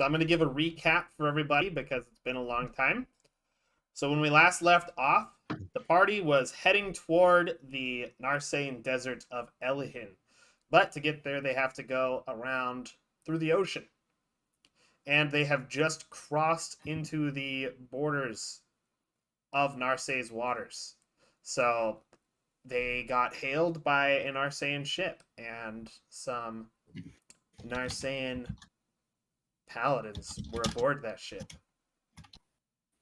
So I'm going to give a recap for everybody because it's been a long time. So when we last left off, the party was heading toward the Narsaean desert of Elihin. But to get there, they have to go around through the ocean. And they have just crossed into the borders of Narsae's waters. So they got hailed by an Narsaean ship, and some Narsaean paladins were aboard that ship.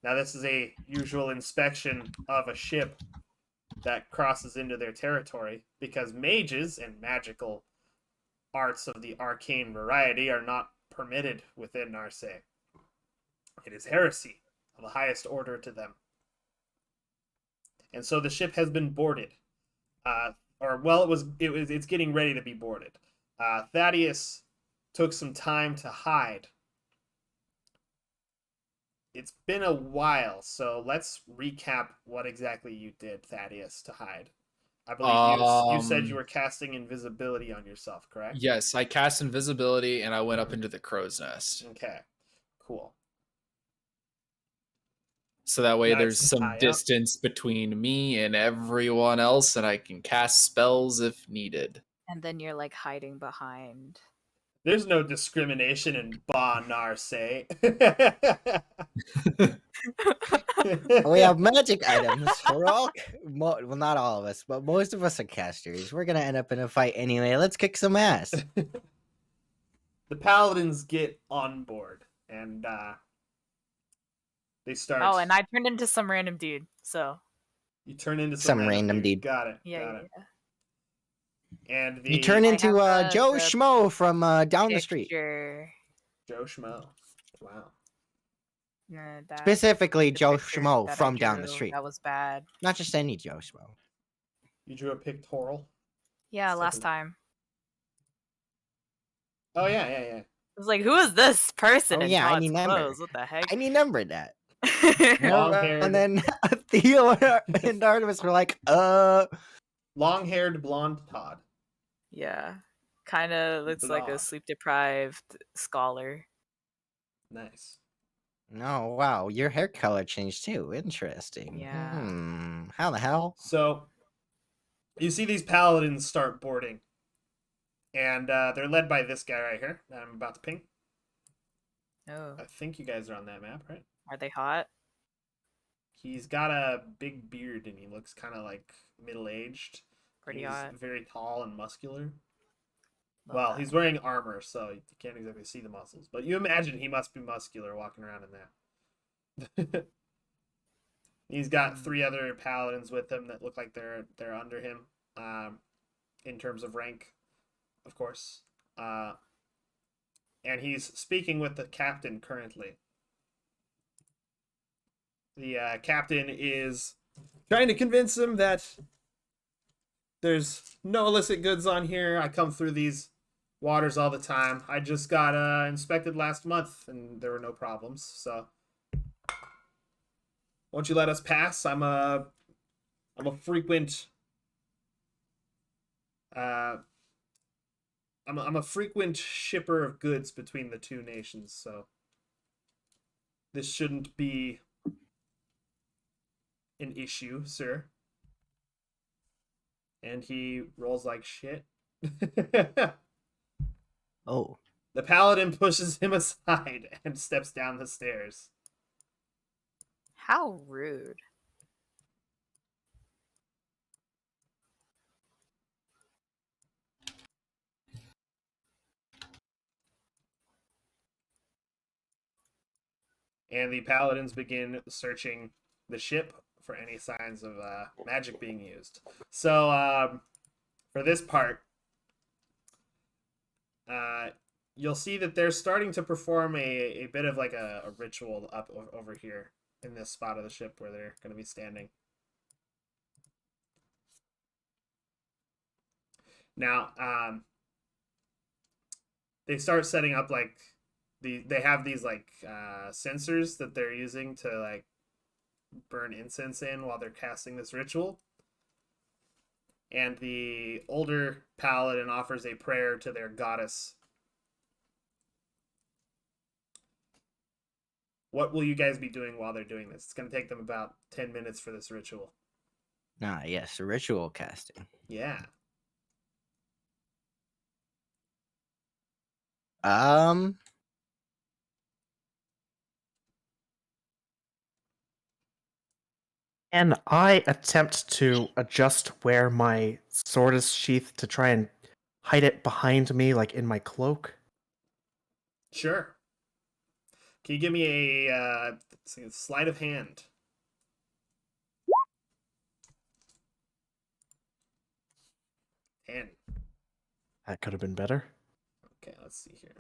Now, this is a usual inspection of a ship that crosses into their territory, because mages and magical arts of the arcane variety are not permitted within Narsae. It is heresy of the highest order to them. And so the ship has been boarded. It's getting ready to be boarded. Thaddeus took some time to hide. It's been a while, so let's recap what exactly you did, Thaddeus, to hide. I believe you said you were casting invisibility on yourself, correct? Yes, I cast invisibility and I went up into the crow's nest. Okay, cool. So that way Nice. there's some distance between me and everyone else, and I can cast spells if needed. And then you're like hiding behind. There's no discrimination in Ba Narsae. We have magic items. We're all, well, not all of us, but most of us are casters. We're gonna end up in a fight anyway. Let's kick some ass. The paladins get on board, and they start. Oh, and I turned into some random dude. So you turn into some random dude. Got it. Yeah, got it. And you turn into Joe Schmo from down the street. Joe Schmo. Wow. Yeah, specifically Joe Schmo from down the street. That was bad. Not just any Joe Schmo. You drew a pictorial? Yeah, last time. Oh, yeah. I was like, who is this person? Oh, yeah, I need number. What the heck? I need number that. And then Theo and Artemis were like, long-haired blonde Todd. Yeah. Kind of looks like a sleep-deprived scholar. Nice. No, wow, your hair color changed too. Interesting. Yeah. How the hell? So, you see these paladins start boarding. And they're led by this guy right here that I'm about to ping. Oh. I think you guys are on that map, right? Are they hot? He's got a big beard and he looks kind of like middle-aged. Pretty he's hot. Very tall and muscular. Well, he's wearing armor, so you can't exactly see the muscles. But you imagine he must be muscular walking around in that. He's got 3 other paladins with him that look like they're under him, in terms of rank, of course. And he's speaking with the captain currently. The captain is trying to convince him that there's no illicit goods on here. I come through these waters all the time. I just got inspected last month and there were no problems. So won't you let us pass? I'm a frequent I'm a frequent shipper of goods between the 2 nations, so this shouldn't be an issue, sir. And he rolls like shit. Oh. The paladin pushes him aside and steps down the stairs. How rude. And the paladins begin searching the ship for any signs of magic being used. So for this part, you'll see that they're starting to perform a bit of like a ritual up over here in this spot of the ship where they're going to be standing. Now, they start setting up like they have these like sensors that they're using to like burn incense in while they're casting this ritual. And the older paladin offers a prayer to their goddess. What will you guys be doing while they're doing this? It's going to take them about 10 minutes for this ritual. Ah, yes, ritual casting. Yeah. And I attempt to adjust where my sword is sheathed to try and hide it behind me, like in my cloak. Sure. Can you give me a sleight of hand? Ten. That could have been better. Okay, let's see here.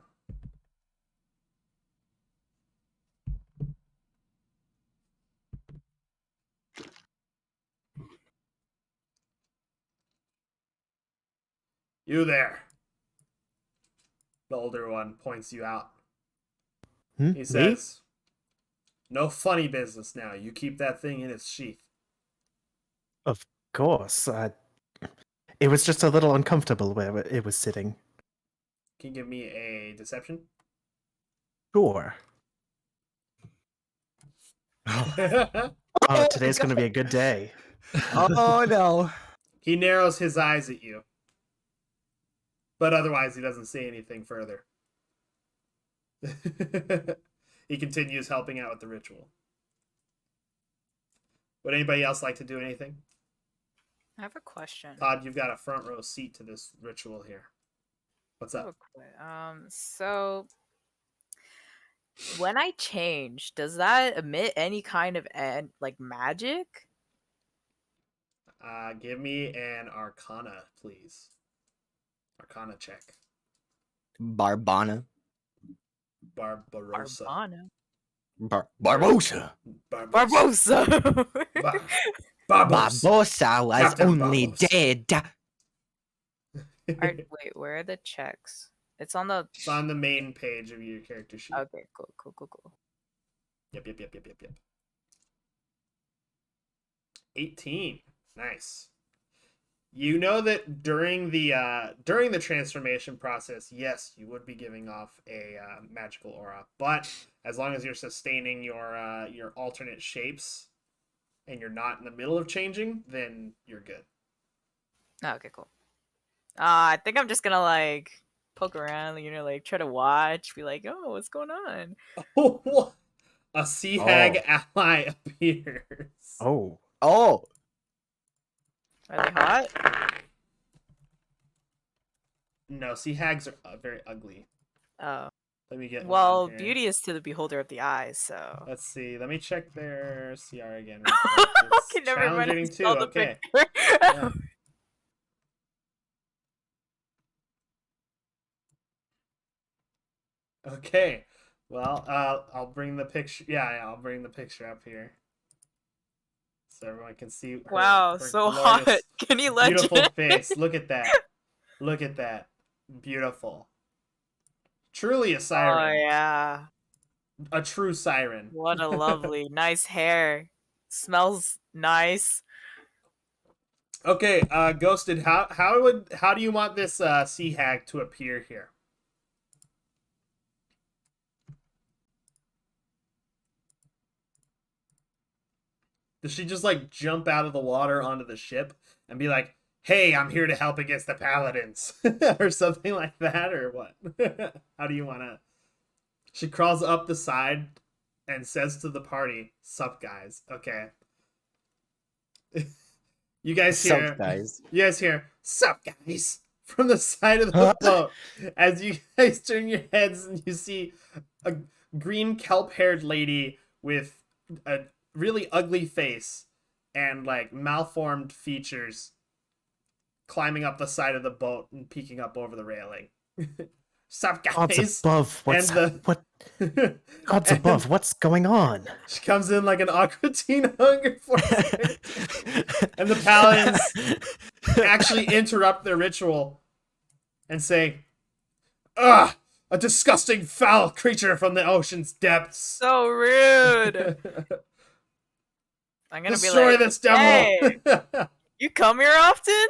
You there. The older one points you out. Hmm? He Me? says, no funny business now. You keep that thing in its sheath. Of course. It was just a little uncomfortable where it was sitting. Can you give me a deception? Sure. Oh, today's going to be a good day. Oh no. He narrows his eyes at you. But otherwise, he doesn't say anything further. He continues helping out with the ritual. Would anybody else like to do anything? I have a question. Todd, you've got a front row seat to this ritual here. What's up? So when I change, does that emit any kind of like magic? Give me an Arcana, please. Arcana check. Barbana. Barbarossa. Barbosa. Barbosa. Barbosa was Captain only Barbosa. dead. Wait, where are the checks? It's on the. It's on the main page of your character sheet. Okay, cool. Yep. 18. Nice. You know that during the transformation process, yes, you would be giving off a magical aura, but as long as you're sustaining your alternate shapes and you're not in the middle of changing, then you're good. Oh, okay, cool. I think I'm just gonna like poke around, like try to watch, be like, oh, what's going on? Oh, a sea hag ally appears. Oh. Oh. Are they hot? No, sea hags are very ugly. Oh. Let me get Well, one here. beauty is to the beholder of the eyes, so. Let's see. Let me check their CR again. Okay, never mind. I Challenging too. saw the Okay. picture. Yeah. Okay. Well, I'll bring the picture. Yeah, I'll bring the picture up here, so everyone can see. Wow, her so glorious, hot. Can you legend? beautiful face. Look at that. Look at that. Beautiful. Truly a siren. Oh yeah. A true siren. What a lovely, nice hair. Smells nice. Okay, Ghosted. How do you want this sea hag to appear here? Does she just like jump out of the water onto the ship and be like, "Hey, I'm here to help against the paladins," or something like that, or what? How do you want to? She crawls up the side and says to the party, "Sup, guys? Okay." You guys hear? Sup, guys. You guys hear? "Sup, guys?" from the side of the boat as you guys turn your heads and you see a green kelp-haired lady with a really ugly face and like malformed features climbing up the side of the boat and peeking up over the railing. Sup, guys? Gods above, what's And what? Gods above, what's going on? She comes in like an Aqua Teen Hunger Force. And the paladins actually interrupt their ritual and say, "Ugh! A disgusting foul creature from the ocean's depths." So rude. I'm gonna Destroy be like, this devil. Hey, you come here often?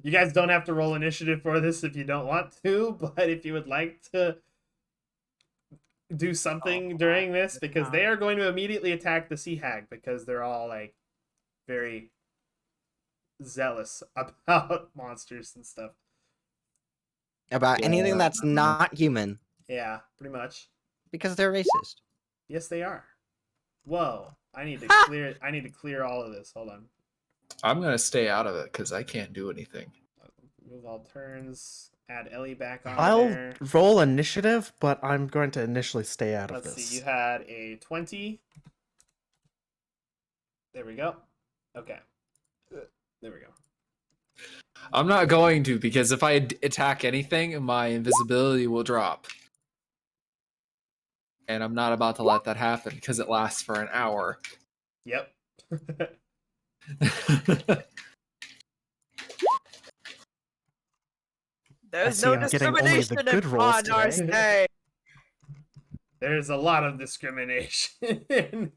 You guys don't have to roll initiative for this if you don't want to, but if you would like to do something Oh, during this that's because not- they are going to immediately attack the sea hag because they're all like very zealous about monsters and stuff. About anything Yeah. that's not human Yeah, pretty much. because they're racist. Yes, they are. Whoa! I need to clear. I need to clear all of this. Hold on. I'm gonna stay out of it because I can't do anything. Move all turns. Add Ellie back on I'll there. roll initiative, but I'm going to initially stay out of Let's this. see. You had a 20. There we go. Okay. There we go. I'm not going to because if I attack anything, my invisibility will drop. And I'm not about to let that happen because it lasts for an hour. Yep. There's see no I'm getting only the discrimination good in rolls Pod today. There's a lot of discrimination.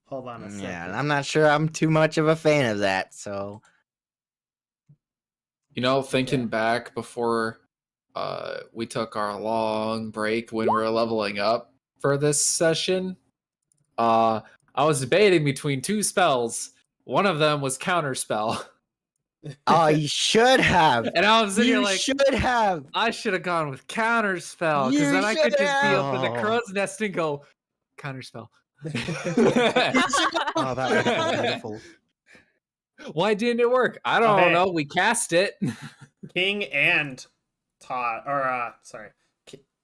Hold on a second. Yeah, and I'm not sure I'm too much of a fan of that. So You know, thinking Yeah. back before we took our long break when we were leveling up for this session, I was debating between two spells. One of them was counterspell. oh, you should have. And I was sitting here You like, should have. I should have gone with counterspell. You Because then I could should just be up in the have. crow's nest and go, counterspell. Oh, that would have been beautiful. Why didn't it work? I don't Okay. know. We cast it. King and Todd, or sorry,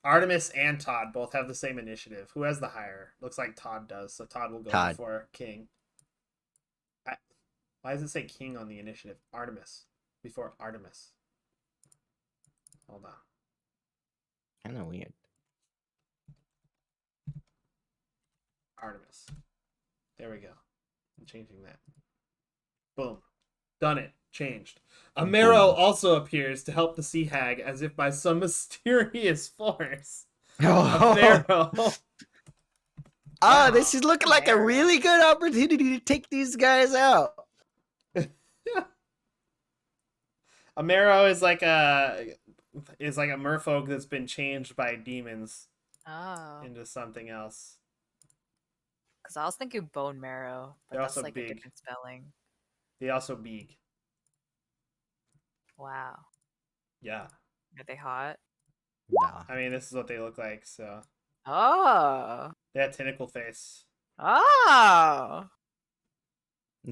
Artemis and Todd both have the same initiative. Who has the higher? Looks like Todd does, so Todd will go Todd. before King. Why does it say King on the initiative? Artemis before Artemis. Hold on. Kind of weird. Artemis. There we go. I'm changing that. Boom. Done it. Changed. Amaro also appears to help the sea hag as if by some mysterious force. Amaro. Oh, this is looking like a really good opportunity to take these guys out. Amaro is like a merfolk that's been changed by demons Oh, into something else. because I was thinking bone marrow, but They're that's also like big. a different spelling. They also big. Wow, Yeah. are they hot? No. I mean, this is what they look like. So Oh, they have tentacle face. oh.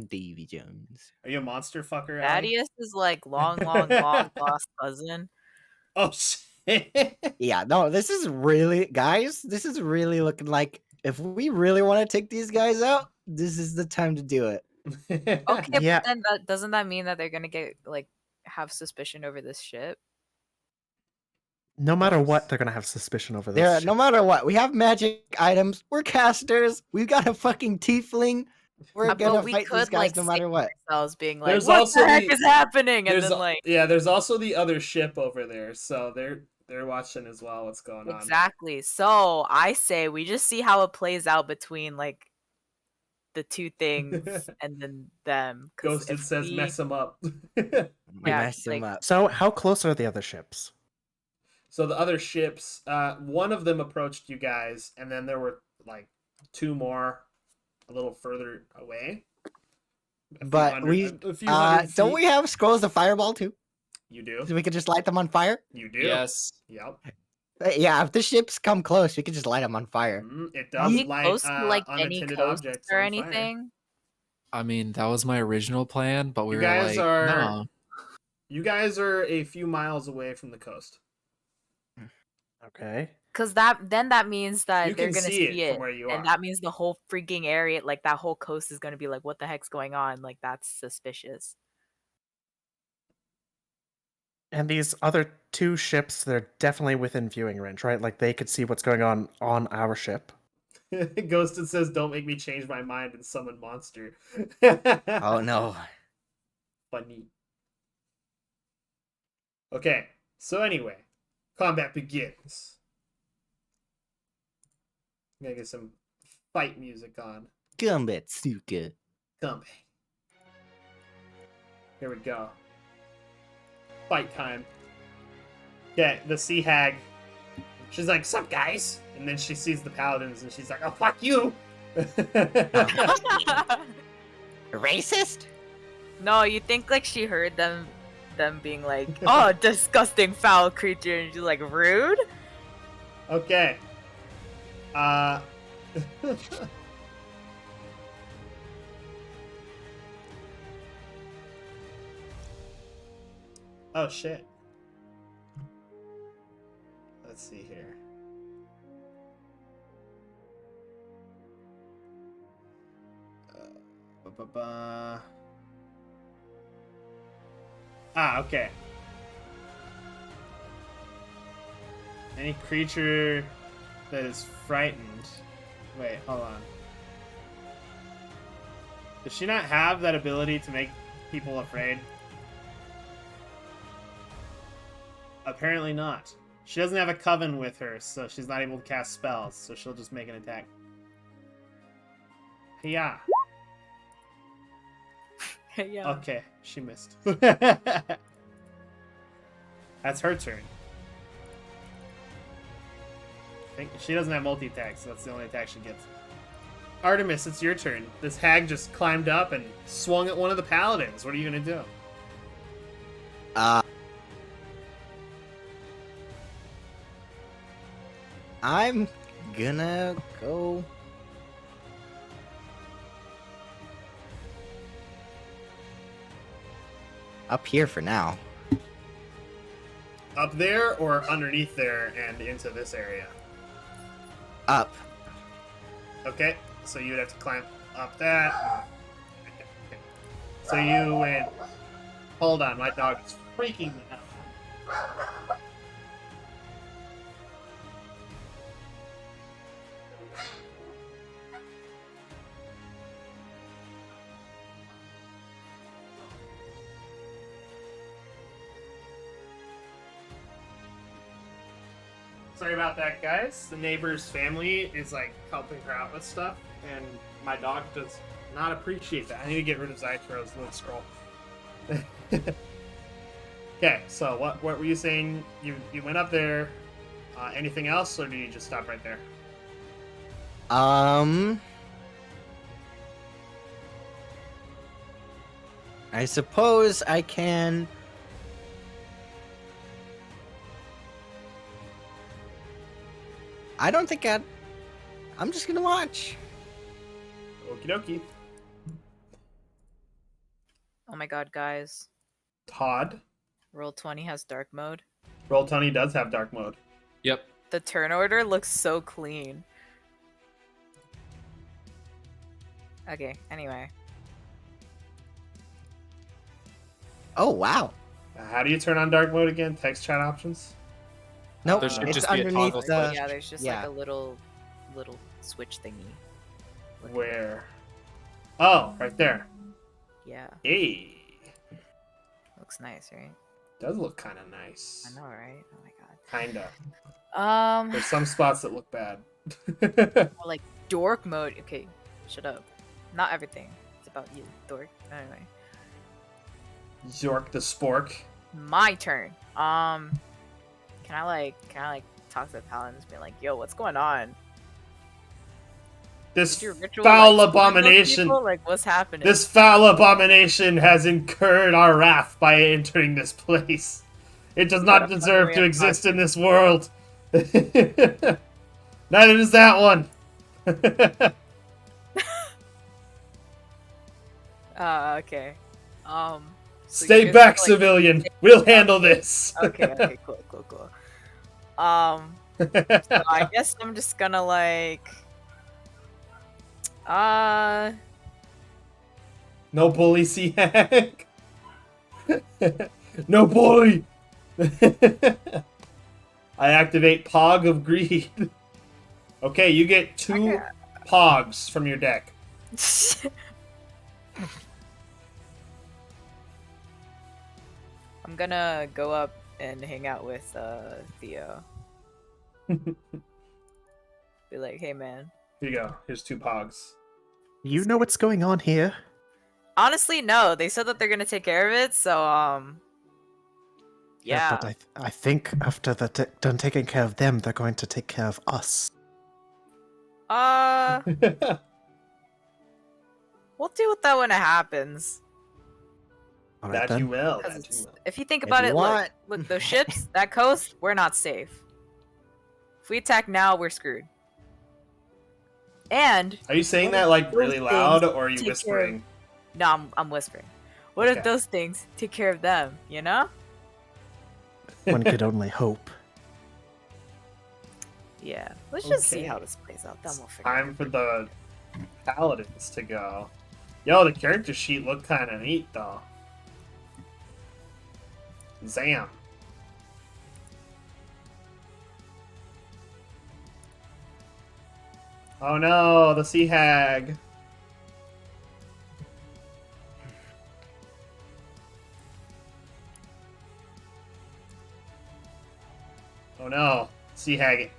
Davy Jones. Are you a monster fucker, Allie? Thaddeus is like long lost cousin. Oh shit. Yeah, no, this is really, guys, this is really looking like if we really want to take these guys out, this is the time to do it. Okay, Yeah. but then doesn't that mean that they're gonna get like have suspicion over this ship? No matter Does. what, they're gonna have suspicion over this. There, shit. no matter what, we have magic items. We're casters. We've got a fucking tiefling. We're But gonna we fight these could guys like no matter save what. ourselves being like, There's what also the heck the- is happening? And There's then like there's also the other ship over there, so they're watching as well what's going on. exactly. So I say we just see how it plays out between like the two things and then them. 'cause Ghosted if says we- mess them up. Yeah, Mess him like- up. So, how close are the other ships? So the other ships, one of them approached you guys, and then there were like two more a little further away. A few But hundred- we, a few hundred don't feet. we have scrolls of fireball too? You do. So we could just light them on fire. You do. Yes. Yep. Yeah, if the ships come close, we could just light them on fire. It Are does we light close to like any unattended coast objects or on fire. anything? I mean, that was my original plan, but we You were guys like, are- no. You guys are a few miles away from the coast. Okay. Because that means that You they're can gonna see see it it, from where you and are. that means the whole freaking area, like that whole coast, is gonna be like, what the heck's going on? Like that's suspicious. And these other two ships, they're definitely within viewing range, right? Like they could see what's going on our ship. Ghosted says, "Don't make me change my mind and summon monster." Oh no. Funny. Okay, so anyway, combat begins. I'm gonna get some fight music on. Combat Suka. Combat. Here we go. Fight time. Okay, the sea hag She's like, "Sup, guys?" And then she sees the paladins, and she's like, "Oh, fuck you!" Racist? No, you think like she heard them being like, "Oh, disgusting foul creature," and she's like, "Rude." Okay. Oh shit. Let's see here. Okay. Any creature that is frightened. Wait, hold on. Does she not have that ability to make people afraid? Apparently not. She doesn't have a coven with her, so she's not able to cast spells, so she'll just make an attack. Yeah. Yeah. Okay, she missed. That's her turn. I think she doesn't have multi-attack, so that's the only attack she gets. Artemis, it's your turn. This hag just climbed up and swung at one of the paladins. What are you gonna do? I'm gonna go. Up here for now. Up there or underneath there and into this area? Up. Okay, so you would have to climb up that. Okay. So you went. Hold on, my dog is freaking me out. Sorry about that, guys. The neighbor's family is like helping her out with stuff, and my dog does not appreciate that. I need to get rid of Zytro's little scroll. Okay, so what were you saying? You went up there. Anything else, or do you just stop right there? I suppose I can. I don't think I'm just gonna watch. Okie dokie. Oh my god, guys. Todd. Roll20 has dark mode. Roll20 does have dark mode. Yep. The turn order looks so clean. Okay, anyway. Oh wow. How do you turn on dark mode again? Text chat options? Nope, There should it's just be a underneath toggle the. switch. Yeah, there's just yeah. like a little switch thingy. Where? Oh, right there. Yeah, Hey. looks nice, right? Does look kind of nice. I know, right? Oh my Kinda. god. There's some spots that look bad. Like dork mode. Okay, shut up. Not everything. It's about you, dork. Anyway, Zork the Spork. my turn. Can I like talk to the paladins, be like, "Yo, what's going on? This Did your ritual, foul like, screw those abomination. people? Like, what's happening?" This foul abomination has incurred our wrath by entering this place. It does not deserve to exist in this world. Neither does that one. Okay. So Stay you're back, just, like, civilian. We'll handle this. Okay, cool. So I guess I'm just gonna like No bully, Sea-Hag. No bully. I activate Pog of Greed. Okay, you get 2 Pogs from your deck. I'm gonna go up and hang out with Theo. Be like, "Hey man." Here you go. Here's 2 Pogs. You know what's going on here? Honestly, no. They said that they're gonna take care of it, so Yeah. But I think after they're done taking care of them, they're going to take care of us. We'll deal with that when it happens. All right, That you then. will. Because That you will. if you think If about you it, want. look, those ships, that coast, we're not safe. If we attack now, we're screwed. And Are you saying what that if like those really loud, things or are you take care of- whispering? No, I'm whispering. What Okay. if those things take care of them? You know? One could only hope. Yeah. Let's just see Okay. how this plays out. Then It's we'll figure it out. time for the paladins to go. Yo, the character sheet looked kind of neat though. Zam. Oh no, the sea hag. Oh no, sea hag.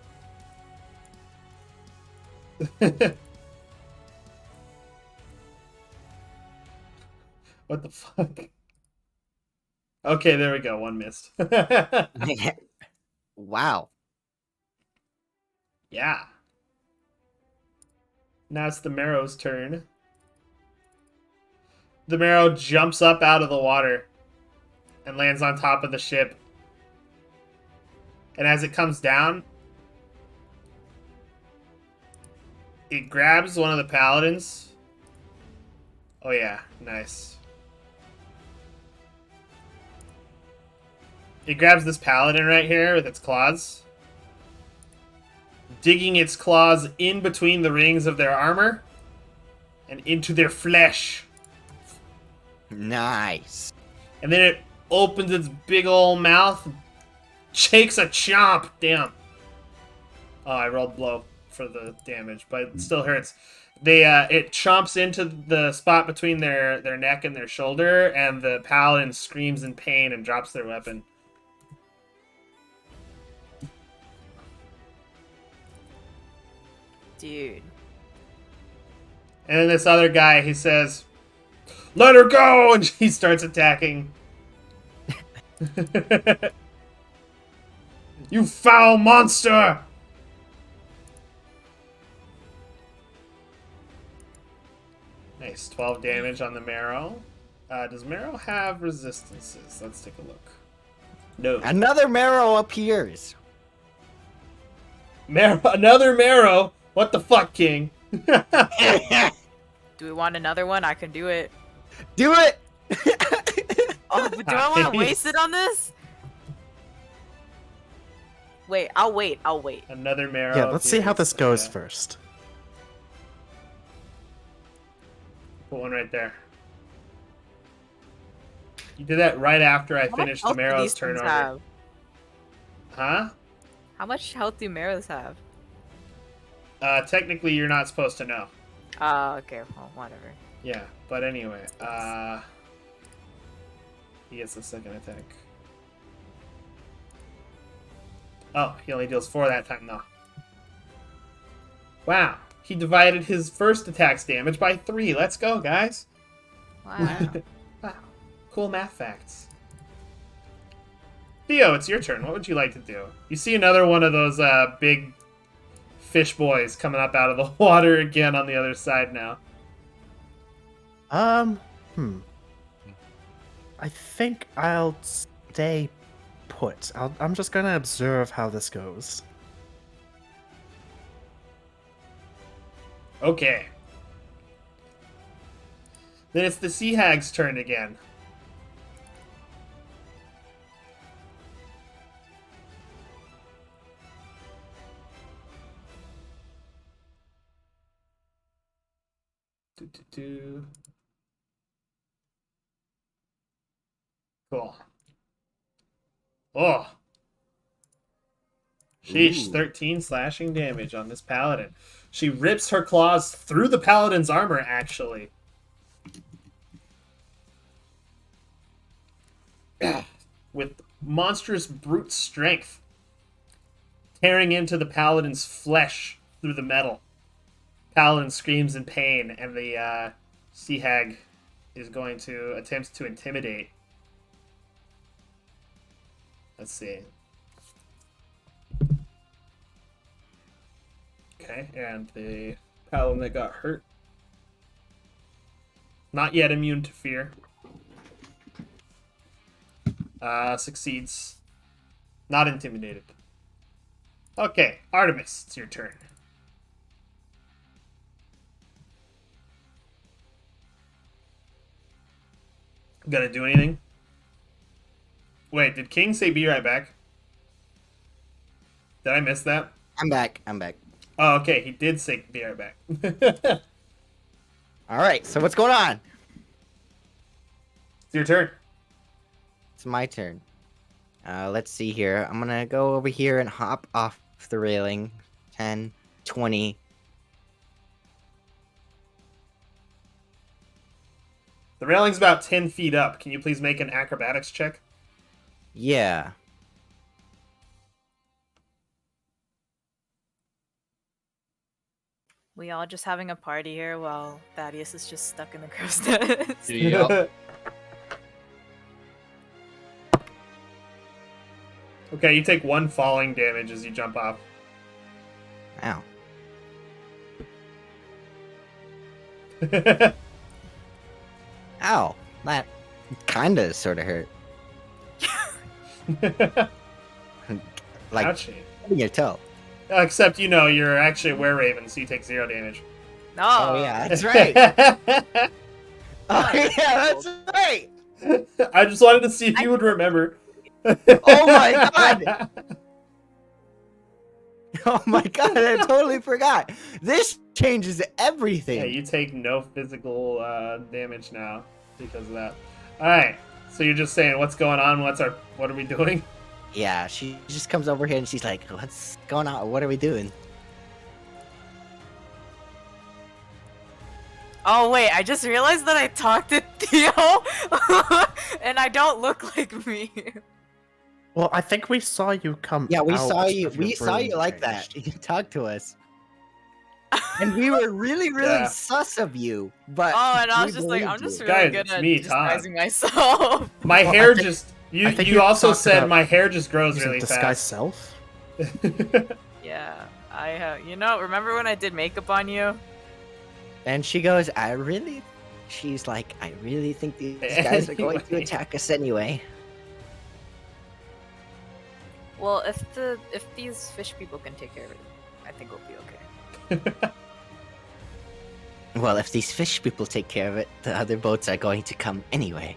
What the fuck? Okay, there we go. One missed. Wow. Yeah. Now it's the Marrow's turn. The Marrow jumps up out of the water and lands on top of the ship. And as it comes down, it grabs one of the paladins. Oh yeah, nice. It grabs this paladin right here with its claws, digging its claws in between the rings of their armor and into their flesh. Nice. And then it opens its big old mouth, shakes a chomp. Damn. Oh, I rolled low for the damage, but it still hurts. It chomps into the spot between their neck and their shoulder, and the paladin screams in pain and drops their weapon. Dude. And then this other guy, he says, "Let her go!" And he starts attacking. You foul monster! Nice, 12 damage on the Marrow. Does Marrow have resistances? Let's take a look. No. Another marrow appears. Another Marrow? What the fuck, King? Do we want another one? I can do it. Do it. Oh, but do I want to waste it on this? Wait, I'll wait. Another Marrow. Yeah, let's see how appears. this goes Okay. first. Put one right there. You did that right after I How much finished the health do Marrow's these things turnover. have? Huh? How much health do marrows have? Technically, you're not supposed to know. Okay, well, whatever. Yeah, but anyway, he gets a second attack. Oh, he only deals 4 that time, though. Wow, he divided his first attack's damage by 3. Let's go, guys. Wow. Wow, cool math facts. Theo, it's your turn. What would you like to do? You see another one of those big fish boys coming up out of the water again on the other side now. I think I'll stay put. I'm just gonna observe how this goes. Okay. Then it's the Sea Hag's turn again. Do. Cool. Oh. Sheesh, Ooh. 13 slashing damage on this paladin. She rips her claws through the paladin's armor, actually. With monstrous brute strength. Tearing into the paladin's flesh through the metal. Paladin screams in pain, and the Sea Hag is going to attempt to intimidate. Let's see. Okay, and the paladin that got hurt. Not yet immune to fear. Succeeds. Not intimidated. Okay, Artemis, it's your turn. Gonna do anything? Wait, did King say be right back? Did I miss that? I'm back. I'm back. Oh, okay, he did say be right back. All right. So what's going on? It's your turn. It's my turn. Let's see here. I'm gonna go over here and hop off the railing. 10, 20. The railing's about 10 feet up. Can you please make an acrobatics check? Yeah. We all just having a party here while Thaddeus is just stuck in the crow's nest. Yep. Okay, you take 1 falling damage as you jump off. Ow. Ow. That kinda sorta hurt. Like Ouchie. your toe. Except, you know, you're actually a were-raven, so you take 0 damage. No. Oh yeah, that's right. Oh yeah, that's right. I just wanted to see if you would remember. Oh my god. Oh my god, I totally forgot. This changes everything. Yeah, you take no physical damage now because of that. Alright, so you're just saying what's going on, what are we doing? Yeah, she just comes over here and she's like, what's going on? What are we doing? Oh wait, I just realized that I talked to Theo, and I don't look like me. Well, I think we saw you come. Yeah, we out saw you. of your We saw you room like changed. that. You talked to us. And we were really, really Yeah. sus of you. But Oh, and I we was just like, I'm believed just you. really Guys, good it's at me, Todd. disguising myself. My Well, hair I think- just... I think You you also talked said about my hair just grows Using really disguise fast. self. Yeah, you know, remember when I did makeup on you? And she goes, she's like, I really think these guys are going to Anyway. attack us anyway. Well, if these fish people can take care of it, I think we'll be okay. Well, if these fish people take care of it, the other boats are going to come anyway.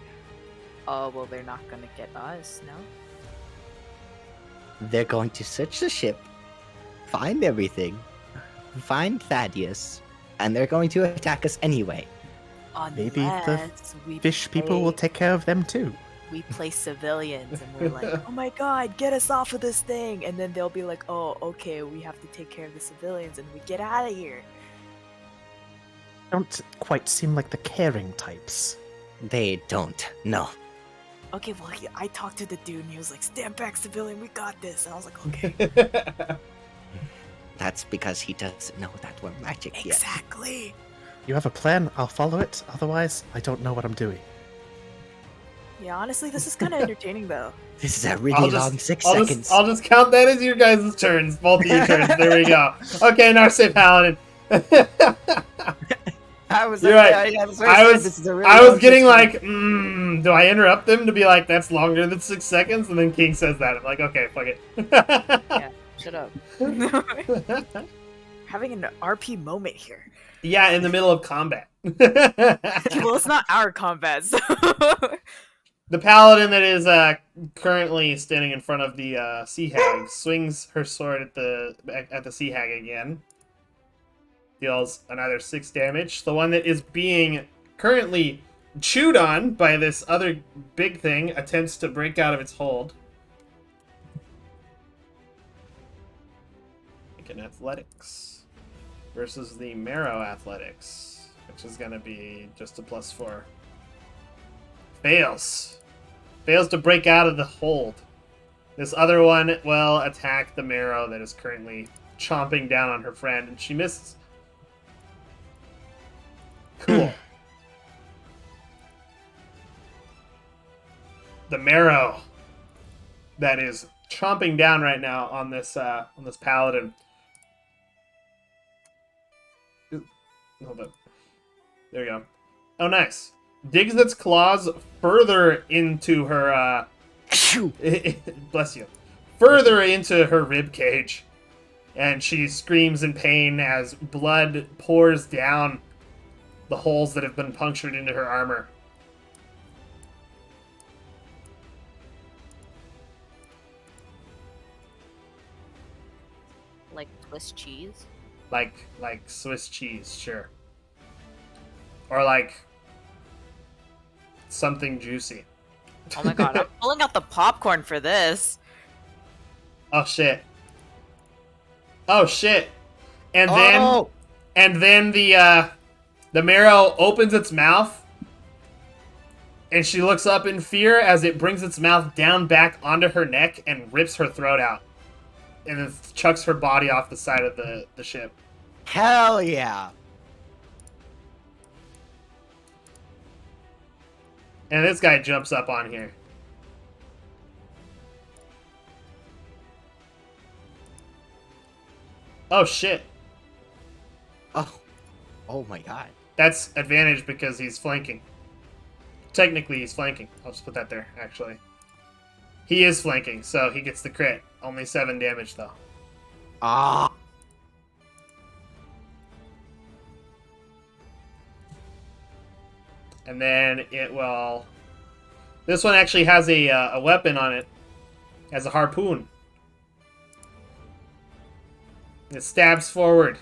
Oh, well, they're not gonna get us, no? They're going to search the ship, find everything, find Thaddeus, and they're going to attack us anyway. Maybe the Unless we Fish people will play- take care of them too. we play civilians and we're like, oh my god, get us off of this thing, and then they'll be like, oh, okay, we have to take care of the civilians and we get out of here. Don't quite seem like the caring types. They don't. No. Okay, well, I talked to the dude and he was like, stand back, civilian, we got this. And I was like, okay, That's because he doesn't know that we're magic yet. exactly. You have a plan, I'll follow it. Otherwise, I don't know what I'm doing. Yeah, honestly, this is kind of entertaining though. This is a really I'll long just- 6 I'll seconds. just, I'll just count that as your guys' turns. Both of your turns. There we go. Okay, Narse Paladin. I was You're like, right. yeah, that's what I said, was- this is a really I was long getting 6 like, do I interrupt them to be like, that's longer than 6 seconds? And then King says that. I'm like, okay, fuck it. Shut up. Having an RP moment here. Yeah, in the middle of combat. Well, it's not our combat, so... The paladin that is currently standing in front of the sea hag swings her sword at the sea hag again. Deals another 6 damage. The one that is being currently chewed on by this other big thing attempts to break out of its hold. Make an athletics versus the marrow athletics, which is going to be just a +4. Fails. Fails to break out of the hold. This other one will attack the marrow that is currently chomping down on her friend, and she misses. Cool. The marrow that is chomping down right now on this paladin. Ooh, hold up. There you go. Oh, nice. Digs its claws further into her. Bless you. Further into her rib cage, and she screams in pain as blood pours down the holes that have been punctured into her armor. Like Swiss cheese. Like Swiss cheese, sure. Or like something juicy. Oh my god, I'm pulling out the popcorn for this. Oh shit. Oh shit. And Oh! then the marrow opens its mouth, and she looks up in fear as it brings its mouth down back onto her neck and rips her throat out. And then chucks her body off the side of the ship. Hell yeah! And this guy jumps up on here. Oh shit. Oh my god. That's advantage because he's flanking. Technically, he's flanking. I'll just put that there, actually. He is flanking, so he gets the crit. Only 7 damage, though. Ah! And then it will... This one actually has a weapon on it. Has a harpoon. It stabs forward.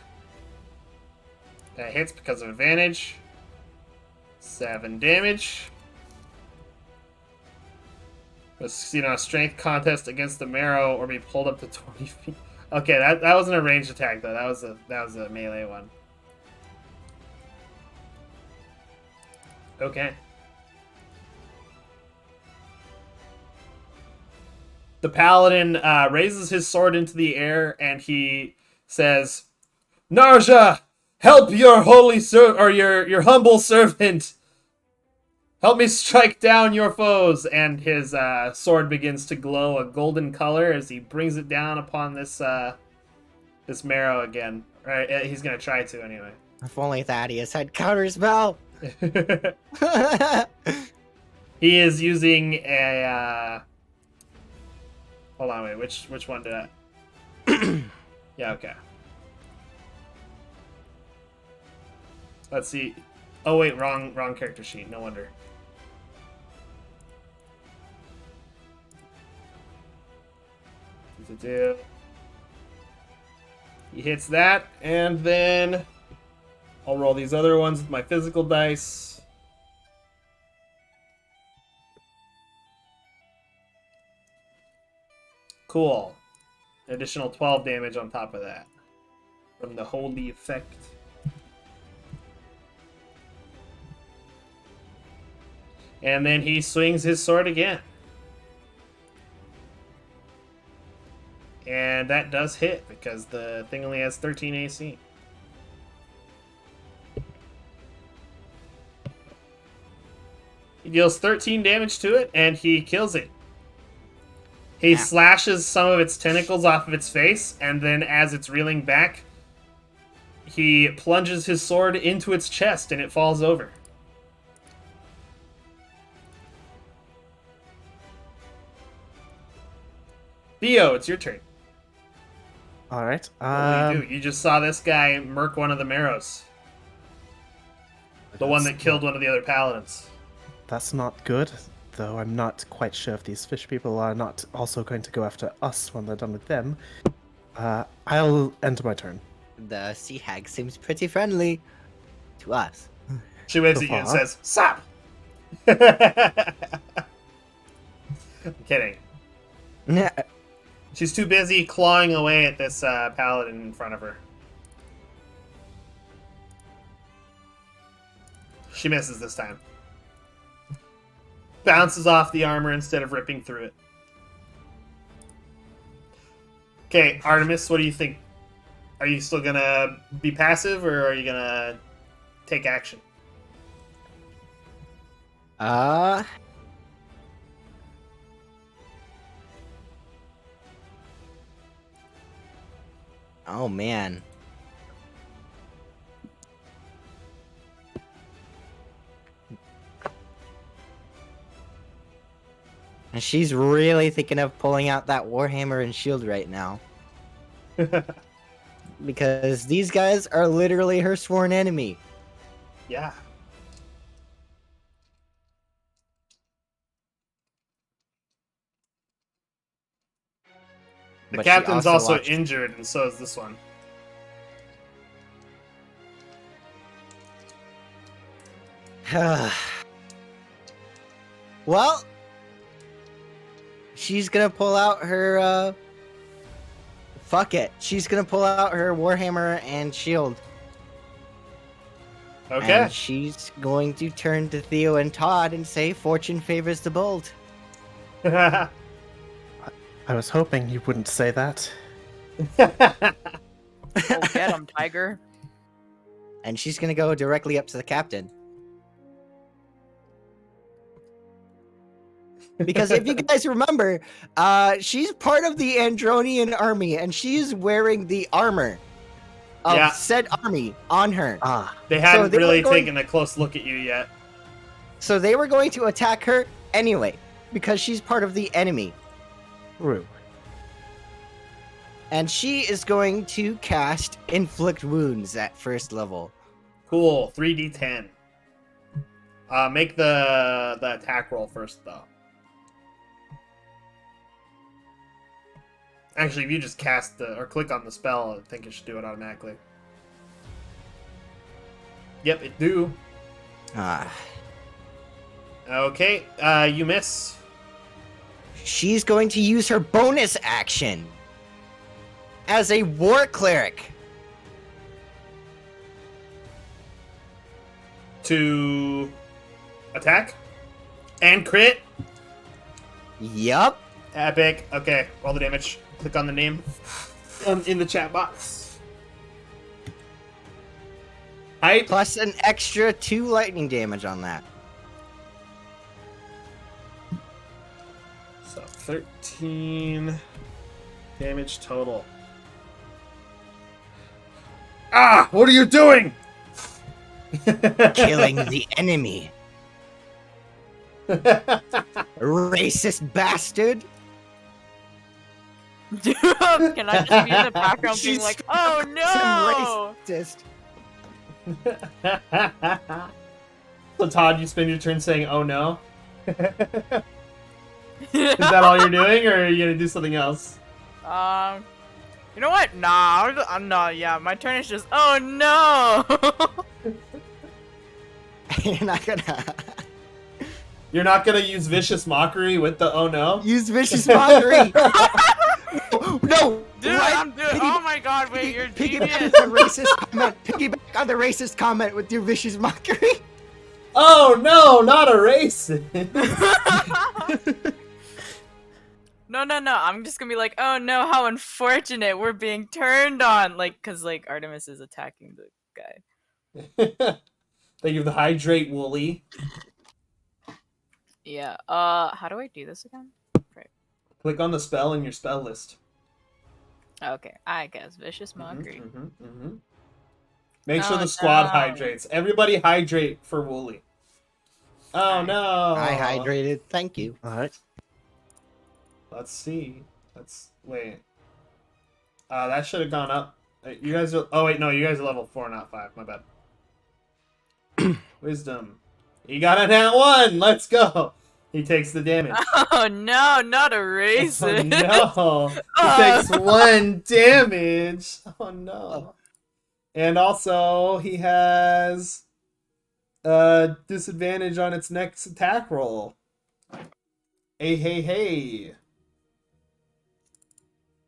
That hits because of advantage. 7 damage. Was, a strength contest against the marrow or be pulled up to 20 feet. Okay, that wasn't a ranged attack though. That was a melee one. Okay. The paladin raises his sword into the air and he says, "Narja, help your holy or your humble servant. Help me strike down your foes." And his sword begins to glow a golden color as he brings it down upon this this marrow again. Right, he's gonna try to anyway. If only Thaddeus had counterspell. He is using a. Hold on, wait. Which one did I? Yeah, okay. Let's see. Oh wait, wrong character sheet. No wonder. He hits that, and then I'll roll these other ones with my physical dice. Cool. Additional 12 damage on top of that from the holy effect. And then he swings his sword again. And that does hit because the thing only has 13 AC. He deals 13 damage to it, and he kills it. He slashes some of its tentacles off of its face, and then as it's reeling back, he plunges his sword into its chest, and it falls over. Theo, it's your turn. All right. What do you do? You just saw this guy murk one of the marrows. The one that killed one of the other paladins. That's not good, though I'm not quite sure if these fish people are not also going to go after us when they're done with them. I'll end my turn. The sea hag seems pretty friendly to us. She waves So at you and far. says, "Stop!" I'm kidding. She's too busy clawing away at this paladin in front of her. She misses this time. Bounces off the armor instead of ripping through it. Okay, Artemis, what do you think? Are you still gonna be passive, or are you gonna take action? Oh man. And she's really thinking of pulling out that Warhammer and shield right now. Because these guys are literally her sworn enemy. Yeah. The But she captain's also watched- injured, and so is this one. Well, she's gonna pull out her, fuck it. She's gonna pull out her Warhammer and shield. Okay. And she's going to turn to Theo and Todd and say, "Fortune favors the bold." I was hoping you wouldn't say that. Oh, get him, Tiger. And she's gonna go directly up to the captain. Because if you guys remember, she's part of the Andronian army, and she's wearing the armor of Yeah. said army on her. Ah, They hadn't they were really going- taken a close look at you yet. So they were going to attack her anyway, because she's part of the enemy. true. And she is going to cast Inflict Wounds at first level. Cool. 3d10. Make the attack roll first, though. Actually, if you just cast or click on the spell, I think it should do it automatically. Yep, it do. Ah. Okay, you miss. She's going to use her bonus action as a war cleric. To attack and crit. Yup. Epic. Okay, roll the damage. Click on the name in the chat box. Hype. Plus an extra 2 lightning damage on that. So 13 damage total. Ah! What are you doing? Killing the enemy. Racist bastard. Dude, can I just be in the background being She's like, oh no! Racist. So Todd, you spend your turn saying, "Oh no." Is that all you're doing, or are you gonna do something else? You know what? Nah, I'm not. Yeah, my turn is just, oh no! You're not gonna You're not gonna use vicious mockery with the "Oh no." use vicious mockery. No, Dude, right? I'm doing. Oh my god, wait, you're Piggyback genius. on the racist comment. Piggyback on the racist comment with your vicious mockery. Oh no, not a racist. No. I'm just gonna be like, oh no, how unfortunate. We're being turned on. Like, cause like Artemis is attacking the guy. Thank you for the hydrate, Wooly. Yeah. How do I do this again? Click on the spell in your spell list. Okay, I guess vicious mockery. Make sure Oh, the squad no. hydrates. Everybody hydrate for Wooly. Oh no! I hydrated. Thank you. All right. Let's see. Let's wait. That should have gone up. You guys are. Oh wait, no, you guys are level 4, not 5. My bad. Wisdom. You got a nat 1. Let's go. He takes the damage. Oh no, not a Oh racist. no! He takes 1 damage. Oh no! And also he has disadvantage on its next attack roll. Hey.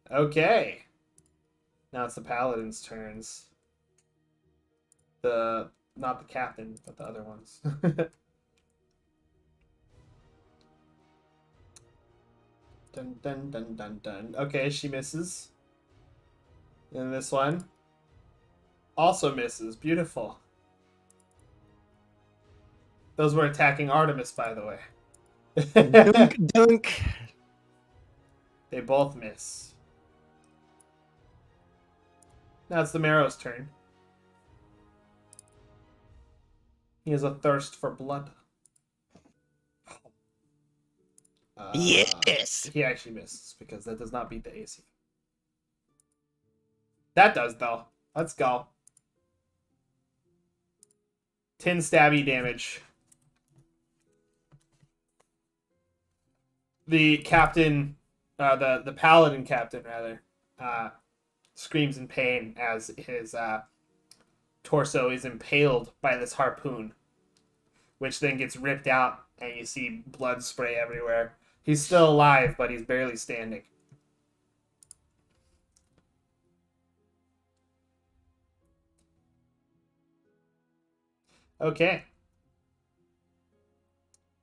Okay. Now it's the paladin's turns. Not the captain, but the other ones. Dun. Okay, she misses. And this one also misses. Beautiful. Those were attacking Artemis, by the way. Dunk. They both miss. Now it's the Marrow's turn. He has a thirst for blood. Yes. He actually misses because that does not beat the AC. That does, though. Let's go. 10 stabby damage. The captain, the paladin captain, rather, screams in pain as his torso is impaled by this harpoon, which then gets ripped out, and you see blood spray everywhere. He's still alive, but he's barely standing. Okay.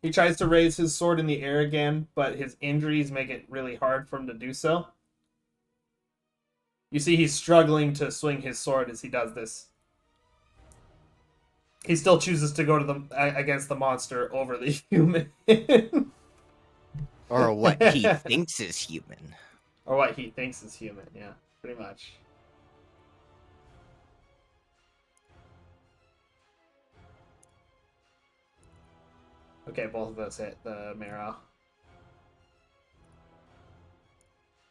He tries to raise his sword in the air again, but his injuries make it really hard for him to do so. You see he's struggling to swing his sword as he does this. He still chooses to go to the against the monster over the human. Or what he thinks is human. Or what he thinks is human, yeah, pretty much. Okay, both of those hit the marrow.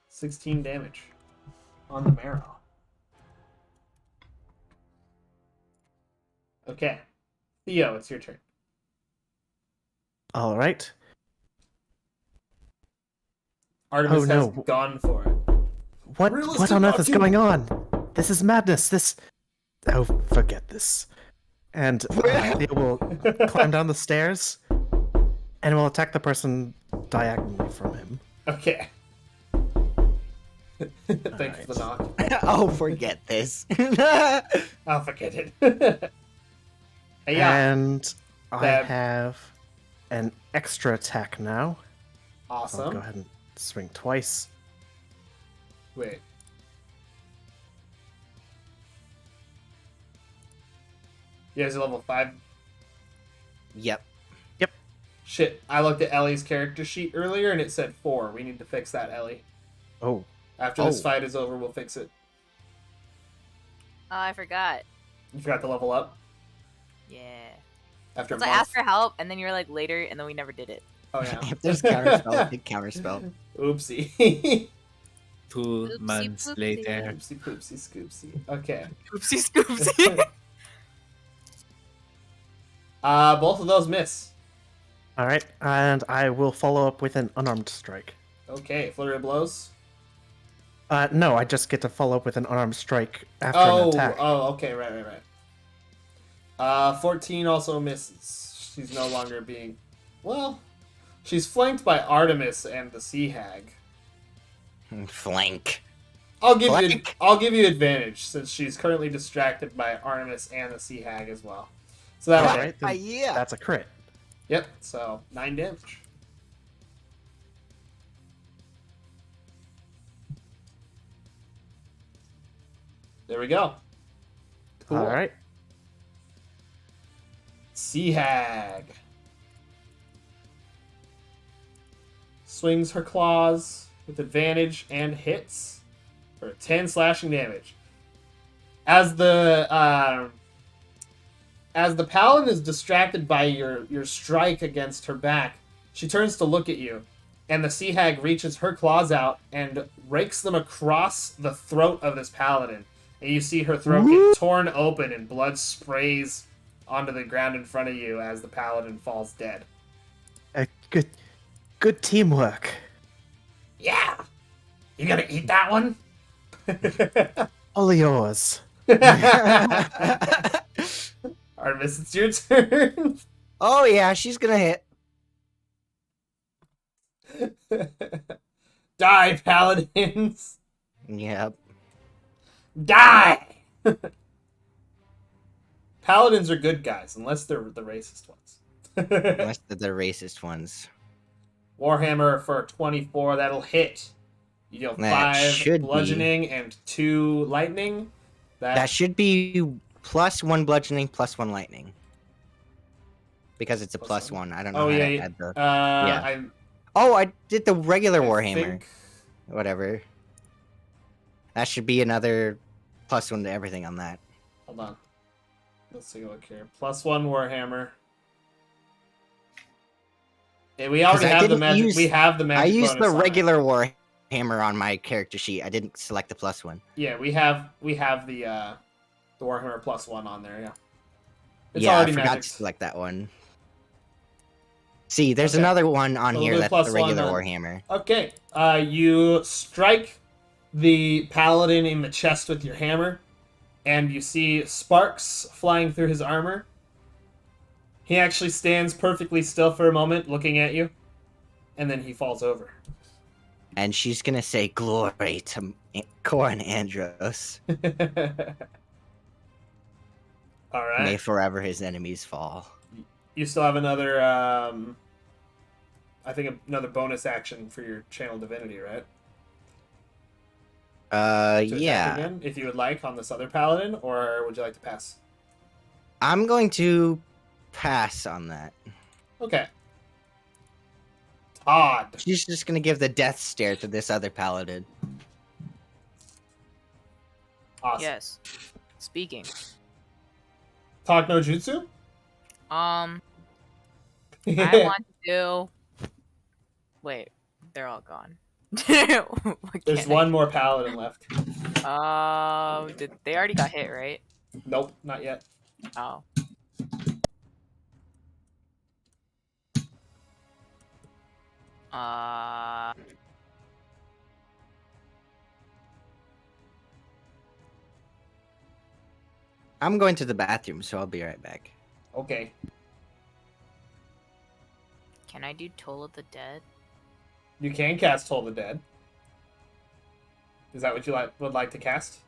16 damage on the marrow. Okay. Theo, it's your turn. All right. Artemis no. has gone for it. What on earth is going on? This is madness. This. Oh, forget this. And Theo will climb down the stairs and will attack the person diagonally from him. Okay. Thanks for the knock. Oh, forget this. I'll forget it. Hey, yeah. And I have an extra attack now. I'll Awesome. go ahead and swing twice. Wait. You guys are level 5? Yep. Shit, I looked at Ellie's character sheet earlier and it said 4. We need to fix that, Ellie. Oh. After this fight is over, we'll fix it. Oh, I forgot. You forgot to level up? Yeah. After a So I month? asked for help, and then you were like later, and then we never did it. Oh, yeah. If there's counterspell, big counterspell. Oopsie. 2 Oopsie months poopsie. later. Oopsie poopsie scoopsie. Okay. Oopsie scoopsie. Both of those miss. All right, and I will follow up with an unarmed strike. Okay, flurry of blows. No, I just get to follow up with an unarmed strike after an attack. Oh, okay, right. 14 also misses. She's no longer being... Well, she's flanked by Artemis and the Sea Hag. Flank. I'll give Flank. you advantage since she's currently distracted by Artemis and the Sea Hag as well. So that'll All hit. right, then Yeah. that's a crit. Yep. So 9 damage. There we go. Cool. All right. Sea Hag swings her claws with advantage and hits for 10 slashing damage. As the paladin is distracted by your strike against her back, she turns to look at you, and the Sea Hag reaches her claws out and rakes them across the throat of this paladin. And you see her throat get torn open and blood sprays onto the ground in front of you as the paladin falls dead. Good teamwork. Yeah! You gonna eat that one? All yours. Artemis, it's your turn. Oh yeah, she's gonna hit. Die, paladins! Yep. Die! Paladins are good guys, unless they're the racist ones. Unless they're the racist ones. Warhammer for 24, that'll hit. You deal That 5 should be. bludgeoning and 2 lightning. That should be +1 bludgeoning, +1 lightning. Because it's a +1. I don't know Oh, how yeah. to add the... Yeah. I did the regular I Warhammer. think- Whatever. That should be another +1 to everything on that. Hold on. Let's take a look here. +1 Warhammer. Yeah, we already have the magic. We have the magic. I used the bonus on it. regular Warhammer on my character sheet. I didn't select the +1. Yeah, we have the Warhammer +1 on there. Yeah. It's Yeah, I already forgot magic. to select that one. See, there's Okay. another one on So here we'll do that's the +1 regular then. Warhammer. Okay. You strike the paladin in the chest with your hammer, and you see sparks flying through his armor. He actually stands perfectly still for a moment, looking at you, and then he falls over. And she's gonna say glory to Corn Andros. All right. May forever his enemies fall. You still have another, I think another bonus action for your channel divinity, right? To attack Yeah. again, if you would like, on this other paladin, or would you like to pass? I'm going to pass on that. Okay. Todd. She's just gonna give the death stare to this other paladin. Awesome. Yes. Speaking. Talk no jutsu? I want to. Wait, they're all gone. What There's can one more paladin left. they already got hit, right? Nope, not yet. Oh. I'm going to the bathroom, so I'll be right back. Okay. Can I do Toll of the Dead? You can cast Toll the Dead. Is that what you would like to cast?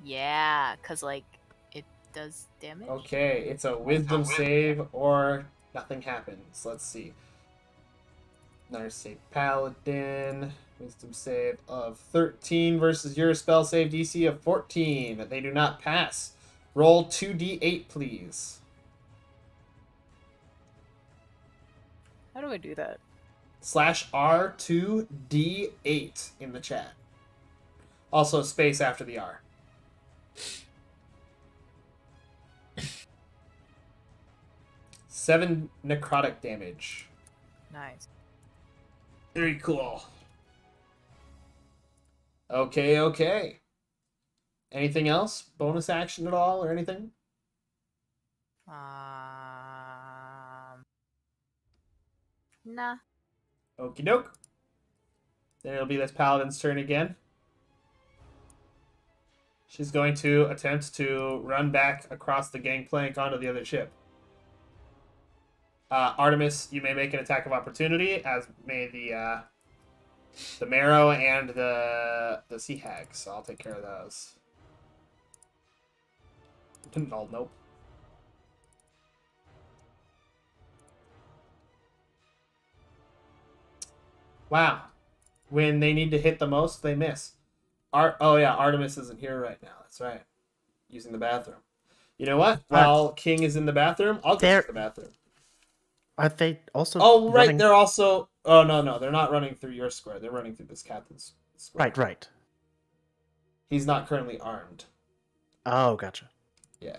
Yeah, cause like it does damage. Okay, it's a wisdom save or nothing happens. Let's see. Another save paladin. Wisdom save of 13 versus your spell save DC of 14. They do not pass. Roll 2d8, please. How do I do that? /R2D8 in the chat. Also space after the R. Seven necrotic damage. Nice. Very cool. Okay. Anything else? Bonus action at all or anything? Nah. Okie doke. Then it'll be this paladin's turn again. She's going to attempt to run back across the gangplank onto the other ship. Artemis, you may make an attack of opportunity, as may the Marrow and the Sea Hag. So I'll take care of those. Oh, nope. Wow. When they need to hit the most, they miss. Oh yeah, Artemis isn't here right now. That's right. Using the bathroom. You know what? While King is in the bathroom, I'll go to the bathroom. Are they also? Oh right, running... they're also. Oh no, they're not running through your square. They're running through this captain's square. Right. He's not currently armed. Oh, gotcha. Yeah.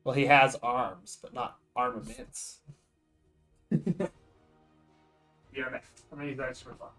Well, he has arms, but not armaments. Yeah, I'm gonna use that extra fun.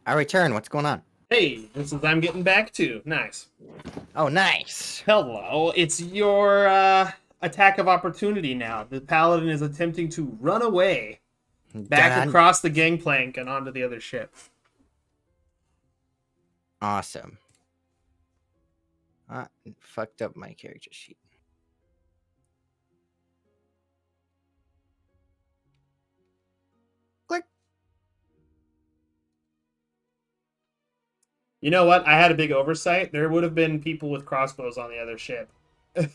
I return. What's going on? Hey, this is I'm getting back to. Nice. Oh, nice. Hello, it's your attack of opportunity now. The paladin is attempting to run away back Done. across the gangplank and onto the other ship. Awesome. Fucked up my character sheet. Click. You know what? I had a big oversight. There would have been people with crossbows on the other ship.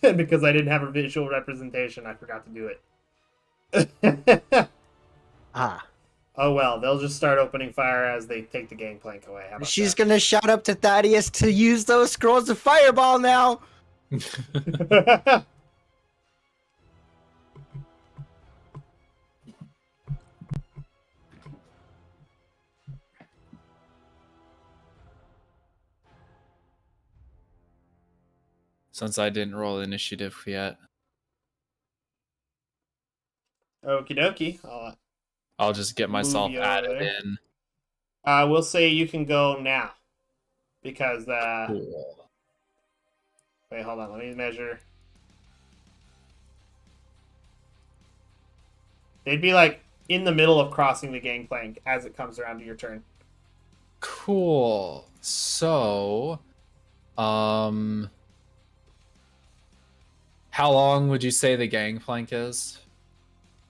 Because I didn't have a visual representation, I forgot to do it. Ah. Oh well, they'll just start opening fire as they take the gangplank away. How about She's gonna shout up to Thaddeus to use those scrolls of fireball now. that? Since I didn't roll initiative yet, Okie dokie. I'll just get myself Move you over added there. in. We'll say you can go now. Because, Cool. wait, hold on. Let me measure. They'd be, like, in the middle of crossing the gangplank as it comes around to your turn. Cool. So, how long would you say the gangplank is?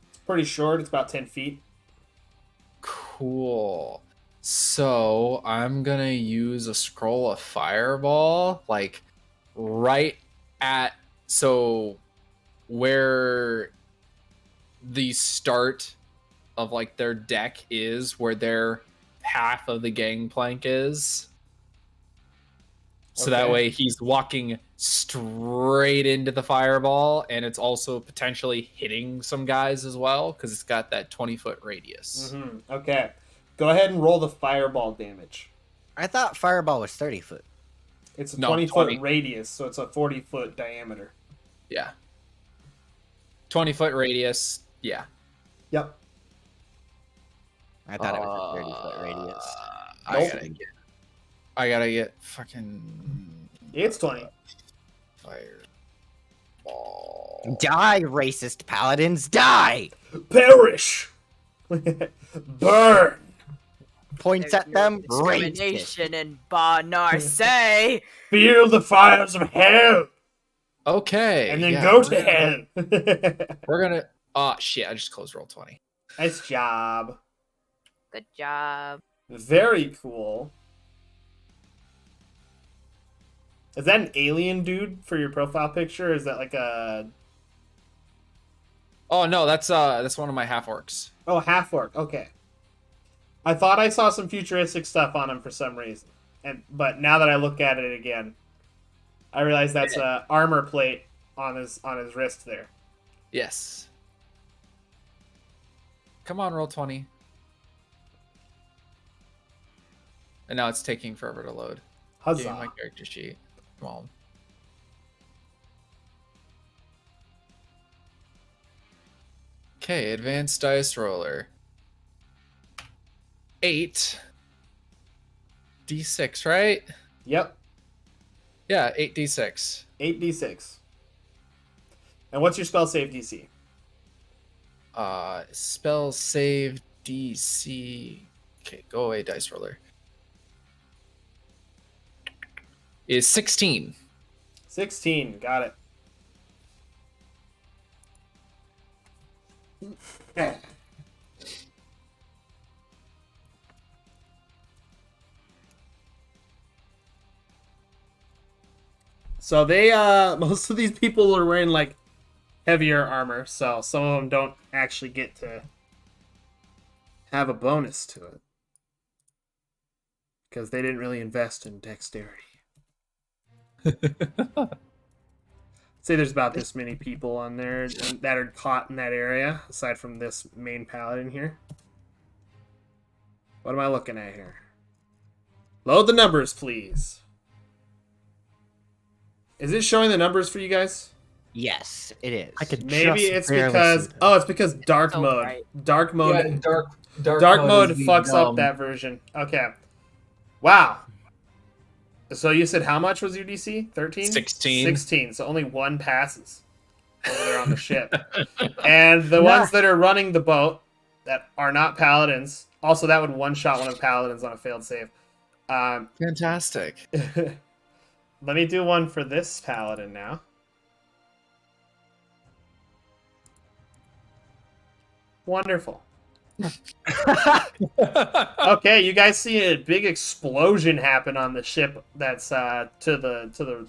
It's pretty short. It's about 10 feet. Cool. So I'm gonna use a scroll of fireball, like right at where the start of like their deck is, where their half of the gangplank is. So that Okay. way he's walking straight into the fireball, and it's also potentially hitting some guys as well because it's got that 20-foot radius. Mm-hmm. Okay. Go ahead and roll the fireball damage. I thought fireball was 30 foot. It's a No, 20-foot 20. radius, so it's a 40-foot diameter. Yeah. 20-foot radius. Yeah. Yep. I thought it was a 30-foot radius. Nope. I gotta get fucking It's 20. fireball. Die, racist paladins, die! Perish! Burn! Points There's at no them, racist. discrimination in Narse. Feel the fires of hell! Okay. And then yeah, go we're to gonna- hell! We're gonna. Oh shit! I just closed roll 20. Nice job. Good job. Very cool. Is that an alien dude for your profile picture? Or is that like a... Oh no, that's one of my half orcs. Oh, half orc. Okay. I thought I saw some futuristic stuff on him for some reason. But now that I look at it again, I realize that's a armor plate on his wrist there. Yes. Come on, roll 20. And now it's taking forever to load. Give me my Huzzah. character sheet. Come on. Okay, advanced dice roller. 8 d6, right? Yep. Yeah, 8d6. 8d6. And what's your spell save DC? Spell save DC. Okay, go away, dice roller. Is 16. 16. Got it. Okay. So they most of these people are wearing like heavier armor, so some of them don't actually get to have a bonus to it because they didn't really invest in dexterity. Say there's about this many people on there that are caught in that area, aside from this main paladin here. What am I looking at here? Load the numbers, please. Is it showing the numbers for you guys? Yes, it is. I could Maybe just it's barely because see them. it's because dark so mode. bright. Dark mode. dark Mode is the, fucks up that version. Okay. Wow. So you said how much was your DC? 13? 16. 16. So only one passes over there on the ship. And the ones that are running the boat that are not paladins, also that would one-shot one of the paladins on a failed save, Fantastic. Let me do one for this paladin now. Wonderful. Okay, you guys see a big explosion happen on the ship that's to the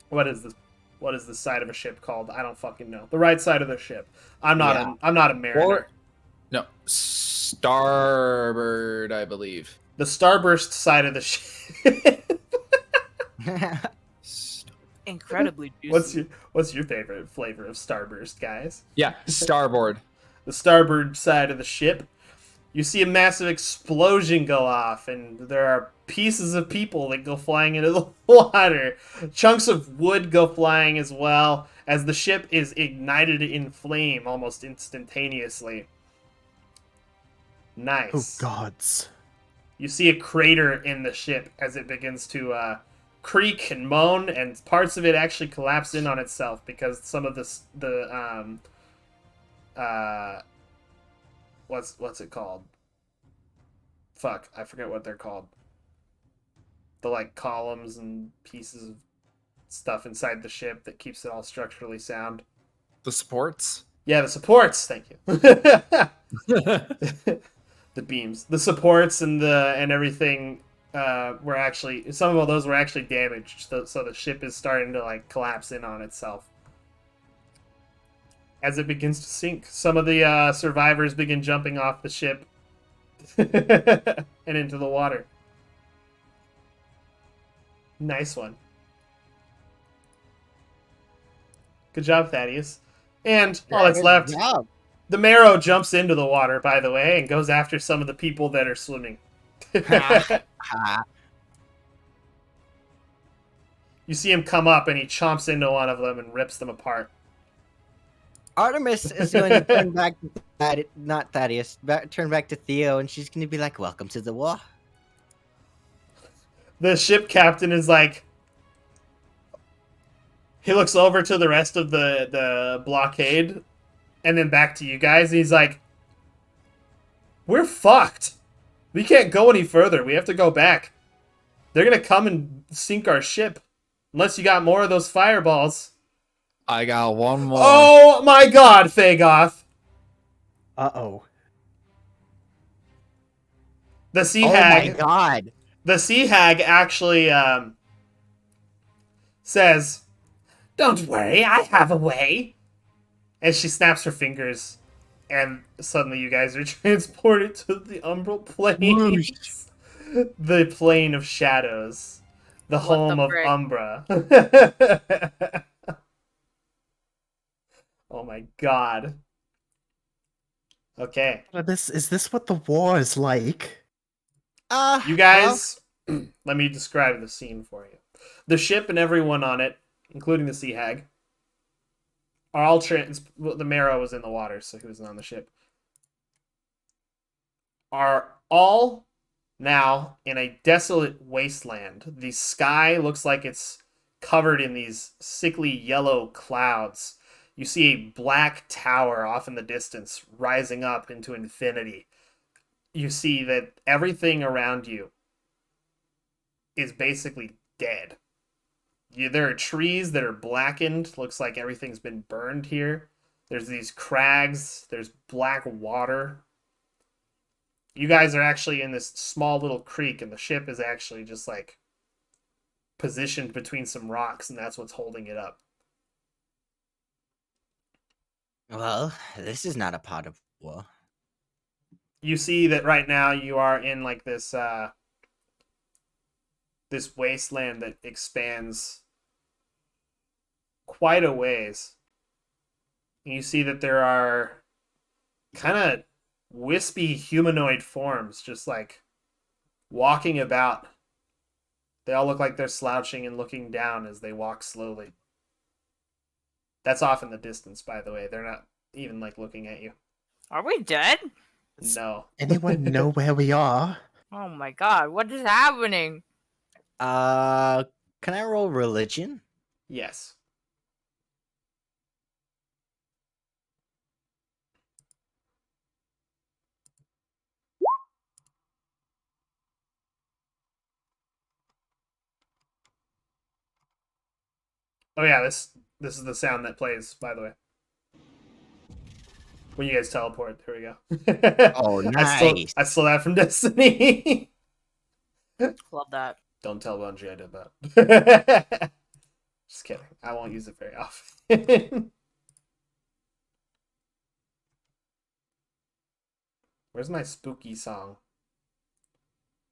what is the side of a ship called? I don't fucking know. The right side of the ship. I'm not a mariner. Or no, starboard, I believe. The starburst side of the ship. Incredibly juicy. What's your favorite flavor of starburst, guys? Yeah, starboard. The starboard side of the ship. You see a massive explosion go off, and there are pieces of people that go flying into the water. Chunks of wood go flying as well, as the ship is ignited in flame almost instantaneously. Oh Nice. gods. You see a crater in the ship as it begins to creak and moan, and parts of it actually collapse in on itself because some of what's it called? Fuck, I forget what they're called. The like columns and pieces of stuff inside the ship that keeps it all structurally sound. The supports. Yeah, the supports. Thank you. The beams, the supports, and everything were actually, some of those were actually damaged. So the ship is starting to like collapse in on itself as it begins to sink. Some of the survivors begin jumping off the ship and into the water. Nice one. Good job, Thaddeus. And all that's left. Good job. The Marrow jumps into the water, by the way, and goes after some of the people that are swimming. Ha. You see him come up, and he chomps into one of them and rips them apart. Artemis is going to turn back to not Thaddeus, turn back to Theo, and she's going to be like, "Welcome to the war." The ship captain is like... He looks over to the rest of the blockade, and then back to you guys, and he's like, "We're fucked. We can't go any further. We have to go back. They're going to come and sink our ship. Unless you got more of those fireballs." I got one more. Oh my god, Thagoth. Uh-oh. The sea Oh hag... my god. The sea hag actually says, "Don't worry, I have a way." And she snaps her fingers, and suddenly you guys are transported to the umbral plains. The plane of shadows. The What home the of frick? Umbra. Oh my god. Okay. Is this what the war is like? You guys, let me describe the scene for you. The ship and everyone on it, including the sea hag, are all the Marrow was in the water, so he wasn't on the ship. Are all now in a desolate wasteland. The sky looks like it's covered in these sickly yellow clouds. You see a black tower off in the distance rising up into infinity. You see that everything around you is basically dead. There are trees that are blackened. Looks like everything's been burned here. There's these crags. There's black water. You guys are actually in this small little creek, and the ship is actually just like positioned between some rocks, and that's what's holding it up. Well, this is not a pot of war. You see that right now you are in like this this wasteland that expands quite a ways. And you see that there are kind of wispy humanoid forms just like walking about. They all look like they're slouching and looking down as they walk slowly. That's off in the distance, by the way. They're not even like looking at you. Are we dead? No. Anyone know where we are? Oh my god, what is happening? Can I roll religion? Yes. Oh yeah, this is the sound that plays, by the way. When you guys teleport, there we go. Oh, I stole that from Destiny. Love that. Don't tell Bungie I did that. Just kidding. I won't use it very often. Where's my spooky song?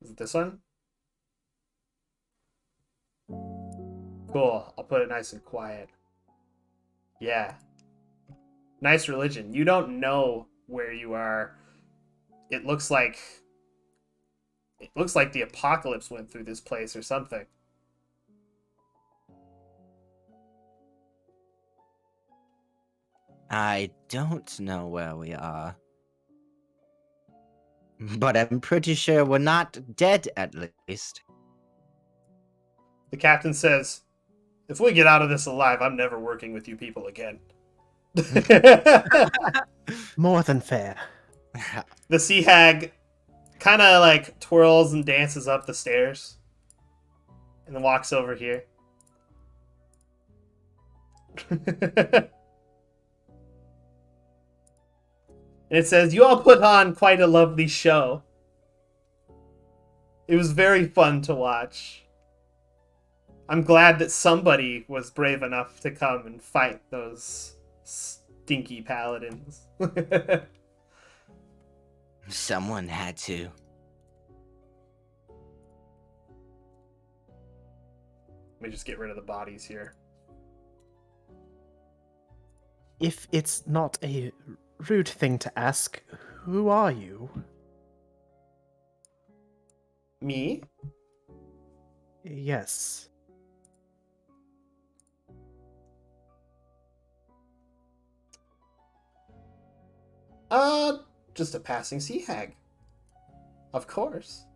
Is it this one? Cool. I'll put it nice and quiet. Yeah. Nice religion. You don't know where you are. It looks like the apocalypse went through this place or something. I don't know where we are. But I'm pretty sure we're not dead, at least. The captain says, "If we get out of this alive, I'm never working with you people again." More than fair. The sea hag kind of like twirls and dances up the stairs and then walks over here. And it says, "You all put on quite a lovely show. It was very fun to watch. I'm glad that somebody was brave enough to come and fight those stinky paladins." Someone had to. Let me just get rid of the bodies here. If it's not a rude thing to ask, who are you? Me? Yes. Just a passing sea hag. Of course.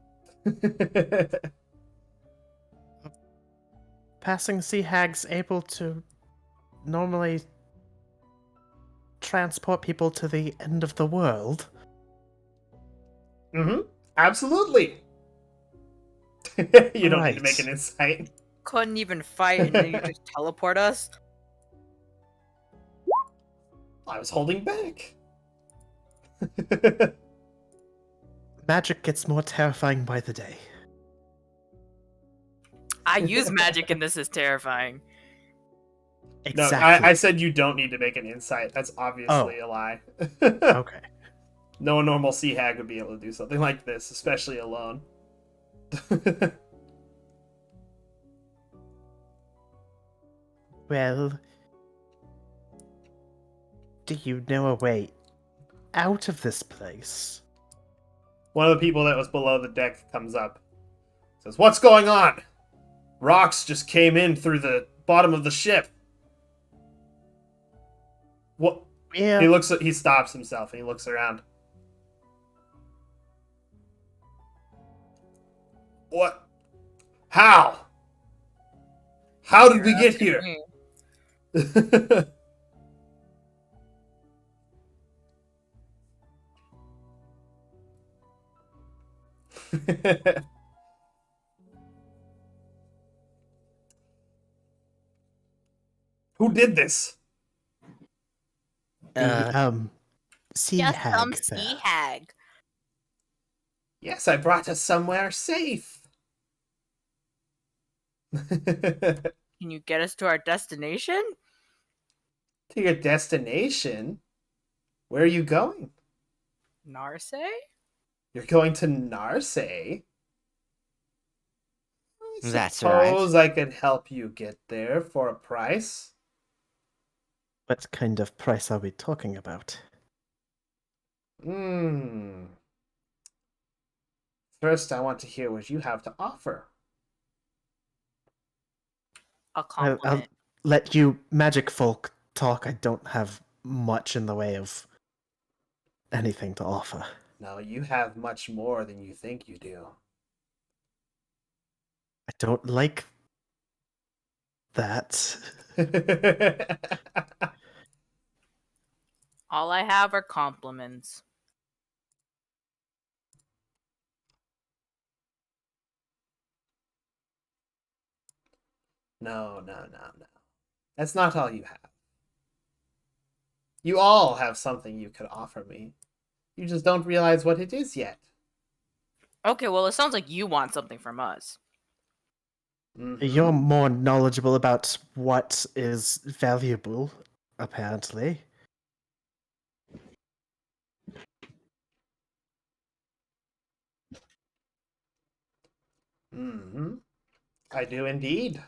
Passing sea hags able to normally transport people to the end of the world? Mm-hmm. Absolutely. You don't need to make an insight. Couldn't even fight and then you just teleport us? I was holding back. Magic gets more terrifying by the day. I use magic and this is terrifying. No, Exactly. I said you don't need to make an insight. That's obviously a lie. Okay. No normal sea hag would be able to do something like this, especially alone. Well, do you know a way out of this place? One of the people that was below the deck comes up. Says, "What's going on? Rocks just came in through the bottom of the ship." What? Yeah. He stops himself and he looks around. What? How? How did we get here? Who did this? The, sea Just hag some there. sea hag. Yes, I brought us somewhere safe. To Can you get us to our destination? your destination? Where are you going? Narse? You're going to Narse? I That's right. suppose I could help you get there for a price. What kind of price are we talking about? First, I want to hear what you have to offer. A I'll compliment. let you magic folk talk. I don't have much in the way of anything to offer. No, you have much more than you think you do. I don't like that. All I have are compliments. No. That's not all you have. You all have something you could offer me. You just don't realize what it is yet. Okay, well, it sounds like you want something from us. You're more knowledgeable about what is valuable, apparently. Mm-hmm. I do indeed.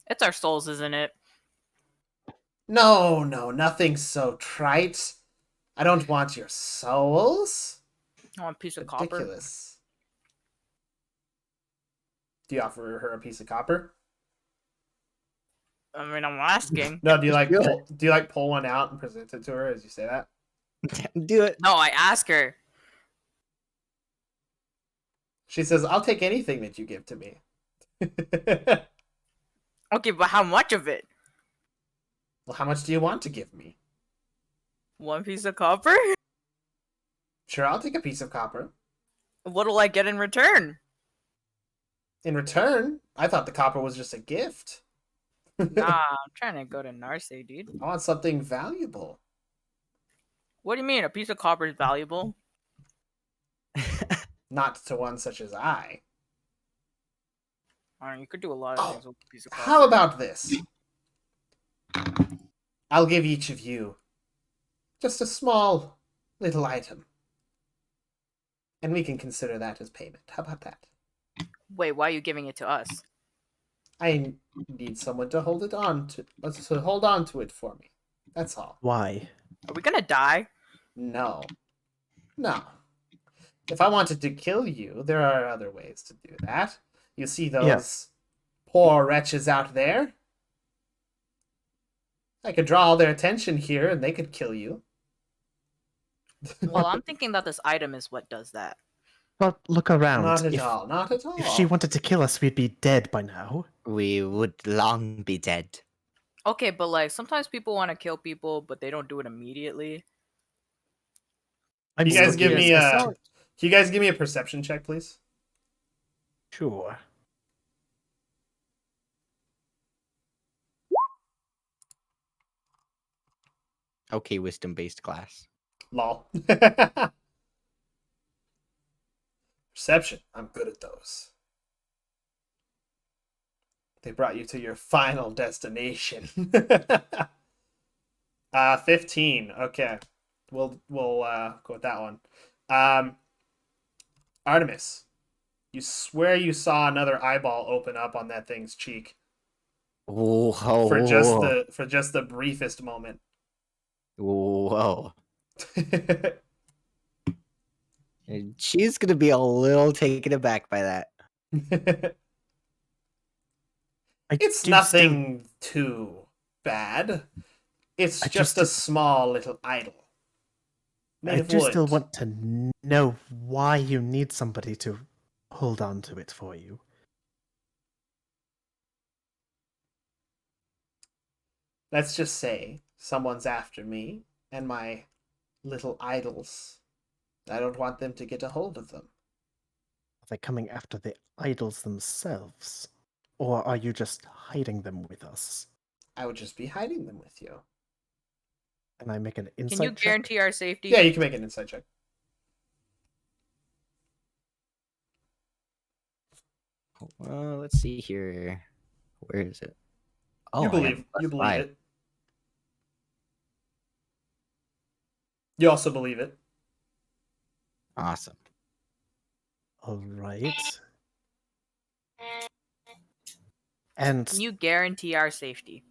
It's our souls, isn't it? No, nothing so trite. I don't want your souls. I want a piece of copper. Ridiculous. Do you offer her a piece of copper? I mean, I'm asking. No, do you like Sure. pull one out and present it to her as you say that? Do it. No, I ask her. She says, "I'll take anything that you give to me." Okay, but how much of it? Well, how much do you want to give me? 1 piece of copper? Sure, I'll take a piece of copper. What'll I get in return? In return, I thought the copper was just a gift. Nah, I'm trying to go to Narse, dude. I want something valuable. What do you mean? A piece of copper is valuable? Not to one such as I. I don't know, you could do a lot of things with a piece of copper. How about this? I'll give each of you just a small little item. And we can consider that as payment. How about that? Wait, why are you giving it to us? I need someone to hold it on to hold on to it for me. That's all. Why? Are we gonna die? No. No. If I wanted to kill you, there are other ways to do that. You see those poor wretches out there? I could draw all their attention here and they could kill you. Well, I'm thinking that this item is what does that. But look around. Not at if, all. Not at all. If she wanted to kill us, we'd be dead by now. We would long be dead. Okay, but like sometimes people want to kill people, but they don't do it immediately. I'm You guys still give me curious. a. Can you guys give me a perception check, please? Sure. Okay, wisdom-based class. Lol. Perception. I'm good at those. They brought you to your final destination. 15. Okay. We'll go with that one. Artemis, you swear you saw another eyeball open up on that thing's cheek Whoa. for just the briefest moment. Whoa. And she's gonna be a little taken aback by that. It's nothing too bad. It's just a small little idol. I do still want to know why you need somebody to hold on to it for you. Let's just say someone's after me and my little idols. I don't want them to get a hold of them. Are they coming after the idols themselves? Or are you just hiding them with us? I would just be hiding them with you. And I make an insight Can you check? guarantee our safety? Yeah, you can make an insight check. Well, let's see here. Where is it? You I believe got you believe +5. it. You also believe it. Awesome. All right. And Can you guarantee our safety?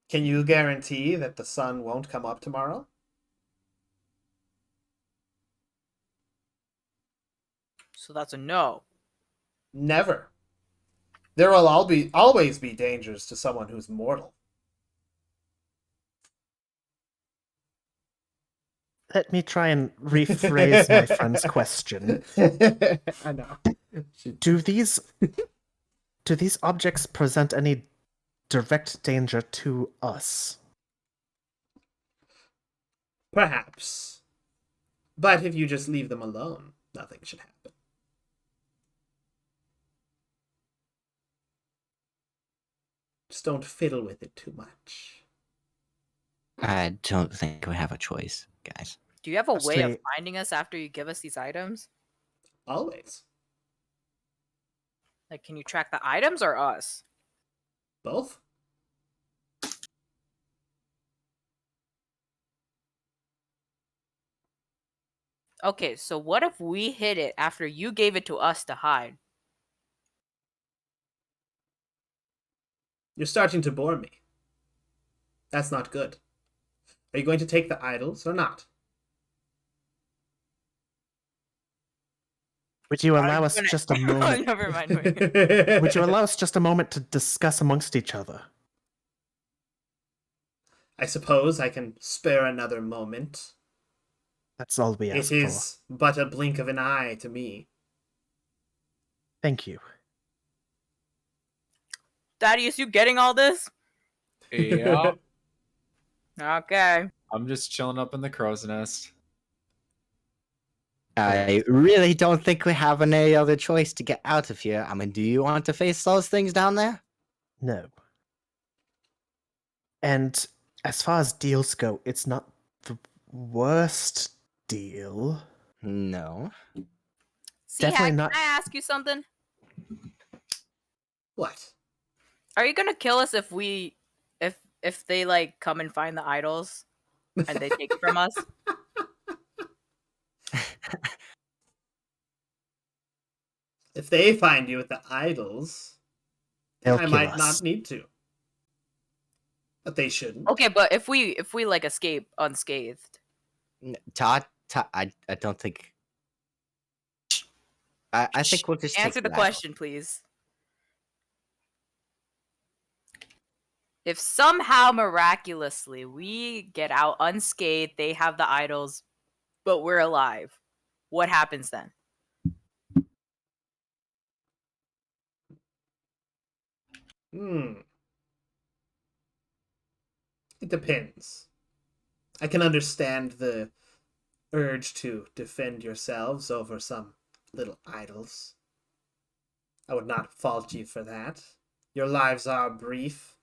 Can you guarantee that the sun won't come up tomorrow? So that's a no. Never. There will always be dangers to someone who's mortal. let me try and rephrase my friend's question. I know. Do these objects present any direct danger to us? Perhaps. But if you just leave them alone, nothing should happen. Just don't fiddle with it too much. I don't think we have a choice, guys. Do you have a way of Actually- finding us after you give us these items? Always. Like, can you track the items or us? Both? Okay, so what if we hid it after you gave it to us to hide? You're starting to bore me. That's not good. Are you going to take the idols or not? Would you allow I'm us gonna- just a moment? Never mind. Wait. Would you allow us just a moment to discuss amongst each other? I suppose I can spare another moment. That's all we ask It for. is but a blink of an eye to me. Thank you. Thaddeus, you getting all this? Yeah. Okay. I'm just chilling up in the crow's nest. I really don't think we have any other choice to get out of here. I mean, do you want to face those things down there? No. And as far as deals go, it's not the worst deal. No. See, Definitely Hack, not- can I ask you something? What? Are you gonna kill us if we, if they like come and find the idols and they take it from us? If they find you with the idols, They'll I kill might us. not need to. But they shouldn't. Okay, but if we like escape unscathed, Todd, I don't think. I think we'll just answer take the the idol. question, please. If somehow miraculously we get out unscathed, they have the idols, but we're alive, what happens then? It depends. I can understand the urge to defend yourselves over some little idols. I would not fault you for that. Your lives are brief.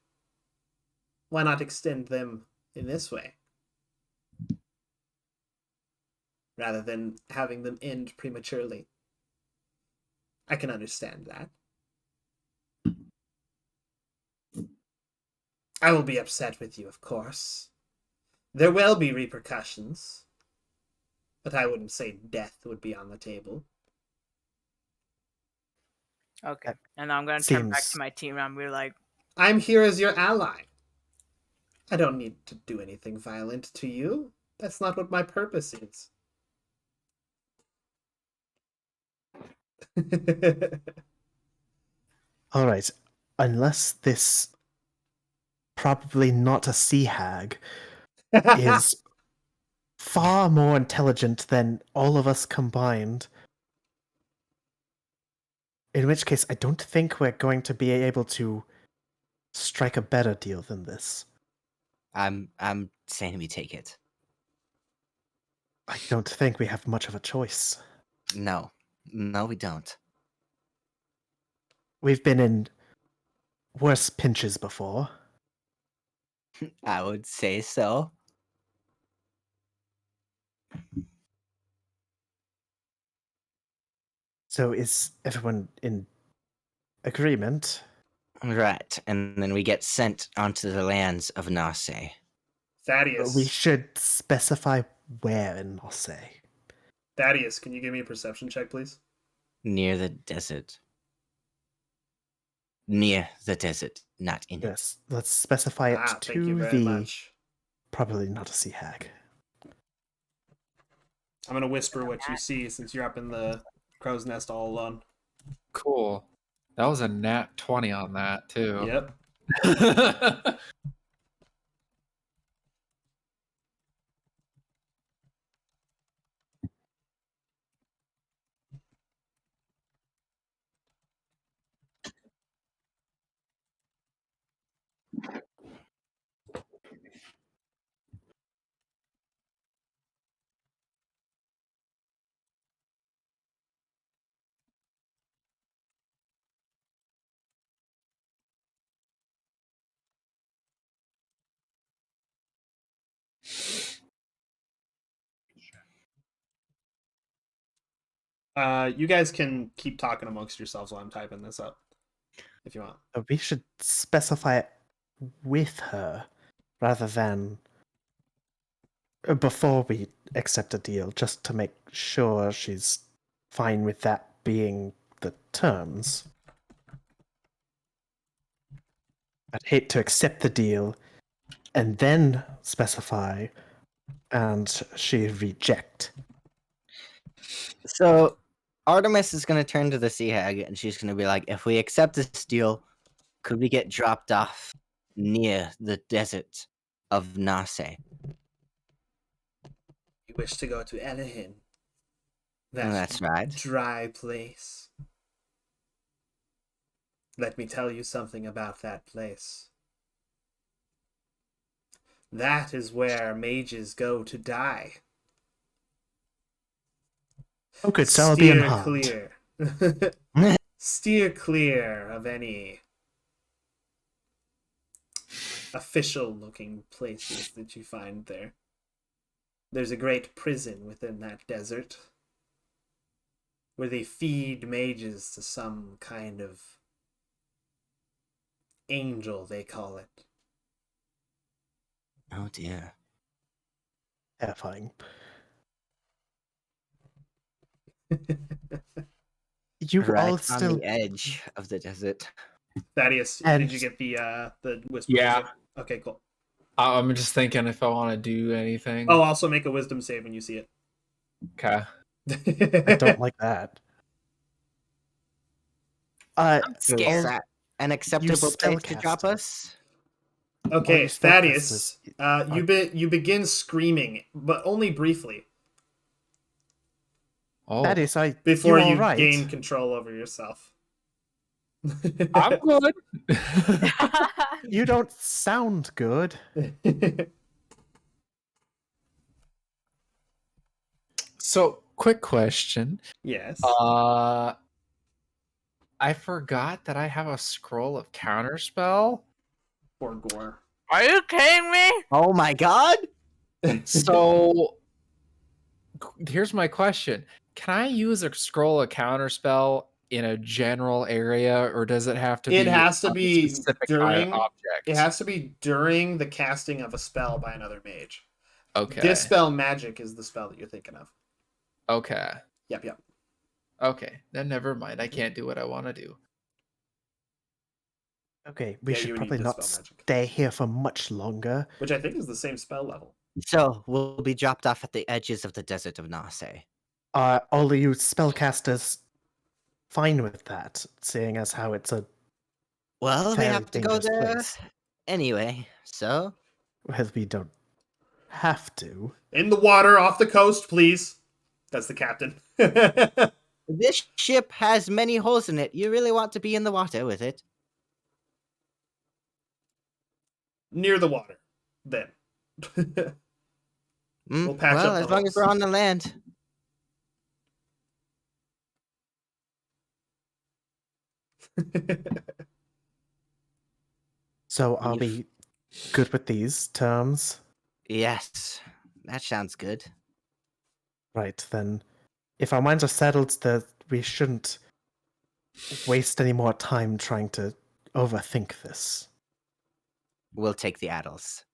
Why not extend them in this way? Rather than having them end prematurely. I can understand that. I will be upset with you, of course. There will be repercussions. But I wouldn't say death would be on the table. Okay, and I'm gonna turn back seems- to my team and I'm be like, I'm here as your ally. I don't need to do anything violent to you. That's not what my purpose is. Alright. Unless this probably not a sea hag is far more intelligent than all of us combined. In which case, I don't think we're going to be able to strike a better deal than this. I'm saying we take it. I don't think we have much of a choice. No, we don't. We've been in worse pinches before. I would say so. So is everyone in agreement? Right, and then we get sent onto the lands of Narse, Thaddeus. We should specify where in Marseille. Thaddeus, can you give me a perception check, please? near the desert. Near the desert, not in it. Yes, let's specify it Thank you to very the much. probably not a sea hag. I'm gonna whisper what you see since you're up in the crow's nest all alone. Cool. That was a nat 20 on that, too. Yep. You guys can keep talking amongst yourselves while I'm typing this up, if you want. We should specify it with her rather than before we accept a deal, just to make sure she's fine with that being the terms. I'd hate to accept the deal and then specify and she reject. So Artemis is going to turn to the Sea Hag and she's going to be like, if we accept this deal, could we get dropped off near the desert of Nase? You wish to go to Elehin? That's right. Dry place. Let me tell you something about that place. That is where mages go to die. Oh, good, so I'll be Steer unharmed. clear. Steer clear of any official-looking places that you find there. There's a great prison within that desert where they feed mages to some kind of angel, they call it. Oh dear. Terrifying. You Right all on still the edge of the desert. Thaddeus, And- did you get the whisper? Yeah. Okay, cool. I'm just thinking if I want to do anything. Oh, also make a wisdom save when you see it. Okay. I don't like that. I'm Is scared. that an acceptable place to drop spellcasters. us? Okay, you Thaddeus, spellcasters you begin screaming, but only briefly Oh, That is, before you all you right? gain control over yourself. I'm good. You don't sound good. So, quick question. Yes. I forgot that I have a scroll of counterspell. Poor Gore. Are you kidding me? Oh my god! So, here's my question: can I use a scroll of counterspell in a general area, or does it have to be? It has to a be specific during. object. It has to be during the casting of a spell by another mage. Okay. Dispel magic is the spell that you're thinking of. Okay. Yep. Okay. Then never mind. I can't do what I want to do. Okay, we Yeah, you should would probably need not dispel magic. stay here for much longer. Which I think is the same spell level. So we'll be dropped off at the edges of the desert of Nase. Are all of you spellcasters fine with that, seeing as how it's a Well, we very have to go dangerous there place? anyway, so Well, we don't have to. In the water, off the coast, please. That's the captain. this ship has many holes in it. You really want to be in the water with it? Near the water, then. We'll patch well, up the as long as we're holes. on the land. So are we good with these terms? Yes, that sounds good. Right, then. If our minds are settled that we shouldn't waste any more time trying to overthink this. We'll take the addles.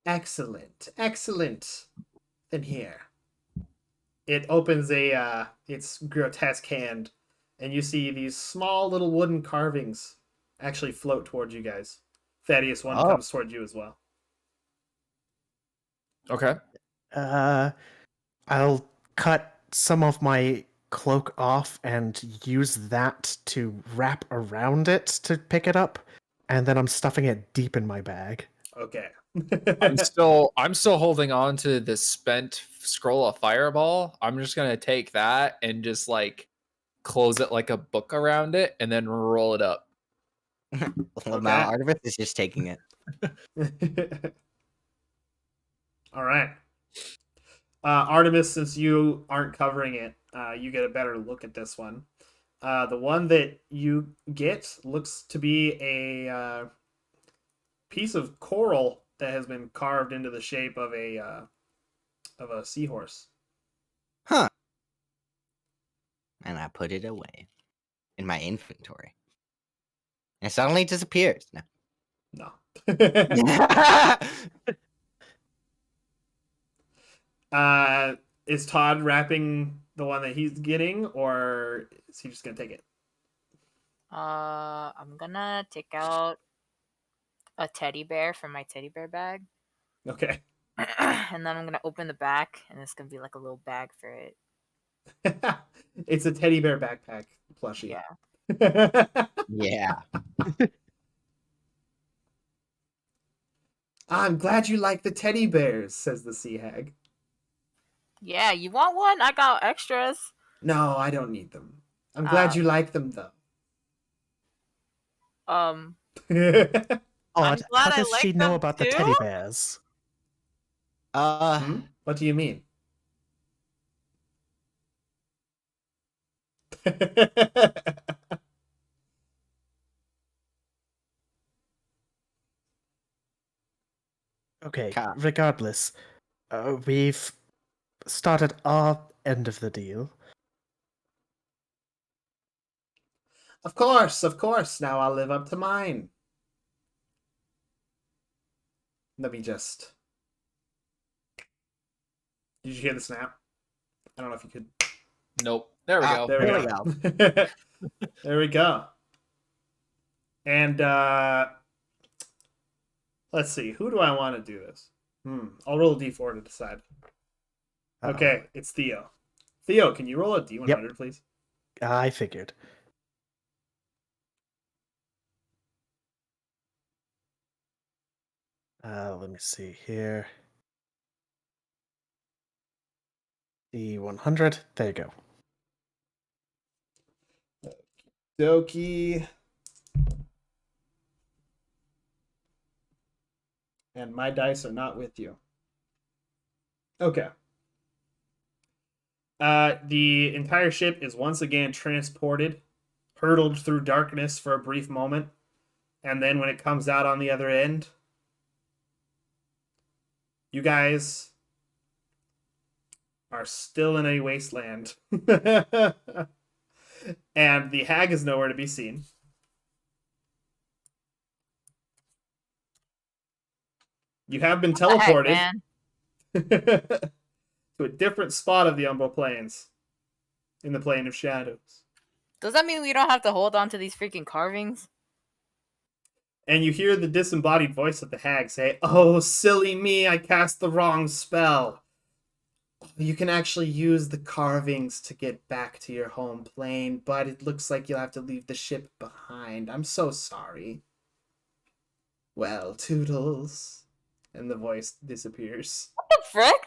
Excellent. Then here. It opens its grotesque hand, and you see these small little wooden carvings actually float towards you guys. Thaddeus, one comes towards you as well. Okay. I'll cut some of my cloak off and use that to wrap around it to pick it up, and then I'm stuffing it deep in my bag. Okay. I'm still holding on to this spent scroll of fireball. I'm just gonna take that and just like close it like a book around it and then roll it up. Well, now Artemis is just taking it. All right. Artemis, since you aren't covering it, you get a better look at this one. The one that you get looks to be a piece of coral that has been carved into the shape of a seahorse. put it away in my inventory. And it suddenly disappears. No. No. Is Todd wrapping the one that he's getting, or is he just gonna take it? I'm gonna take out a teddy bear from my teddy bear bag. Okay. And then I'm gonna open the back, and it's gonna be like a little bag for it. It's a teddy bear backpack plushie. Yeah. Yeah. I'm glad you like the teddy bears, says the sea hag. Yeah, you want one? I got extras. No, I don't need them. I'm glad you like them, though. Um, Odd. glad How I does like she know them about the too. teddy bears? What do you mean? Okay, Cat. regardless, we've started our end of the deal. Of course. Now I'll live up to mine. Let me just... Did you hear the snap? I don't know if you could... Nope. There we go. There we There go. we go. There we go. And let's see. Who do I want to do this? I'll roll a d4 to decide. Uh-oh. Okay, it's Theo. Theo, can you roll a d100, please? I figured. Let me see here. D100. There you go. Doki. And my dice are not with you. Okay. The entire ship is once again transported, hurtled through darkness for a brief moment, and then when it comes out on the other end, you guys are still in a wasteland. And the hag is nowhere to be seen. You have been teleported to a different spot of the Umbo Plains, in the Plane of Shadows. Does that mean we don't have to hold on to these freaking carvings? And you hear the disembodied voice of the hag say, "Oh, silly me, I cast the wrong spell. You can actually use the carvings to get back to your home plane, but it looks like you'll have to leave the ship behind. I'm so sorry. Well, toodles." And the voice disappears. What the frick?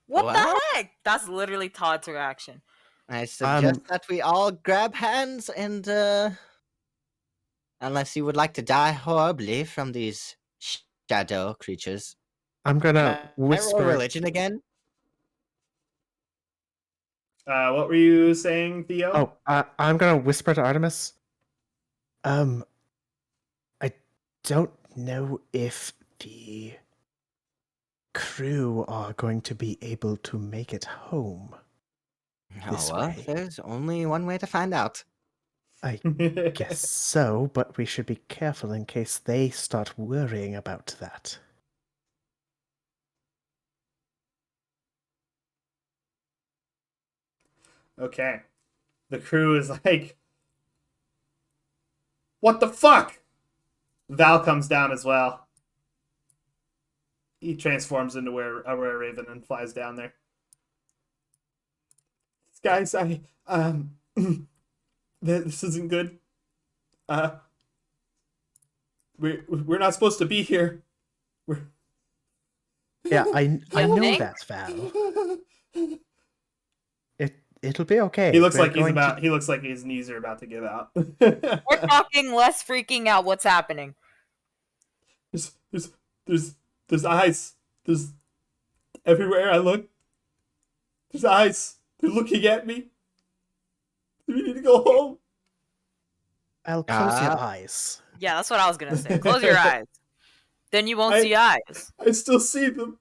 What Well? the heck? That's literally Todd's reaction. I suggest that we all grab hands and, unless you would like to die horribly from these shadow creatures. I'm Can gonna I roll whisper. religion again? What were you saying, Theo? I'm gonna whisper to Artemis. I don't know if the crew are going to be able to make it home. This well, way. there's only one way to find out. I guess so, but we should be careful in case they start worrying about that. Okay. The crew is like, "What the fuck?" Val comes down as well. He transforms into a rare raven and flies down there. Guys, this isn't good. We're not supposed to be here. Yeah, I know think? that, Val. It'll be okay. He looks We're like he's going to- about. He looks like his knees are about to give out. We're talking less freaking out. What's happening? There's eyes. There's everywhere I look. There's eyes. They're looking at me. We need to go home. I'll close your eyes. Yeah, that's what I was gonna say. Close your eyes. Then you won't see eyes. I still see them.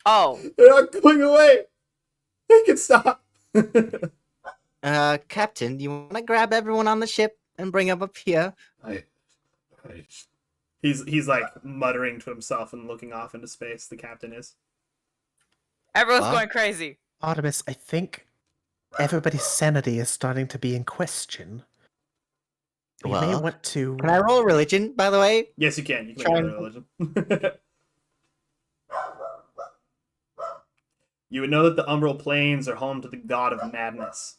Oh, They're not going away. Make it stop. Captain, do you want to grab everyone on the ship and bring them up here? I He's like muttering to himself and looking off into space. The captain is. Everyone's Huh? going crazy. Artemis, I think everybody's sanity is starting to be in question. We may Well, want to. Can I roll religion, by the way? Yes, you can. You can Try make another religion. You would know that the Umbral Plains are home to the god of madness.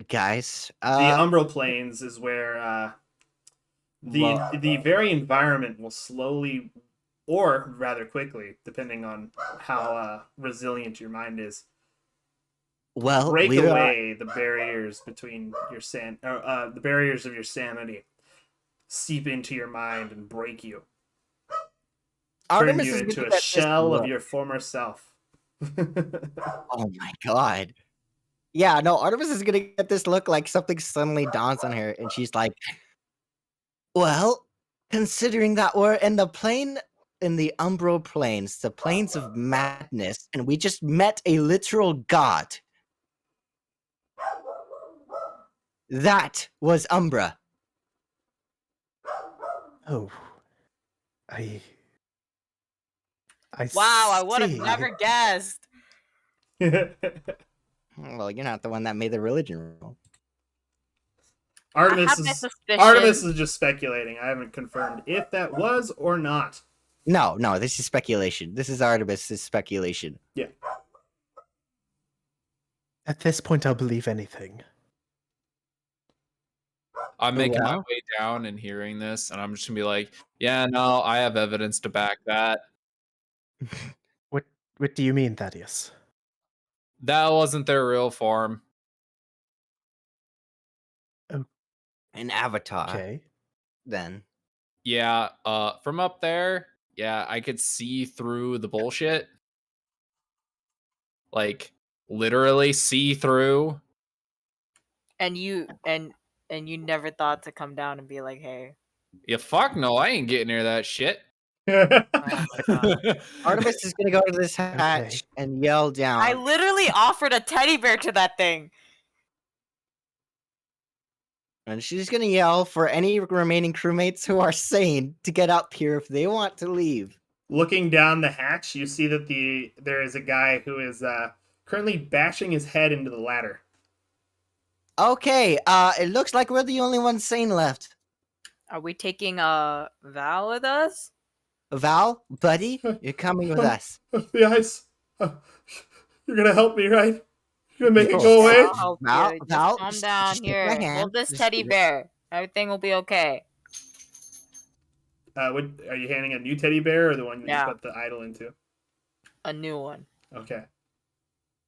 Guys, The Umbral Plains is where the very environment will slowly, or rather quickly, depending on how resilient your mind is, well, break we are, away the barriers between your the barriers of your sanity, seep into your mind and break you, turn Artemis you is into gonna a get this shell of look. your former self. Oh my god. Yeah, no, Artemis is gonna get this look like something suddenly dawns on her, and she's like, well, considering that we're in the Umbral Plains, the plains of madness, and we just met a literal god. That was Umbra. Oh, I Wow, I would have see. never guessed. Well, you're not the one that made the religion roll. I have my Artemis suspicions. is just speculating. I haven't confirmed if that was or not. No, this is speculation. This is Artemis' speculation. At this point, I'll believe anything. I'm making my Well. way down and hearing this, and I'm just gonna be like, yeah, no, I have evidence to back that. What do you mean, Thaddeus? That wasn't their real form. An avatar, Okay. then. Yeah, from up there, yeah, I could see through the bullshit. Like, literally see through. And you never thought to come down and be like, hey. Yeah, fuck no, I ain't getting near that shit. Oh my god. Artemis is gonna go to this hatch and yell down. I literally offered a teddy bear to that thing. And she's gonna yell for any remaining crewmates who are sane to get up here if they want to leave. Looking down the hatch, you see that there is a guy who is currently bashing his head into the ladder. Okay, it looks like we're the only ones sane left. Are we taking Val with us? Val, buddy, you're coming with us. The ice. You're gonna help me, right? You're gonna make it Yes. go away. I'll help Val, you. Just Val, calm just- down just take my here. hand. Hold this Just- teddy bear. Everything will be okay. Are you handing a new teddy bear or the one that Yeah. you put the idol into? A new one. Okay.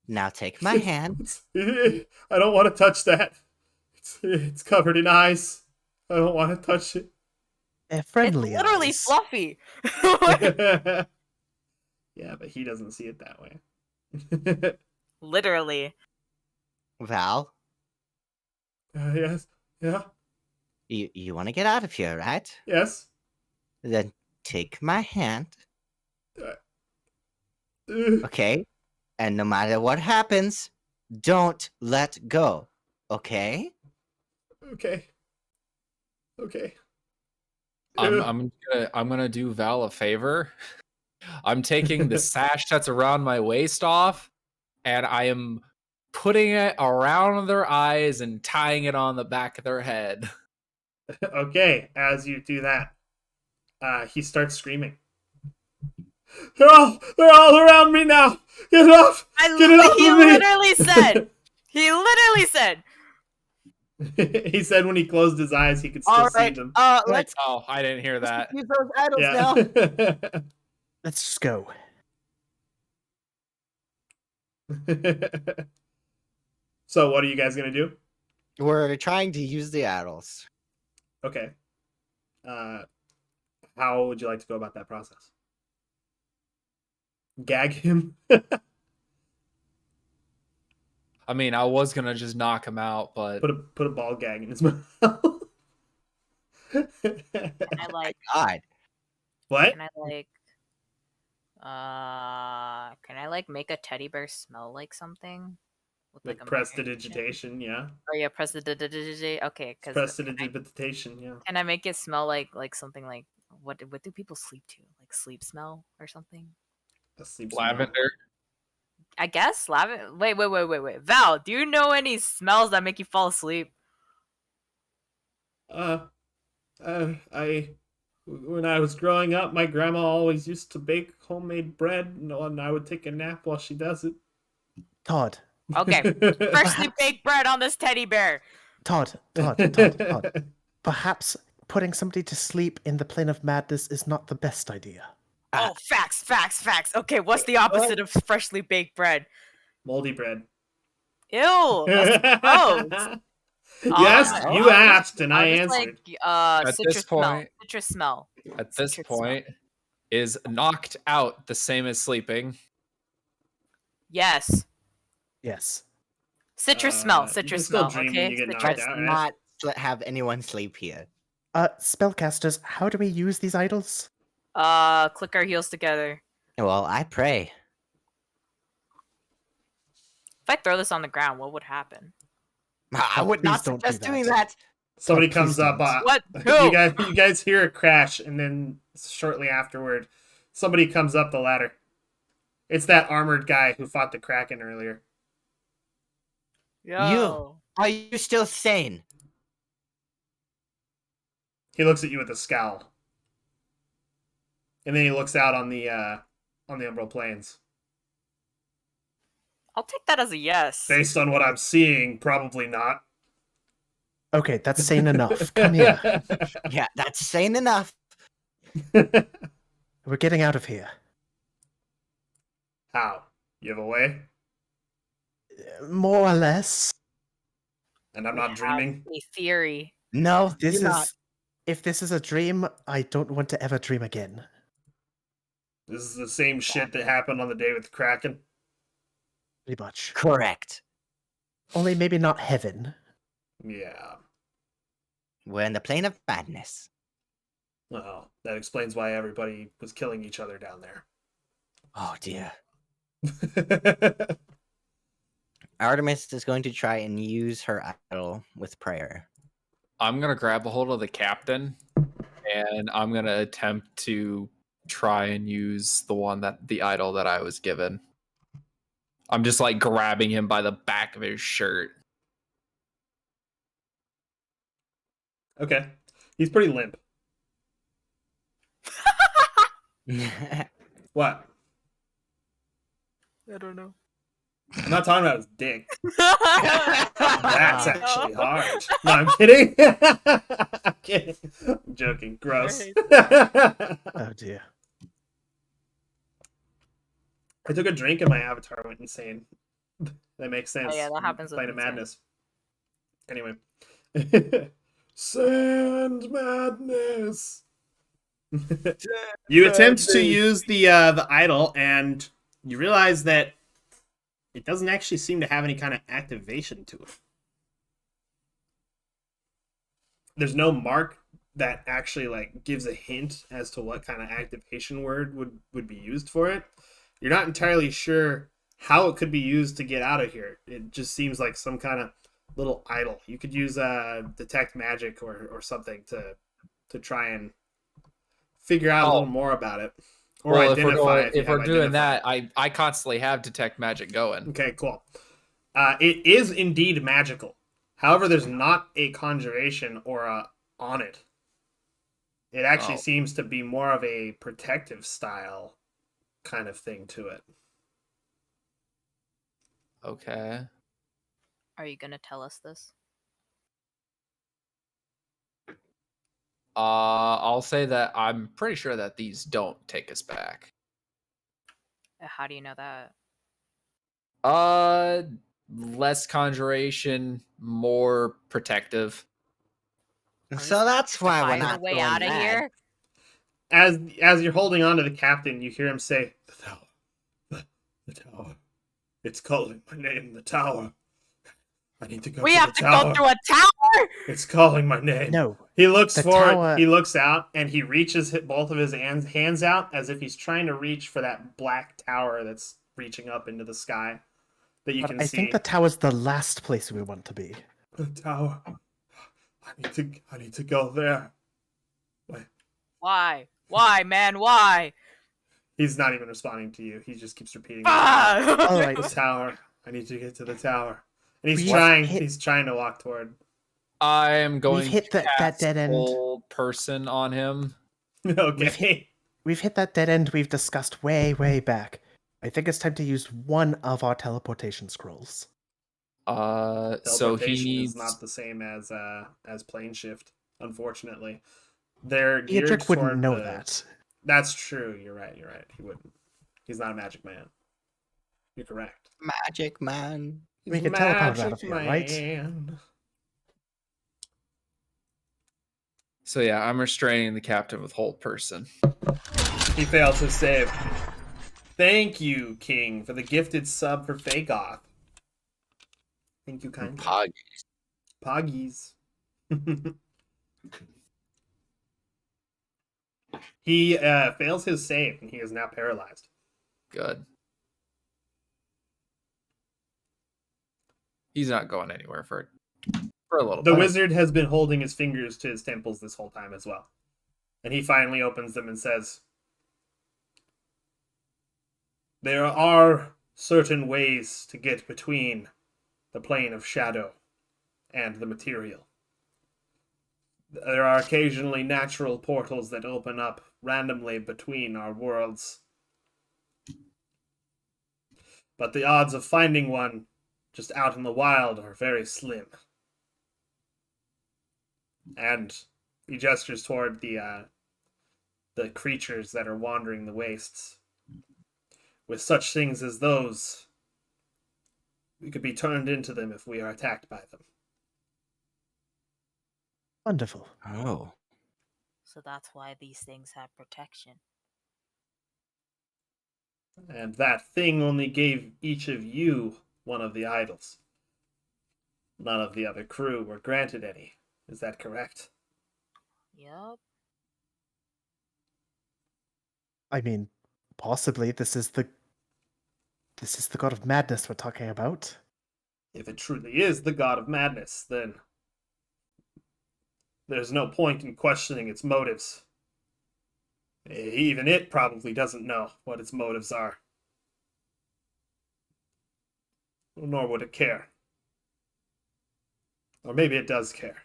Now take my hand. I don't want to touch that. It's covered in ice. I don't want to touch it. They're friendly. It's literally eyes. fluffy. Yeah, but he doesn't see it that way. Literally. Val, Yes. Yeah. you want to get out of here, right? Yes. Then take my hand, Uh, okay? And no matter what happens, don't let go, okay? Okay. Okay. I'm gonna do Val a favor. I'm taking the sash that's around my waist off, and I am putting it around their eyes and tying it on the back of their head. Okay. As you do that, he starts screaming. They're all around me now. Get off! Get it off He of me! literally said. He literally said. He said when he closed his eyes, he could still All see right, them. let's Oh, I didn't hear that. use those idols now. Yeah. Let's just go. So, what are you guys gonna do? We're trying to use the idols. Okay. How would you like to go about that process? Gag him? I mean, I was gonna just knock him out, but Put a ball gag in his mouth. And I like. God. What? And I like. Can I like make a teddy bear smell like something? With With like a magnet? prestidigitation, yeah. Oh yeah, okay, because Prestidigitation, yeah. can I make it smell like something like what do people sleep to? Like sleep smell or something? A sleep smell. Lavender. I guess lavender. Wait. Val, do you know any smells that make you fall asleep? When I was growing up, my grandma always used to bake homemade bread, and I would take a nap while she does it. Todd, Okay, freshly baked bread on this teddy bear. Todd. Perhaps putting somebody to sleep in the plane of madness is not the best idea. Oh, facts. Okay, what's the opposite of freshly baked bread? Moldy bread. Ew, that's gross. Yes, you asked, and I answered. At Citrus this point, smell. At this Citrus point, is knocked out the same as sleeping? Yes. Yes. Citrus smell. You can Citrus still smell. dream when Okay. you get knocked Citrus. out, right? Not have anyone sleep here. Spellcasters, how do we use these idols? Click our heels together. Well, I pray. If I throw this on the ground, what would happen? I would not please don't do suggest doing that. that. Somebody please comes up. don't. What? You Who? guys hear a crash, and then shortly afterward, somebody comes up the ladder. It's that armored guy who fought the Kraken earlier. Yo. Are you still sane? He looks at you with a scowl, and then he looks out on the Umbral Plains. I'll take that as a yes. Based on what I'm seeing, probably not. Okay, that's sane enough. Come here. Yeah, that's sane enough. We're getting out of here. How? You have a way? More or less. And I'm We not have dreaming? A theory. No, This you're is. not. If this is a dream, I don't want to ever dream again. This is the same shit that happened on the day with the Kraken? Pretty much. Correct. Only maybe not heaven. Yeah. We're in the plane of madness. Well, that explains why everybody was killing each other down there. Oh dear. Artemis is going to try and use her idol with prayer. I'm gonna grab a hold of the captain, and I'm gonna attempt to try and use the idol that I was given. I'm just like grabbing him by the back of his shirt. Okay. He's pretty limp. What? I don't know. I'm not talking about his dick. That's actually hard. No, I'm kidding. I'm kidding. I'm joking. Gross. Oh dear. I took a drink and my avatar went insane. That makes sense. Oh, yeah, that happens with Plane of me, too. madness. Anyway. Sand madness. You attempt to use the idol, and you realize that it doesn't actually seem to have any kind of activation to it. There's no mark that actually like gives a hint as to what kind of activation word would be used for it. You're not entirely sure how it could be used to get out of here. It just seems like some kind of little idol. You could use detect magic or something to try and figure out a little more about it. Or Well, identify if we're doing that, I constantly have detect magic going. Okay, cool. It is indeed magical. However, there's not a conjuration or a on it. It actually seems to be more of a protective style kind of thing to it. Okay. Are you gonna tell us this? I'll say that I'm pretty sure that these don't take us back. How do you know that? Less conjuration, more protective. So that's why we're Find not a way going out of mad. here. As you're holding on to the captain, you hear him say, "The tower, the tower. It's calling my name, the tower. I need to go. We to have the to tower. go through a tower. It's calling my name. No. He looks The forward. tower- He looks out, and he reaches both of his hands out as if he's trying to reach for that black tower that's reaching up into the sky that you But can I see. think the tower's the last place we want to be. The tower. I need to go there. Wait. Why? Why, man? Why? He's not even responding to you. He just keeps repeating. Ah! All right. The tower. I need to get to the tower. And he's We've trying. hit- He's trying to walk toward. I am going hit to that cast dead end. Hold person on him. Okay. We've hit that dead end we've discussed way, way back. I think it's time to use one of our teleportation scrolls. So he Teleportation needs. is not the same as plane shift. Unfortunately, they're geared Beatrix wouldn't toward know the- that. That's true. You're right. He wouldn't. He's not a magic man. You're correct. Magic man. We He's can teleport magic out of here, right? man. So yeah, I'm restraining the captain with hold person. He failed to save. Thank you, King, for the gifted sub for Fagoth. Thank you kindly. Poggies. He fails his save, and he is now paralyzed. Good. He's not going anywhere for a little The bit. wizard has been holding his fingers to his temples this whole time as well. And he finally opens them and says, "There are certain ways to get between the plane of shadow and the material. There are occasionally natural portals that open up randomly between our worlds. But the odds of finding one just out in the wild are very slim." And he gestures toward the creatures that are wandering the wastes. With such things as those, we could be turned into them if we are attacked by them. Wonderful. Oh. So that's why these things have protection. And that thing only gave each of you one of the idols. None of the other crew were granted any. Is that correct? Yup. I mean, possibly this is the god of madness we're talking about. If it truly is the god of madness, then there's no point in questioning its motives. Even it probably doesn't know what its motives are. Nor would it care. Or maybe it does care.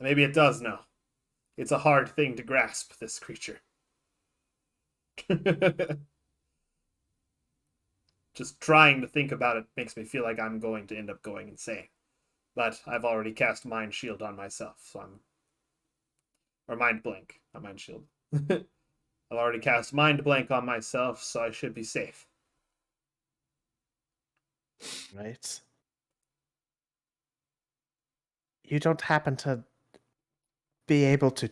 Maybe it does know. It's a hard thing to grasp, this creature. Just trying to think about it makes me feel like I'm going to end up going insane. But I've already cast Mind Shield on myself, so I'm... Or Mind Blank, not Mind Shield. I've already cast Mind Blank on myself, so I should be safe. Right? You don't happen to be able to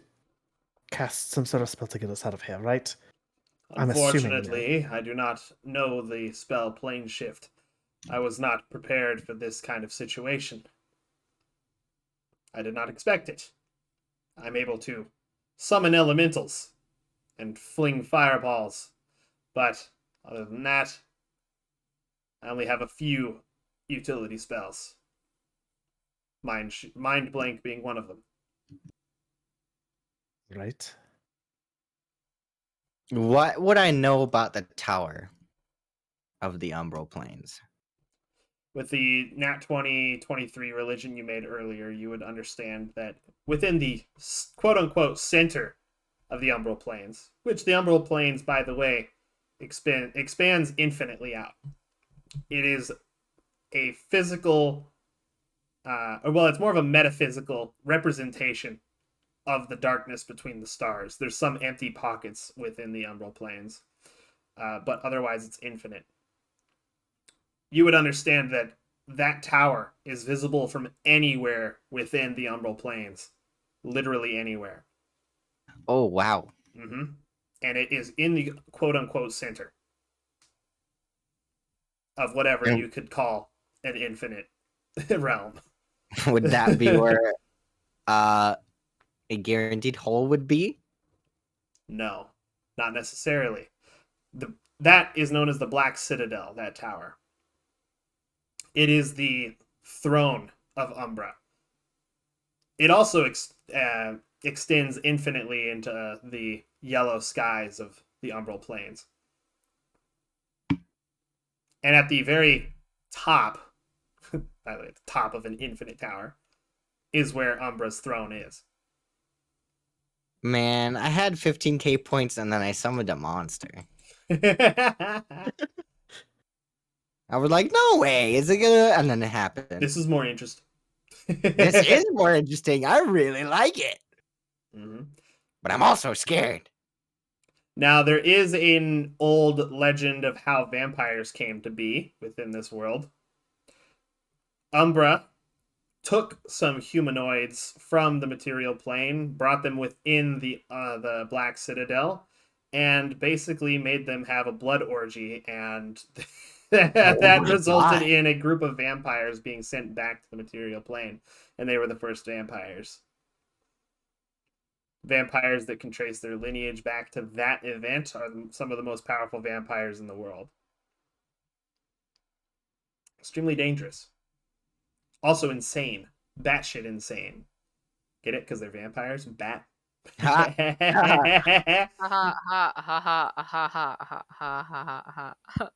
cast some sort of spell to get us out of here, right? I'm assuming Unfortunately, I do not know the spell Plane Shift. I was not prepared for this kind of situation. I did not expect it. I'm able to summon elementals and fling fireballs, but other than that, I only have a few utility spells. Mind Blank being one of them. Right? What would I know about the tower of the Umbral Plains? With the Nat 2023 religion you made earlier, you would understand that within the quote-unquote center of the Umbral Plains, which the Umbral Plains, by the way, expands infinitely out. It is a physical, it's more of a metaphysical representation of the darkness between the stars. There's some empty pockets within the Umbral Plains, but otherwise it's infinite. You would understand that that tower is visible from anywhere within the Umbral Plains. Literally anywhere. Oh, wow. Mm-hmm. And it is in the quote-unquote center of whatever And- you could call an infinite realm. Would that be where a guaranteed hole would be? No, not necessarily. That is known as the Black Citadel, that tower. It is the throne of Umbra. It also extends infinitely into the yellow skies of the Umbral Plains. And at the very top, by the way, at the top of an infinite tower, is where Umbra's throne is. Man, I had 15k points and then I summoned a monster. I was like, no way, is it gonna? And then it happened. This is more interesting. This is more interesting. I really like it. Mhm. But I'm also scared. Now, there is an old legend of how vampires came to be within this world. Umbra took some humanoids from the material plane, brought them within the Black Citadel, and basically made them have a blood orgy, and that my resulted God. in a group of vampires being sent back to the material plane, and they were the first vampires. Vampires that can trace their lineage back to that event are some of the most powerful vampires in the world. Extremely dangerous. Also insane. Batshit insane. Get it? Because they're vampires? Bat. Ha. Ha ha ha ha ha ha ha ha ha ha.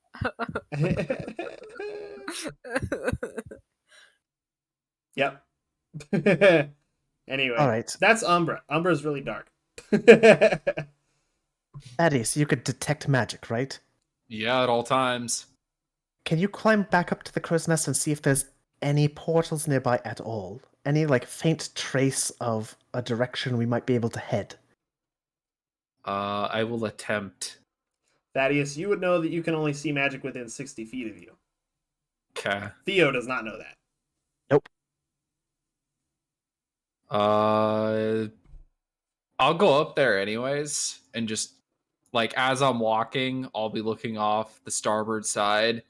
Yep. Anyway, All right. that's Umbra. Umbra's really dark. Thaddeus, you could detect magic, right? Yeah, at all times. Can you climb back up to the crow's nest and see if there's any portals nearby at all? Any like faint trace of a direction we might be able to head? I will attempt. Thaddeus, you would know that you can only see magic within 60 feet of you. Okay. Theo does not know that. Nope. I'll go up there anyways, and just like as I'm walking, I'll be looking off the starboard side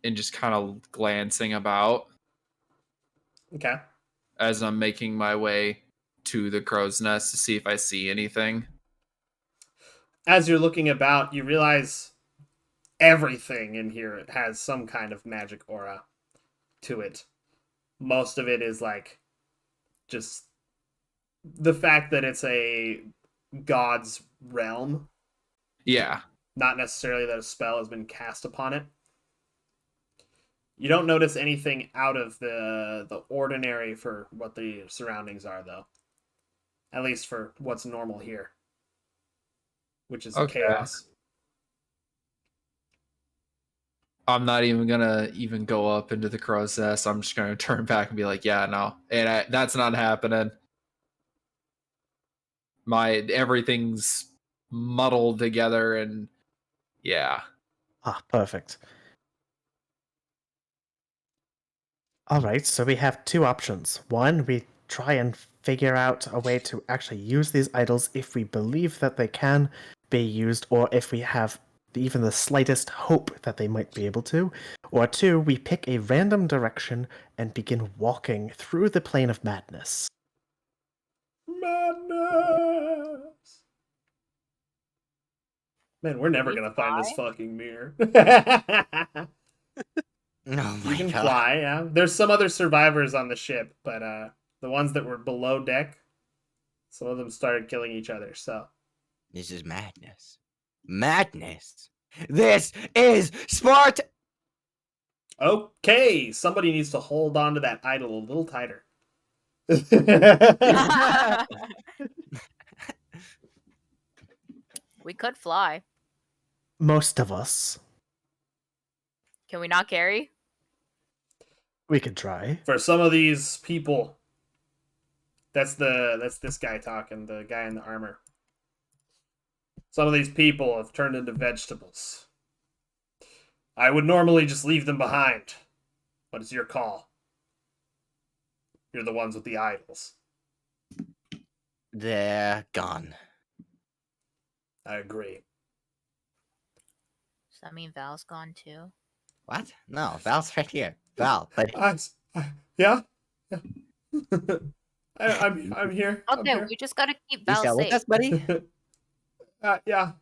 and just kind of glancing about Okay. as I'm making my way to the crow's nest to see if I see anything. As you're looking about, you realize everything in here has some kind of magic aura to it. Most of it is like just the fact that it's a god's realm, Yeah. not necessarily that a spell has been cast upon it. You don't notice anything out of the ordinary for what the surroundings are, though. At least for what's normal here, which is Okay. chaos. I'm not even gonna even go up into the crow's nest. I'm just gonna turn back and be like, "Yeah, no, and that's not happening." Everything's muddled together, and yeah. Ah, perfect. All right, so we have two options. One, we try and figure out a way to actually use these idols if we believe that they can be used, or if we have even the slightest hope that they might be able to. Or two, we pick a random direction and begin walking through the plane of madness. Madness. Man, we're never we gonna find this fly? fucking mirror. Oh You my can God. fly, yeah. There's some other survivors on the ship, but the ones that were below deck, some of them started killing each other. So This is madness. Madness. This is Spart. okay, somebody needs to hold on to that idol a little tighter. We could fly. Most of us. Can we not carry? We could try. For some of these people, that's this guy talking, the guy in the armor. Some of these people have turned into vegetables. I would normally just leave them behind, but it's your call. You're the ones with the idols. They're gone. I agree. Does that mean Val's gone too? What? No, Val's right here. Val, buddy. Yeah? I'm here. I'm Okay, here. we just gotta keep You Val still with safe. us, buddy? Yeah.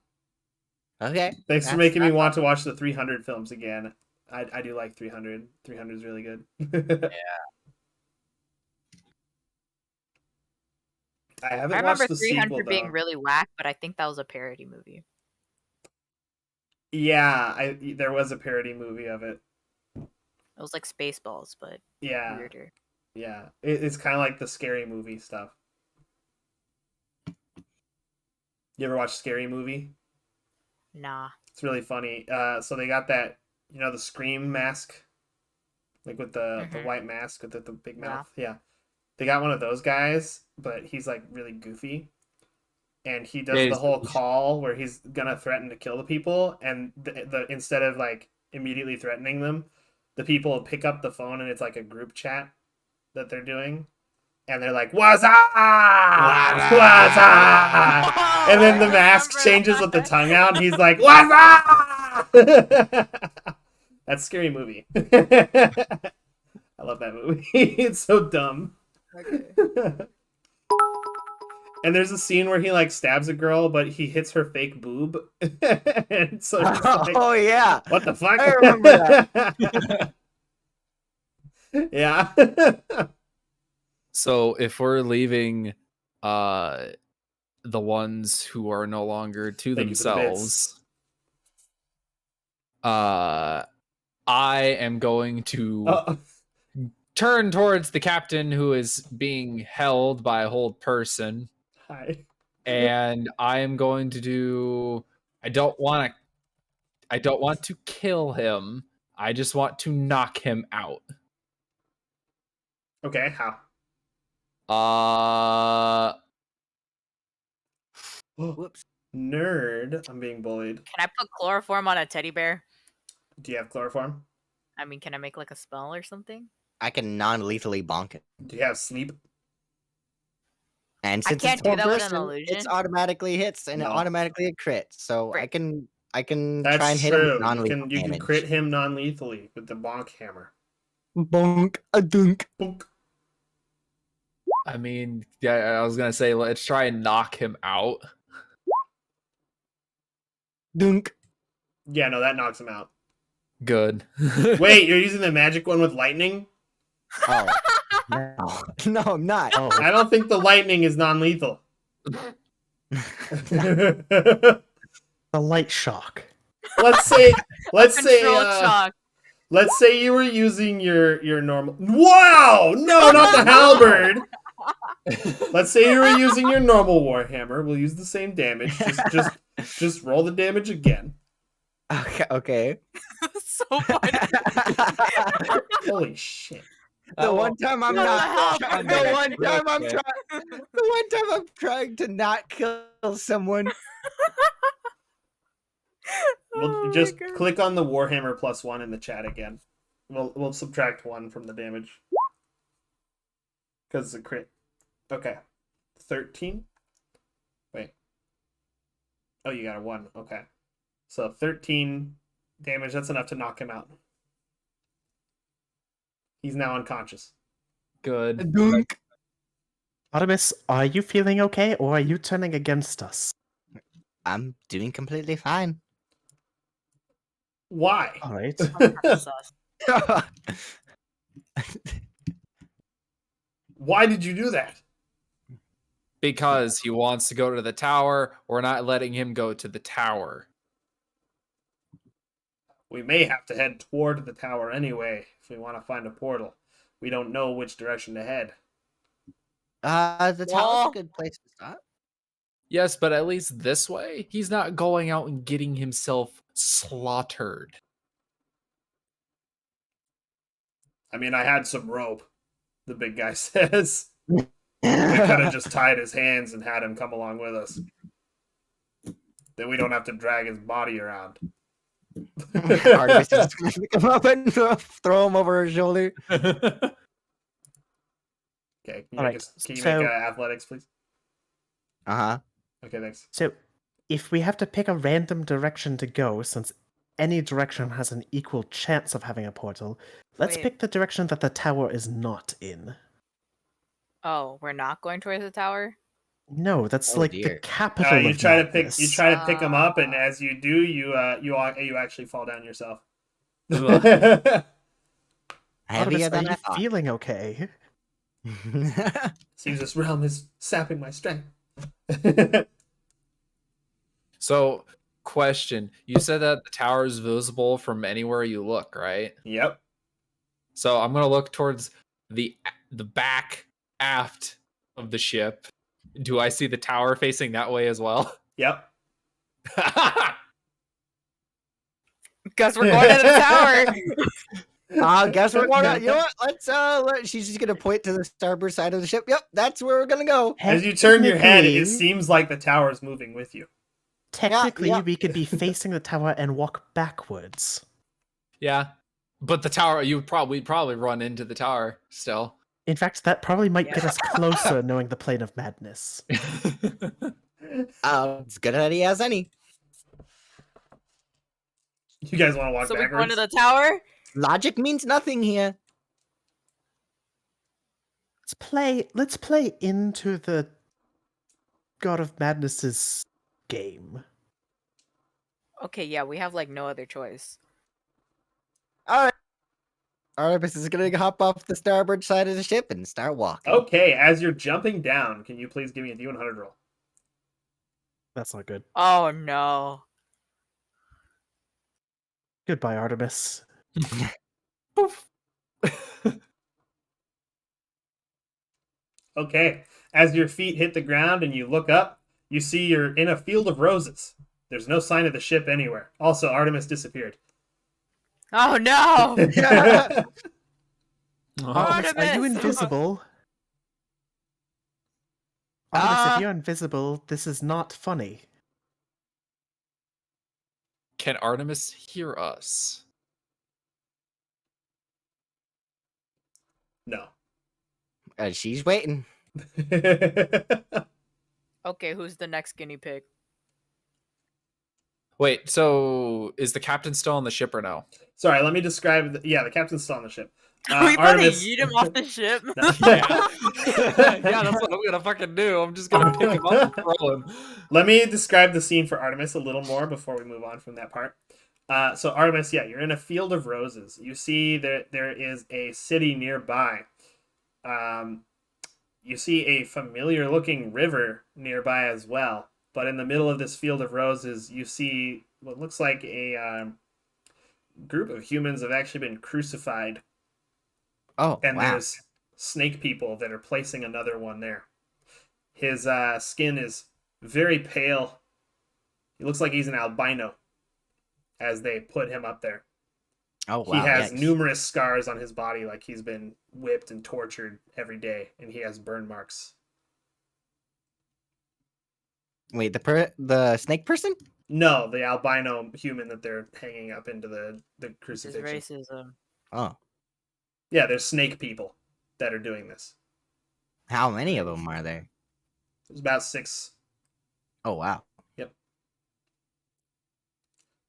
Okay. Thanks for that's- making me that's want to watch the 300 films again. I do like 300. 300 is really good. I haven't I remember watched the 300 sequel being though. really whack, but I think that was a parody movie. Yeah, there was a parody movie of it. It was like Spaceballs, but Yeah, weirder. yeah. It's kind of like the Scary Movie stuff. You ever watch Scary Movie? Nah. It's really funny. So they got that, the Scream mask, like with the Mhm. white mask with the big Yeah. mouth. Yeah, they got one of those guys, but he's like really goofy, and he does the whole call where he's gonna threaten to kill the people, and instead of like immediately threatening them, the people pick up the phone and it's like a group chat that they're doing, and they're like, "What's up? What's up?" And then the mask changes with the tongue out, and he's like, "What's up?" That's a Scary Movie. I love that movie. It's so dumb. Okay. And there's a scene where he like stabs a girl, but he hits her fake boob, and so she's like, Oh yeah. "What the fuck?" I remember that. Yeah. So if we're leaving the ones who are no longer to Thank you for the bits. themselves, I am going to turn towards the captain who is being held by a hold person, Hi. and I am going to do I don't want to kill him. I just want to knock him out. Okay, how? Whoops. Nerd. I'm being bullied. Can I put chloroform on a teddy bear? Do you have chloroform? I mean, can I make like a spell or something? I can non-lethally bonk it. Do you have sleep? And I since can't it's do one that with an person, illusion? it's automatically hits and it No. automatically crits. So Great. I can That's try and hit him true. with non-lethal You can damage. crit him non-lethally with the bonk hammer. Bonk a dunk. Bonk. I mean, yeah, I was gonna say let's try and knock him out. Dunk. Yeah, no, that knocks him out. Good. Wait, you're using the magic one with lightning? Oh. No, I'm not. Oh, I don't think the lightning is non-lethal. the light shock. let's say Control shock. let's say you were using your normal. Wow! No, not the halberd. Let's say you were using your normal warhammer. We'll use the same damage. Just roll the damage again. Okay. So funny. Holy shit! The one time I'm What the not. hell? The one time I'm Okay. trying. The one time I'm trying to not kill someone. We'll Oh my just God. click on the warhammer +1 in the chat again. We'll subtract 1 from the damage because it's a crit. Okay, 13. Wait. Oh, you got a 1. Okay, so 13 damage. That's enough to knock him out. He's now unconscious. Good. Dunk. Artemis, are you feeling okay, or are you turning against us? I'm doing completely fine. Why? All right. Sus. Why did you do that? Because he wants to go to the tower. We're not letting him go to the tower. We may have to head toward the tower anyway if we want to find a portal. We don't know which direction to head. The tower's Well- a good place to start. Yes, but at least this way, he's not going out and getting himself slaughtered. I mean, I had some rope, the big guy says. We could have just tied his hands and had him come along with us. Then we don't have to drag his body around. Artemis is going to come up and throw him over her shoulder. Okay, can you, All make, right, can you so- make athletics, please? Uh-huh. Okay, thanks. So, if we have to pick a random direction to go, since any direction has an equal chance of having a portal, let's Wait. pick the direction that the tower is not in. Oh, we're not going towards the tower? No, that's Oh, like the dear. capital You of try madness. you try to pick him up, and as you do, you actually fall down yourself. Ugh. Heavier Artemis, are than you I thought. feeling okay? Seems this realm is sapping my strength. So, question: you said that the tower is visible from anywhere you look, right? Yep. So I'm gonna look towards the back aft of the ship. Do I see the tower facing that way as well? Yep. Guess we're going to the tower. Guess we're going on. You know what? She's just gonna point to the starboard side of the ship. Yep, that's where we're gonna go. As you turn your head, it Technically- seems like the tower is moving with you. Technically, yeah. we could be facing the tower and walk backwards. Yeah, but the tower, you'd probably run into the tower still. In fact, that probably might get Yeah. us closer, knowing the plane of madness. It's good idea as any. You guys want to walk So we're going backwards? to the tower? Logic means nothing here. Let's play into the God of Madness's game. Okay, yeah, we have like no other choice. All right. Artemis is gonna hop off the starboard side of the ship and start walking. Okay, as you're jumping down, can you please give me a D100 roll? That's not good. Oh no. Goodbye, Artemis. Poof. Okay, as your feet hit the ground and you look up, you see you're in a field of roses. There's no sign of the ship anywhere. Also, Artemis disappeared. Oh no. Artemis, are you Artemis! invisible? Artemis, Ah. if you're invisible, this is not funny. Can Artemis hear us? No. She's waiting. Okay, who's the next guinea pig? Wait, so is the captain still on the ship or no? Sorry, let me describe. The captain's still on the ship. Are we about to Artemis- yeet him off the ship? Yeah, that's what I'm gonna fucking do. I'm just gonna pick him up and throw him. Let me describe the scene for Artemis a little more before we move on from that part. So Artemis, yeah, you're in a field of roses. You see there is a city nearby. You see a familiar looking river nearby as well. But in the middle of this field of roses, you see what looks like a group of humans have actually been crucified. Oh, And wow. there's snake people that are placing another one there. His skin is very pale. He looks like he's an albino as they put him up there. Oh, He wow. has yikes. numerous scars on his body, like he's been whipped and tortured every day, and he has burn marks. Wait, the snake person? No, the albino human that they're hanging up into the This is crucifixion. racism. Oh, Yeah, there's snake people that are doing this. how many of them are there? There's about 6. Oh, wow.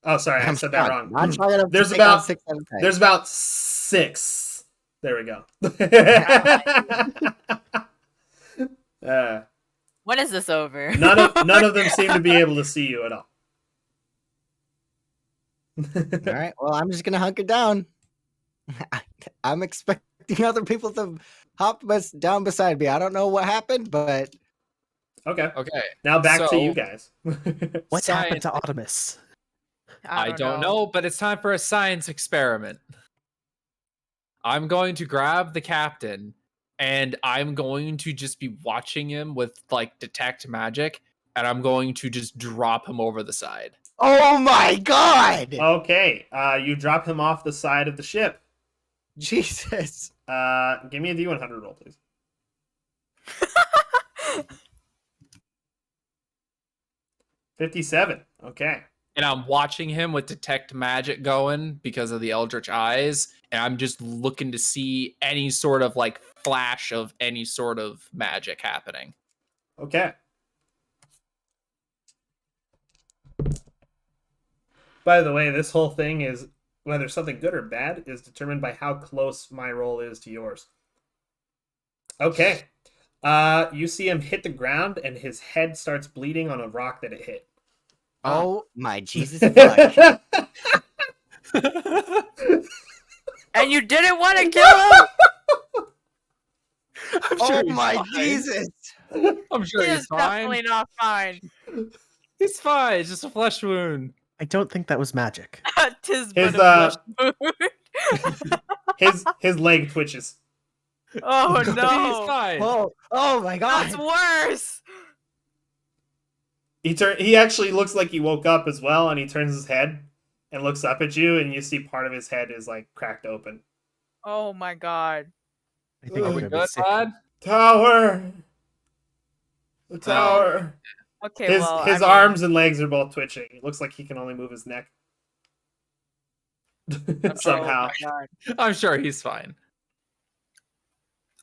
Oh, sorry, I I'm said that shocked. wrong. Not strong enough to There's take out about 6 out of 10. There's about 6. There we go. When is this over? None of them seem to be able to see you at all. All right. Well, I'm just gonna hunker down. I'm expecting other people to hop down beside me. I don't know what happened, but Okay. Okay, Now back to So- you guys. What happened to Science- Artemis? I don't know, but it's time for a science experiment. I'm going to grab the captain and I'm going to just be watching him with like detect magic and I'm going to just drop him over the side. oh my god, Okay. You drop him off the side of the ship. Jesus! Give me a D100 roll, please. $57. Okay. And I'm watching him with detect magic going because of the eldritch eyes and I'm just looking to see any sort of like flash of any sort of magic happening. Okay. By the way, this whole thing is whether something good or bad is determined by how close my roll is to yours. Okay. You see him hit the ground, and his head starts bleeding on a rock that it hit. Oh my Jesus fuck. And you didn't want to kill him? I'm sure Oh he's my fine. Jesus. I'm sure He he's is fine. definitely not fine. He's fine. It's just a flesh wound. I don't think that was magic. Tis His, but a flesh wound. His leg twitches. Oh He's no. fine. Oh my God. That's worse. He actually looks like he woke up as well, and he turns his head and looks up at you, and you see part of his head is like cracked open. Oh my god. I think Are I'm we gonna be Good, sick. bud. Tower. The tower. Okay, his well, his I mean, arms and legs are both twitching. It looks like he can only move his neck. Somehow. Oh my god. I'm sure he's fine.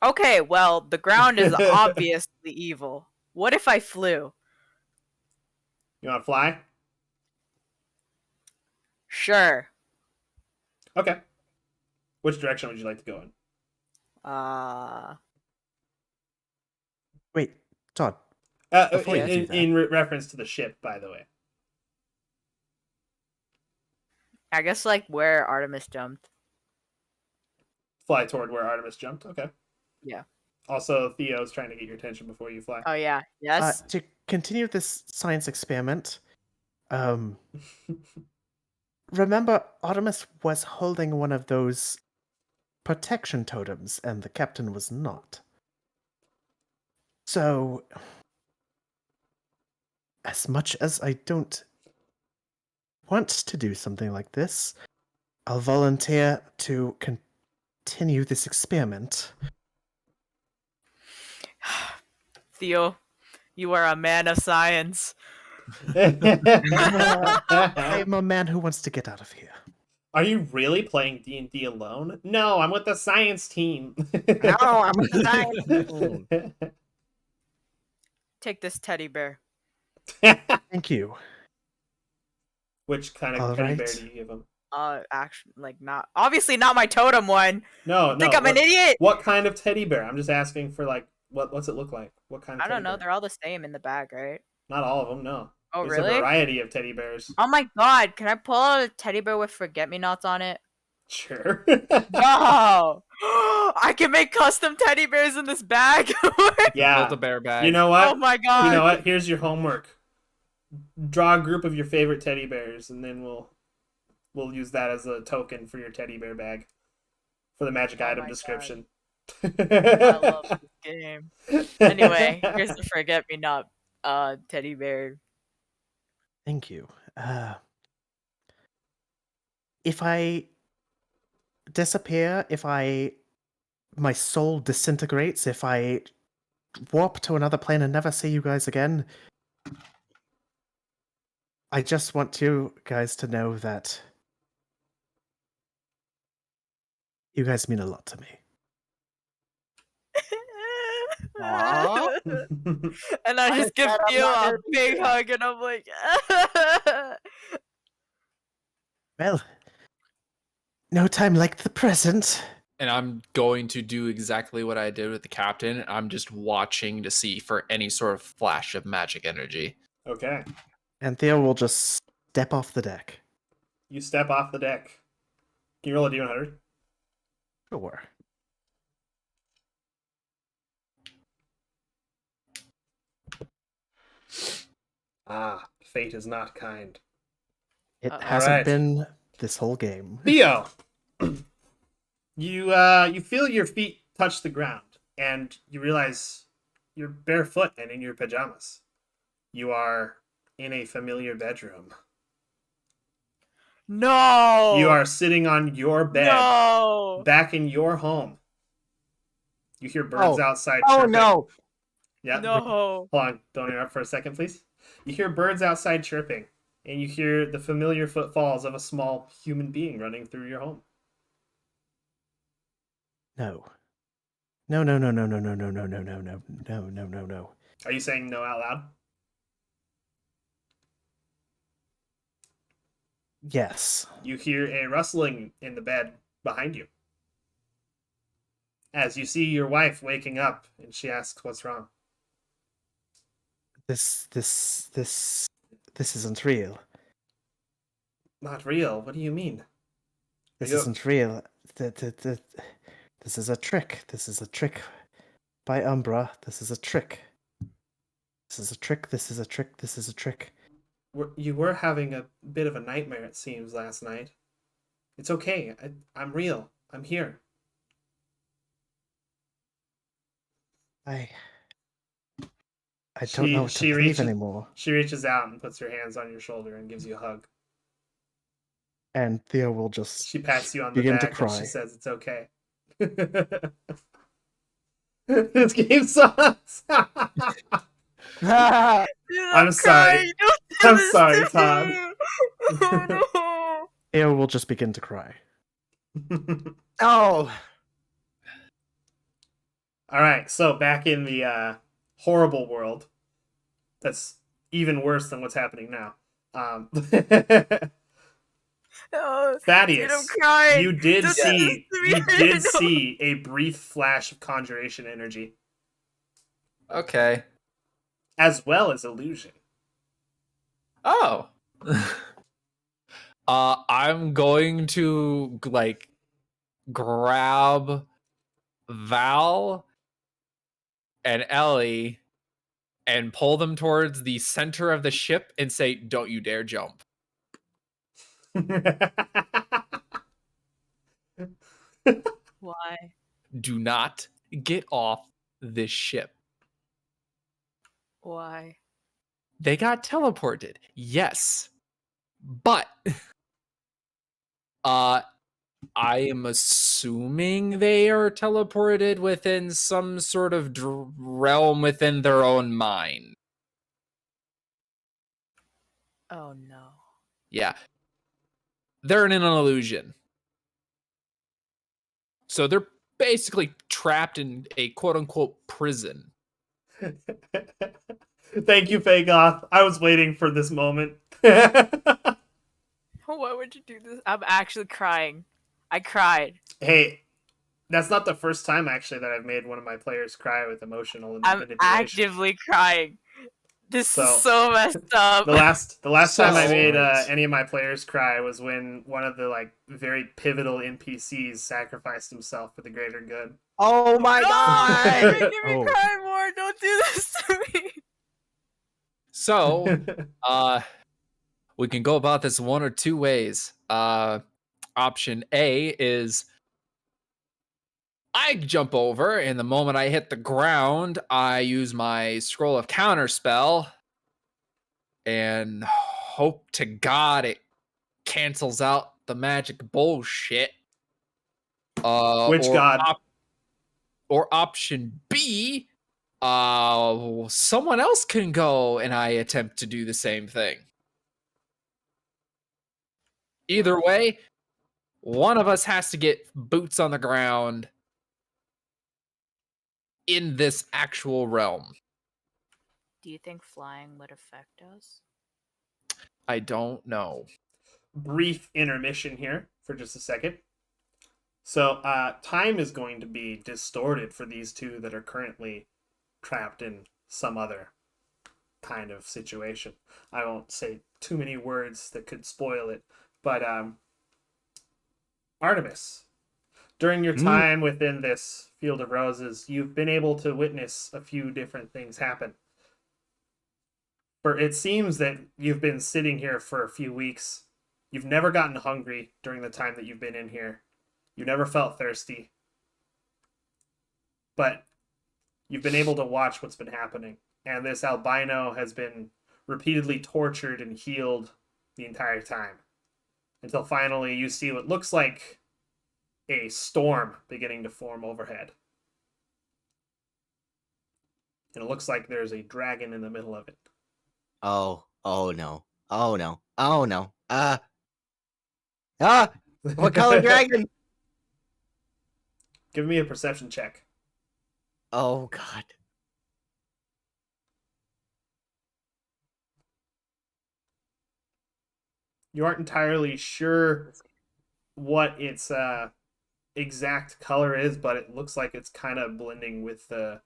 Okay, well, the ground is obviously evil. What if I flew? You want to fly? Sure. Okay. Which direction would you like to go in? Wait, Todd. Before you do In, that- in reference to the ship, by the way. I guess like where Artemis jumped. Fly toward where Artemis jumped. Okay. Yeah. Also, Theo's trying to get your attention before you fly. Oh yeah. Yes. To continue this science experiment, remember Artemis was holding one of those protection totems, and the captain was not. So, as much as I don't want to do something like this, I'll volunteer to continue this experiment. Theo, you are a man of science. I'm a man who wants to get out of here. Are you really playing D&D alone? No, I'm with the science team. No, I'm with the science team. Take this teddy bear. Thank you. Which kind of All teddy right. bear do you give him? Actually, like not obviously not my totem one. No, You think no. I'm an idiot? What kind of teddy bear? I'm just asking for like what's it look like? What kind of I don't teddy know. bear? They're all the same in the bag, right? Not all of them, no. Oh, There's a really? variety of teddy bears. Oh my god! Can I pull out a teddy bear with forget-me-nots on it? Sure. No! I can make custom teddy bears in this bag. Yeah. Built a bear bag. You know what? Oh my god! You know what? Here's your homework. Draw a group of your favorite teddy bears, and then we'll use that as a token for your teddy bear bag for the magic Oh item my description. I love this game. Anyway, here's the forget-me-not teddy bear. Thank you. If I disappear, if my soul disintegrates, if I warp to another plane and never see you guys again, I just want you guys to know that you guys mean a lot to me. Aw. And I just give said I'm Theo not a gonna do big that. hug, and I'm like, Well, no time like the present. And I'm going to do exactly what I did with the captain. I'm just watching to see for any sort of flash of magic energy. Okay. And Theo will just step off the deck. You step off the deck. Can you roll a D100? Sure. Ah, fate is not kind. It All hasn't right. been this whole game. Theo, you feel your feet touch the ground, and you realize you're barefoot and in your pajamas. You are in a familiar bedroom. no! You are sitting on your bed, No! back in your home. You hear birds Oh. outside Oh chirping. no. Yeah. No! Hold on, don't interrupt for a second, please. You hear birds outside chirping, and you hear the familiar footfalls of a small human being running through your home. No. No, no, no, no, no, no, no, no, no, no, no, no, no, no, no. Are you saying no out loud? Yes. You hear a rustling in the bed behind you. as you see your wife waking up and she asks what's wrong. This isn't real. Not real. What do you mean? This You- isn't real. This is a trick. This is a trick by Umbra. This is a trick. This is a trick. This is a trick. This is a trick. You were having a bit of a nightmare, it seems, last night. It's okay. I'm real. I'm here. I don't know what to believe anymore. She reaches out and puts her hands on your shoulder and gives you a hug. And Theo will just She pats you on the begin to back and cry. she says it's okay. This game sucks. Dude, I'm sorry. crying. Don't do I'm this sorry, to Todd. me. Oh, Theo will just begin to cry. Oh, All right, so back in the horrible world, that's even worse than what's happening now. no. Dude, I'm Thaddeus, crying. you did Don't do see this to me. you did No. see a brief flash of conjuration energy, Okay. as well as illusion. Oh. I'm going to like grab Val and Ellie and pull them towards the center of the ship and say, "Don't you dare jump." Why? Do not get off this ship. Why? They got teleported. Yes. But I am assuming they are teleported within some sort of realm within their own mind. Oh no. Yeah. They're in an illusion. So they're basically trapped in a quote-unquote prison. Thank you, Fagoth. I was waiting for this moment. Why would you do this? I'm actually crying. I cried. Hey, that's not the first time actually that I've made one of my players cry with emotional I'm manipulation. actively crying. This So, is so messed up. The last time I So- made any of my players cry was when one of the like very pivotal NPCs sacrificed himself for the greater good. oh my No, god! you're making me Oh. cry more. Don't do this to me. So, we can go about this one or two ways. Option A is I jump over, and the moment I hit the ground, I use my Scroll of Counterspell and hope to God it cancels out the magic bullshit. Which or god? Or option B, someone else can go and I attempt to do the same thing. Either way, one of us has to get boots on the ground in this actual realm. Do you think flying would affect us? I don't know. Brief intermission here for just a second. So, time is going to be distorted for these two that are currently trapped in some other kind of situation. I won't say too many words that could spoil it, but Artemis, during your time within this field of roses, you've been able to witness a few different things happen. For it seems that you've been sitting here for a few weeks. You've never gotten hungry during the time that you've been in here. You never felt thirsty. But you've been able to watch what's been happening. And this albino has been repeatedly tortured and healed the entire time. Until finally you see what looks like a storm beginning to form overhead. And it looks like there's a dragon in the middle of it. Oh no. Oh no. Oh no. What color dragon? Give me a perception check. Oh god. You aren't entirely sure what its exact color is, but it looks like it's kind of blending with the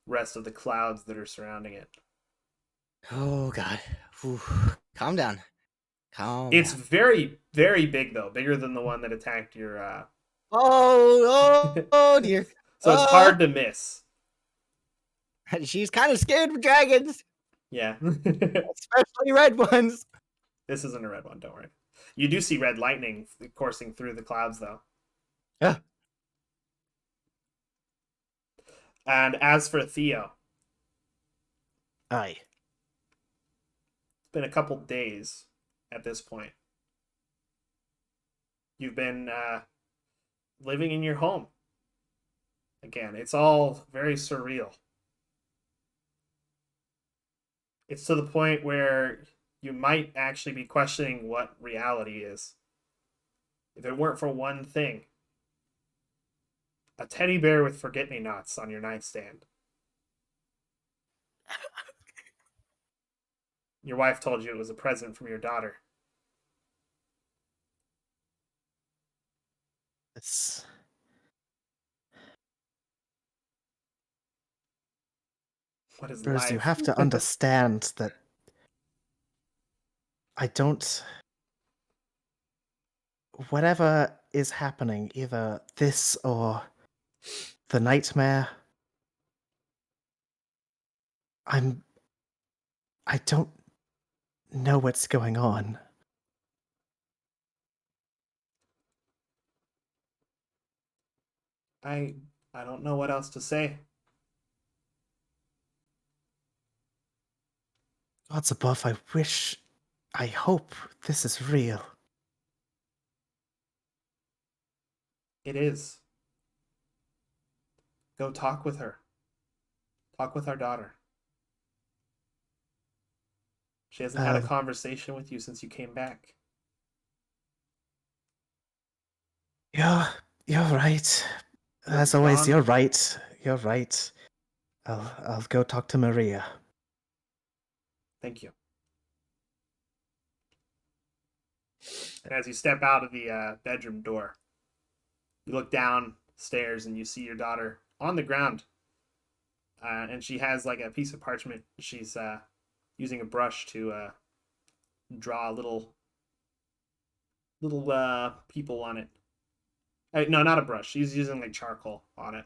rest of the clouds that are surrounding it. Oh God. Whew. Calm down. Calm It's down. very, very big though, bigger than the one that attacked your. Oh dear. So it's Oh, hard to miss. she's kind of scared of dragons, Yeah. especially red ones. This isn't a red one, don't worry. You do see red lightning coursing through the clouds though. Yeah. And as for Theo, Aye. it's been a couple days at this point. You've been living in your home. Again, it's all very surreal. It's to the point where you might actually be questioning what reality is. If it weren't for one thing, a teddy bear with forget-me-nots on your nightstand. Your wife told you it was a present from your daughter. It's What is Bruce, life? you have to understand that I don't. Whatever is happening, either this or the nightmare, I don't know what's going on. I don't know what else to say. Gods above, I hope this is real. It is. Go talk with her. Talk with our daughter. She hasn't had a conversation with you since you came back. You're right. As You're always, gone. you're right. You're right. I'll go talk to Maria. Thank you. And as you step out of the bedroom door, you look downstairs and you see your daughter on the ground. And she has like a piece of parchment. She's using a brush to draw little people on it. No, not a brush. She's using like charcoal on it.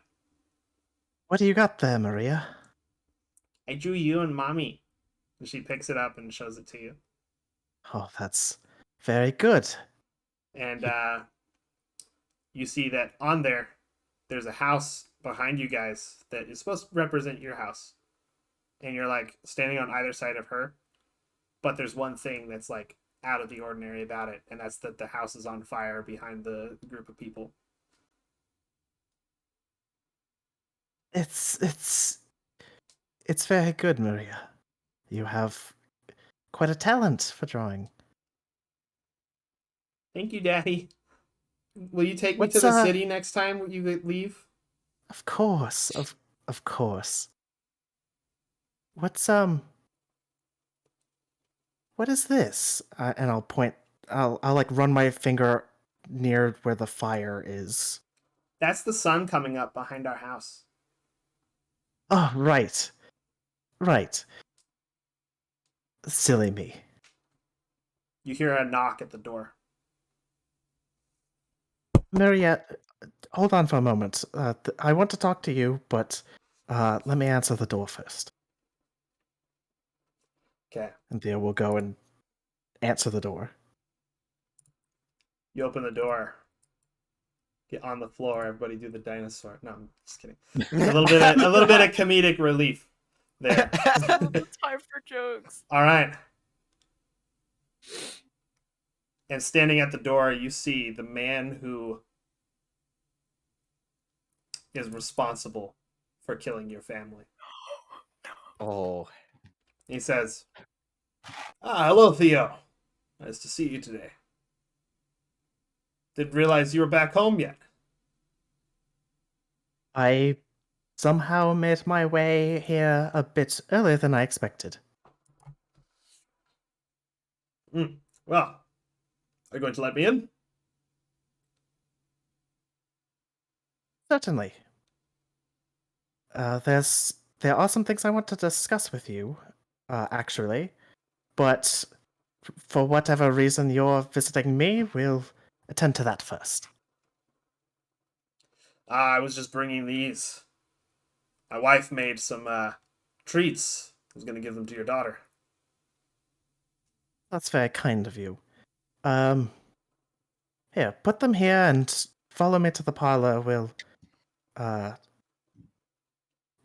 What do you got there, Maria? I drew you and mommy. And she picks it up and shows it to you. Oh, that's very good. And you see that on there's a house behind you guys that is supposed to represent your house. And you're like standing on either side of her. But there's one thing that's like out of the ordinary about it, and that's that the house is on fire behind the group of people. It's very good, Maria. You have quite a talent for drawing. Thank you, Daddy. Will you take me to What's, the city next time you leave? Of course, of course. What's what is this? And I'll point. I'll like run my finger near where the fire is. That's the sun coming up behind our house. Oh, right, right. Silly me. You hear a knock at the door. Maria, hold on for a moment. I want to talk to you, but let me answer the door first. Okay. And Theo will go and answer the door. You open the door. Get on the floor. Everybody do the dinosaur. No, I'm just kidding. A little bit of comedic relief there. Time for jokes. All right. And standing at the door, you see the man who is responsible for killing your family. Oh. He says, hello, Theo. Nice to see you today. Didn't realize you were back home yet. I somehow made my way here a bit earlier than I expected. Well, are you going to let me in? Certainly. There are some things I want to discuss with you, actually, but for whatever reason you're visiting me, we'll attend to that first. I was just bringing these. My wife made some treats. I was going to give them to your daughter. That's very kind of you. Here, put them here and follow me to the parlor. Uh,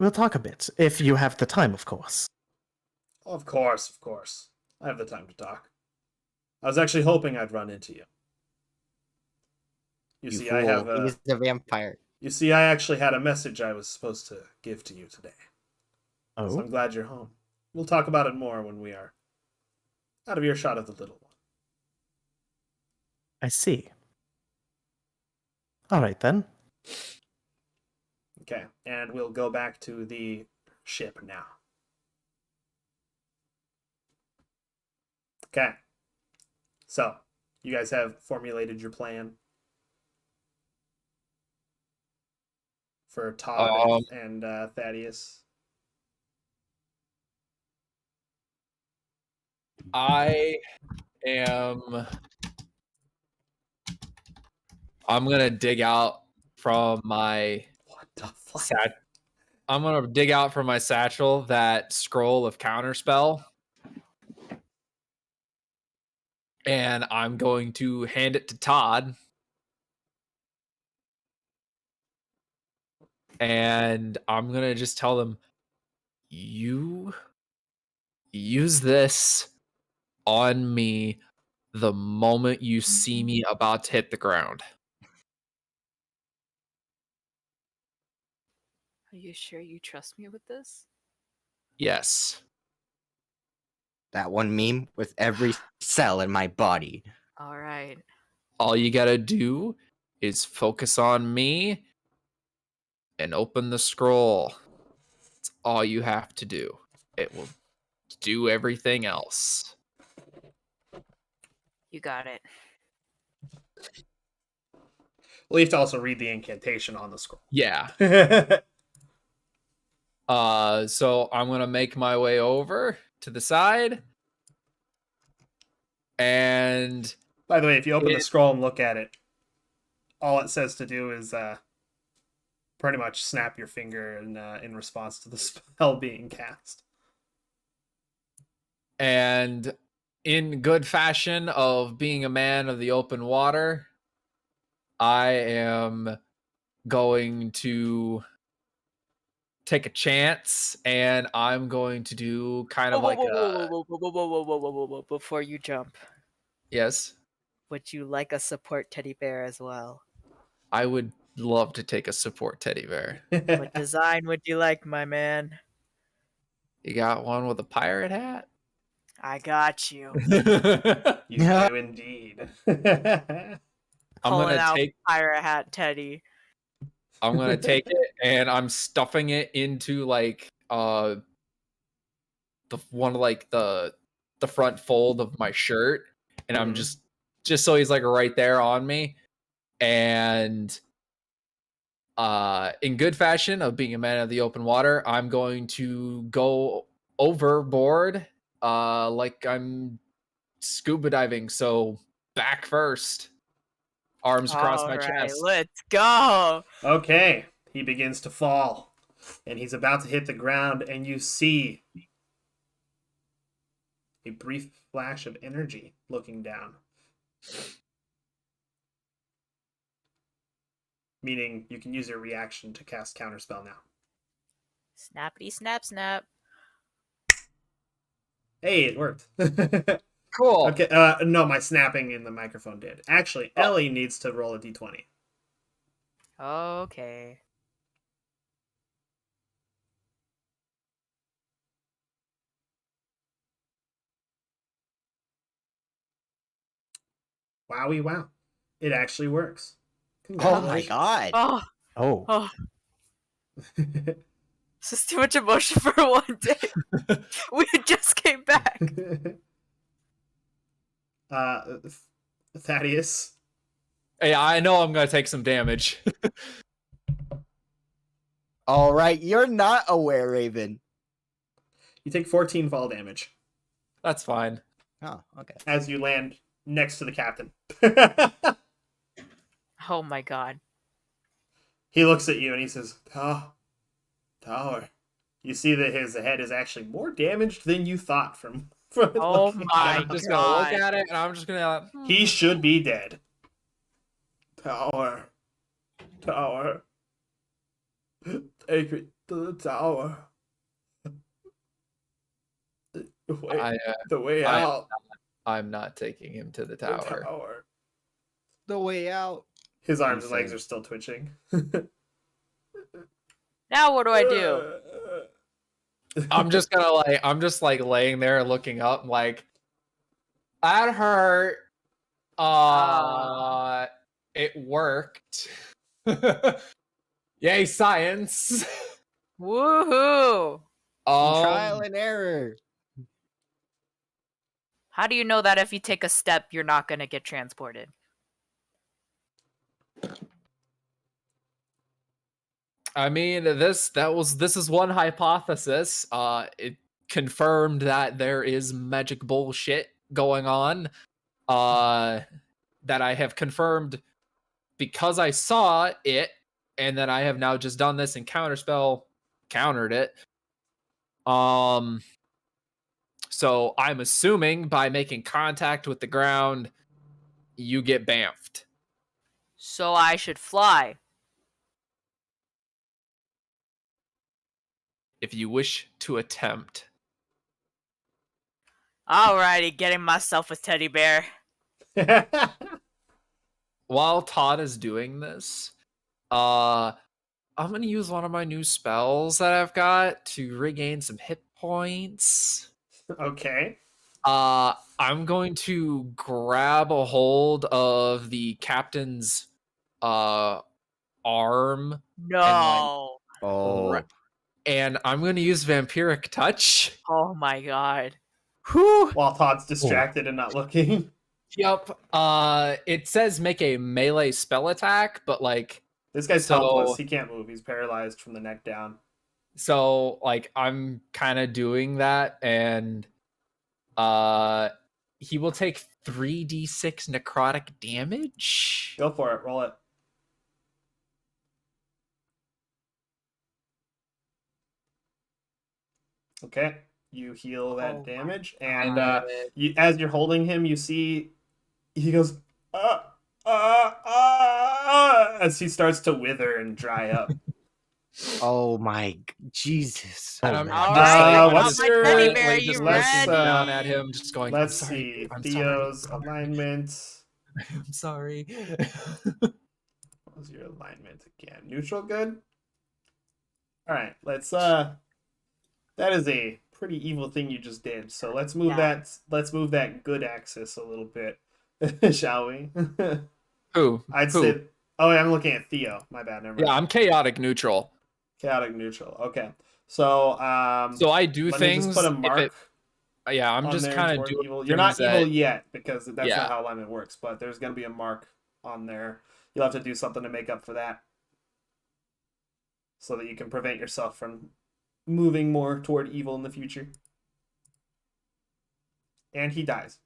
we'll talk a bit, if you have the time, of course. Of course, of course. I have the time to talk. I was actually hoping I'd run into you. You see, I have a... He's a vampire. You see, I actually had a message I was supposed to give to you today. Oh? So I'm glad you're home. We'll talk about it more when we are out of earshot of the little one. I see. All right, then. Okay, and we'll go back to the ship now. Okay. So, you guys have formulated your plan for Todd and Thaddeus? I'm gonna dig out from my What the fuck? I'm gonna dig out from my satchel that scroll of counterspell, and I'm going to hand it to Todd, and I'm gonna just tell them, you use this on me the moment you see me about to hit the ground. Are you sure you trust me with this? Yes. That one meme with every cell in my body. All right. All you gotta do is focus on me and open the scroll. That's all you have to do. It will do everything else. You got it. Well, you have to also read the incantation on the scroll. Yeah. So I'm gonna make my way over to the side. And By the way, if you open the scroll and look at it, all it says to do is pretty much snap your finger in response to the spell being cast. And in good fashion of being a man of the open water, I am going to take a chance, and I'm going to do kind of like a... Whoa. Before you jump, Yes, would you like a support teddy bear as well? I would love to take a support teddy bear. What design would you like, my man? You got one with a pirate hat? I got you. You do indeed. I'm Pulling gonna out take pirate hat teddy. I'm gonna take it, and I'm stuffing it into like the one of like the front fold of my shirt, and I'm just so he's like right there on me. And in good fashion of being a man of the open water, I'm going to go overboard like I'm scuba diving. So back first, arms across All my right, chest. let's go. Okay, he begins to fall, and he's about to hit the ground, and you see a brief flash of energy looking down. Meaning you can use your reaction to cast Counterspell now. Snappity snap snap. Hey, it worked. Cool. Okay, no, my snapping in the microphone did. Actually, Ellie needs to roll a d20. Okay. Wowie wow. It actually works. Oh my god. Oh, Oh. oh. This is too much emotion for one day. We just came back. Thaddeus. Hey, I know I'm gonna take some damage. All right, you're not aware, Raven. You take 14 fall damage That's fine. Oh, okay. as you land next to the captain. Oh my god. He looks at you and he says, Tower. You see that his head is actually more damaged than you thought from Oh looking my down. I'm just gonna look God. at it, and I'm just gonna. He should be dead. Tower. Take me to the tower. The way I- out. I'm not taking him to the The tower. tower. The way out. His arms and Insane. legs are still twitching. Now what do I do? I'm just like laying there looking up, like that hurt. It worked. Yay, science. Woohoo! Trial and error. How do you know that if you take a step, you're not gonna get transported? I mean, this is one hypothesis. It confirmed that there is magic bullshit going on. That I have confirmed because I saw it, and then I have now just done this and counterspell countered it. So I'm assuming by making contact with the ground, you get bamfed. So I should fly. If you wish to attempt. Alrighty, getting myself a teddy bear. While Todd is doing this, I'm gonna use one of my new spells that I've got to regain some hit points. Okay. I'm going to grab a hold of the captain's arm No. Oh. and I'm going to use vampiric touch. Oh my god. Whew. While Todd's distracted and not looking. Yep. It says make a melee spell attack, but like This guy's So- helpless. He can't move. He's paralyzed from the neck down. so like I'm kind of doing that, and he will take 3d6 necrotic damage. Go for it. Roll it. Okay. You heal that Oh my damage, and God. as you're holding him, you see he goes as he starts to wither and dry up. Oh my Jesus. And I'm Oh, just All like, right, I'm what's just your- teddy quietly bear, just you looking ready? down at him, just going. Let's I'm sorry, see. I'm Theo's sorry, alignment. I'm sorry. What was your alignment again? Neutral good? Alright, let's that is a pretty evil thing you just did. So let's move Yeah. that good axis a little bit. Shall we? Who? I'd Who? say oh I'm looking at Theo. My bad, never mind. Yeah, I'm chaotic neutral. Chaotic neutral. Okay. So So I do let me things. just put a if mark yeah, I'm on just there kind of toward doing. evil. You're not things evil that- yet because that's Yeah. not how alignment works, but there's gonna be a mark on there. You'll have to do something to make up for that. So that you can prevent yourself from moving more toward evil in the future. And he dies.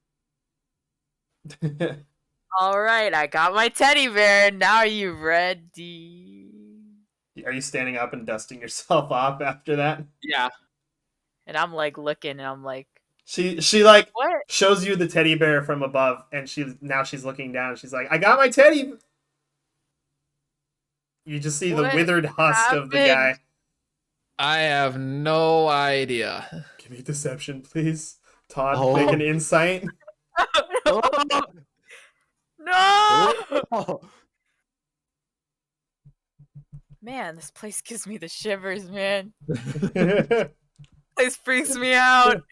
Alright, I got my teddy bear. Now are you ready? Are you standing up and dusting yourself off after that? Yeah. And I'm like looking and I'm like, She like what? shows you the teddy bear from above, and she's looking down and she's like, I got my teddy. You just see the What withered husk of the guy. happened? I have no idea. Give me deception, please. Todd, Oh. make an insight. No! Oh. Man, this place gives me the shivers, man. This freaks me out.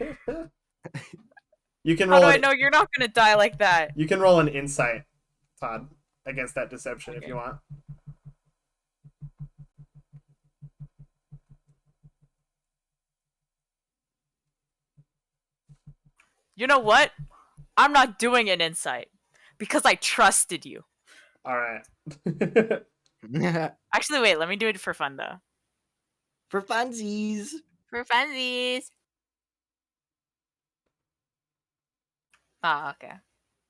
You can How roll. do I know you're not gonna die like that? You can roll an insight, Todd, against that deception if you want. You know what? I'm not doing an insight because I trusted you. All right. Actually, wait. Let me do it for fun though. For funsies. For funsies. Ah, okay.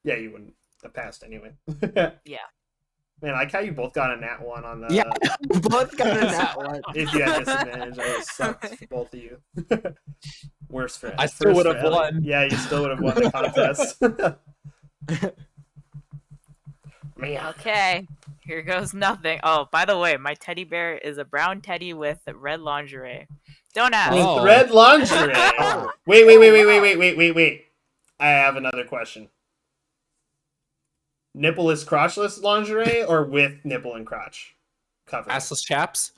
Yeah, you wouldn't have passed anyway. Yeah. Man, I like how you both got a nat 1 on the. Yeah, both got a nat one. If you had disadvantage, I would have sucked for both of you. Worse for I still worse would for have Ellie. won. Yeah, you still would have won the contest. Man. Okay. Here goes nothing. Oh, by the way, my teddy bear is a brown teddy with red lingerie. Don't ask. With Oh. red lingerie. Oh. Wait. I have another question. Nippleless, crotchless lingerie or with nipple and crotch cover? Assless chaps.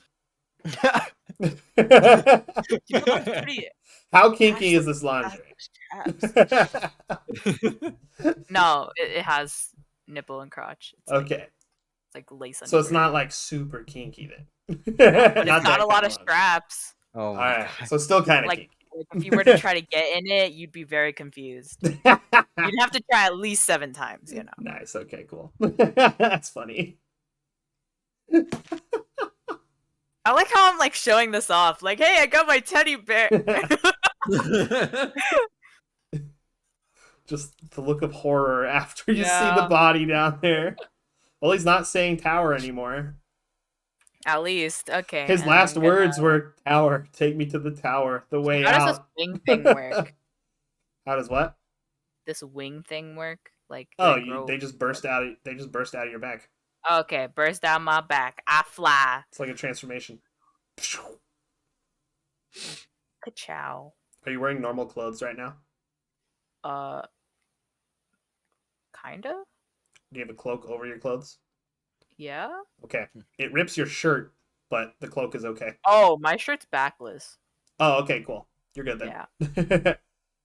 You know what's pretty How kinky is this lingerie? chaps. No, it has nipple and crotch. It's like, Okay, it's like lace so it's underwear. not like super kinky then. But Not it's got that a lot kind of lingerie. straps. Oh All my right, god. so still kind of Like, kinky. if you were to try to get in it, you'd be very confused. You'd have to try at least 7 times, you know. Nice. Okay. Cool. That's funny. I like how I'm like showing this off. Like, hey, I got my teddy bear. Just the look of horror after you see the Yeah. body down there. Well, he's not saying tower anymore. At least, okay. His and last I'm gonna- words were tower. Take me to the tower. The way How does out. this wing thing work? How does what? This wing thing work? Like, Oh, they grow- they just burst out. They just burst out of your back. Okay, burst down my back. I fly. It's like a transformation. Ka-chow. Are you wearing normal clothes right now? Kinda? Do you have a cloak over your clothes? Yeah? Okay. It rips your shirt, but the cloak is okay. Oh, my shirt's backless. Oh, okay, cool. You're good then. Yeah.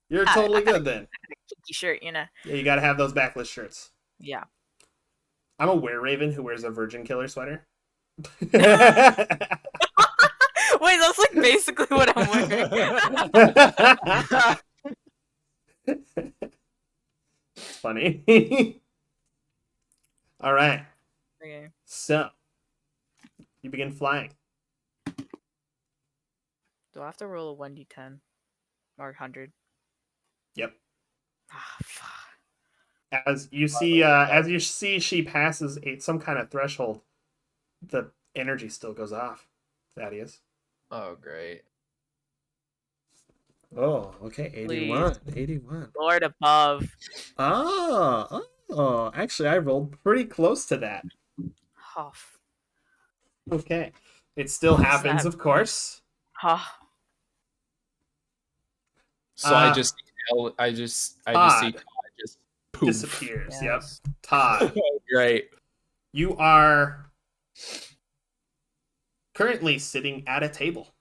You're I totally got good then. A kinky shirt, you know? Yeah, you gotta have those backless shirts. Yeah. I'm a were-raven who wears a virgin killer sweater. Wait, that's like basically what I'm wearing. It's funny. All right. Okay. So, you begin flying. Do I have to roll a 1d10? Or 100? Yep. Ah, fuck. As you see, she passes some kind of threshold. The energy still goes off. Thaddeus. Oh, great. Oh, okay. 81. 81. Lord above. Oh, actually, I rolled pretty close to that. Oh, Okay. It still What is happens, that? of course. oh. So I Uh, just see Todd. Todd just poof. Disappears. Yep. Yes. Todd, Oh, great. you are currently sitting at a table.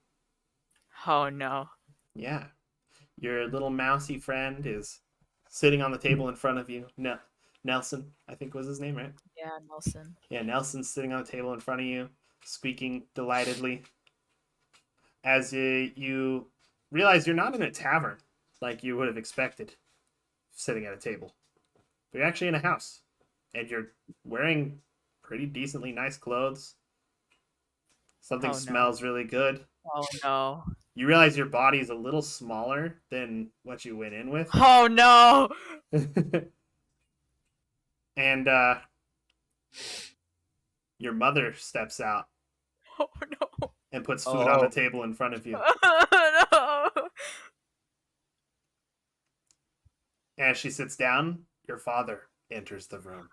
Oh no. Yeah. Your little mousy friend is sitting on the table in front of you. No, Nelson, I think was his name, right? Yeah, Nelson. Yeah, Nelson's sitting on the table in front of you, squeaking delightedly. As you realize you're not in a tavern like you would have expected, sitting at a table. But you're actually in a house. And you're wearing pretty decently nice clothes. Something Oh, no. smells really good. Oh no. You realize your body is a little smaller than what you went in with. Oh no. And your mother steps out Oh no. and puts food on Oh. the table in front of you. Oh no. As she sits down, your father enters the room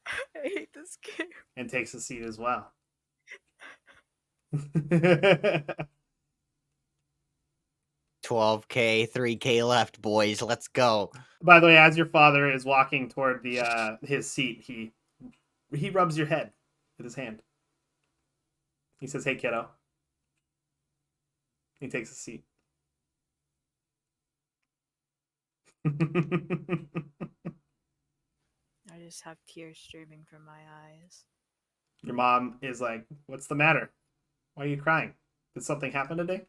I hate this game. and takes a seat as well. 12K, 3K left, boys. Let's go. By the way, as your father is walking toward the his seat, he rubs your head with his hand. He says, "Hey, kiddo." He takes a seat. I just have tears streaming from my eyes. Your mom is like, "What's the matter? Why are you crying? Did something happen today?"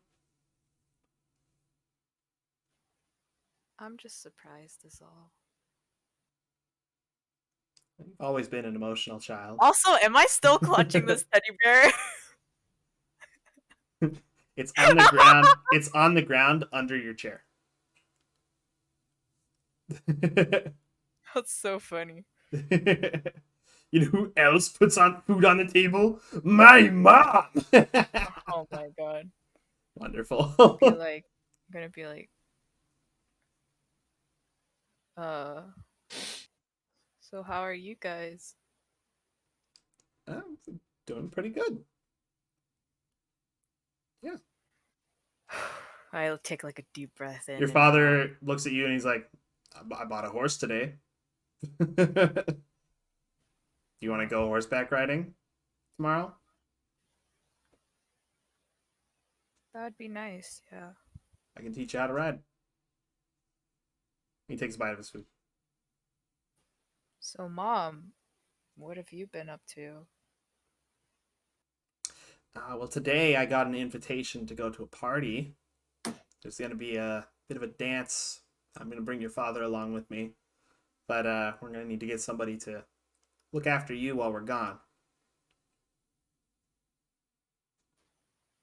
I'm just surprised is all. You've always been an emotional child. Also, am I still clutching this teddy bear? It's on the ground. It's on the ground under your chair. That's so funny. You know who else puts on food on the table? My mom. Oh my god. Wonderful. Be like, I'm gonna be like, uh, so how are you guys? I'm doing pretty good. I'll take like a deep breath in. Your and father looks at you and he's like, I bought a horse today. You want to go horseback riding tomorrow? That'd be nice, yeah. I can teach you how to ride. He takes a bite of his food. So, Mom, what have you been up to? Well, today I got an invitation to go to a party. There's going to be a bit of a dance. I'm going to bring your father along with me. But we're going to need to get somebody to look after you while we're gone.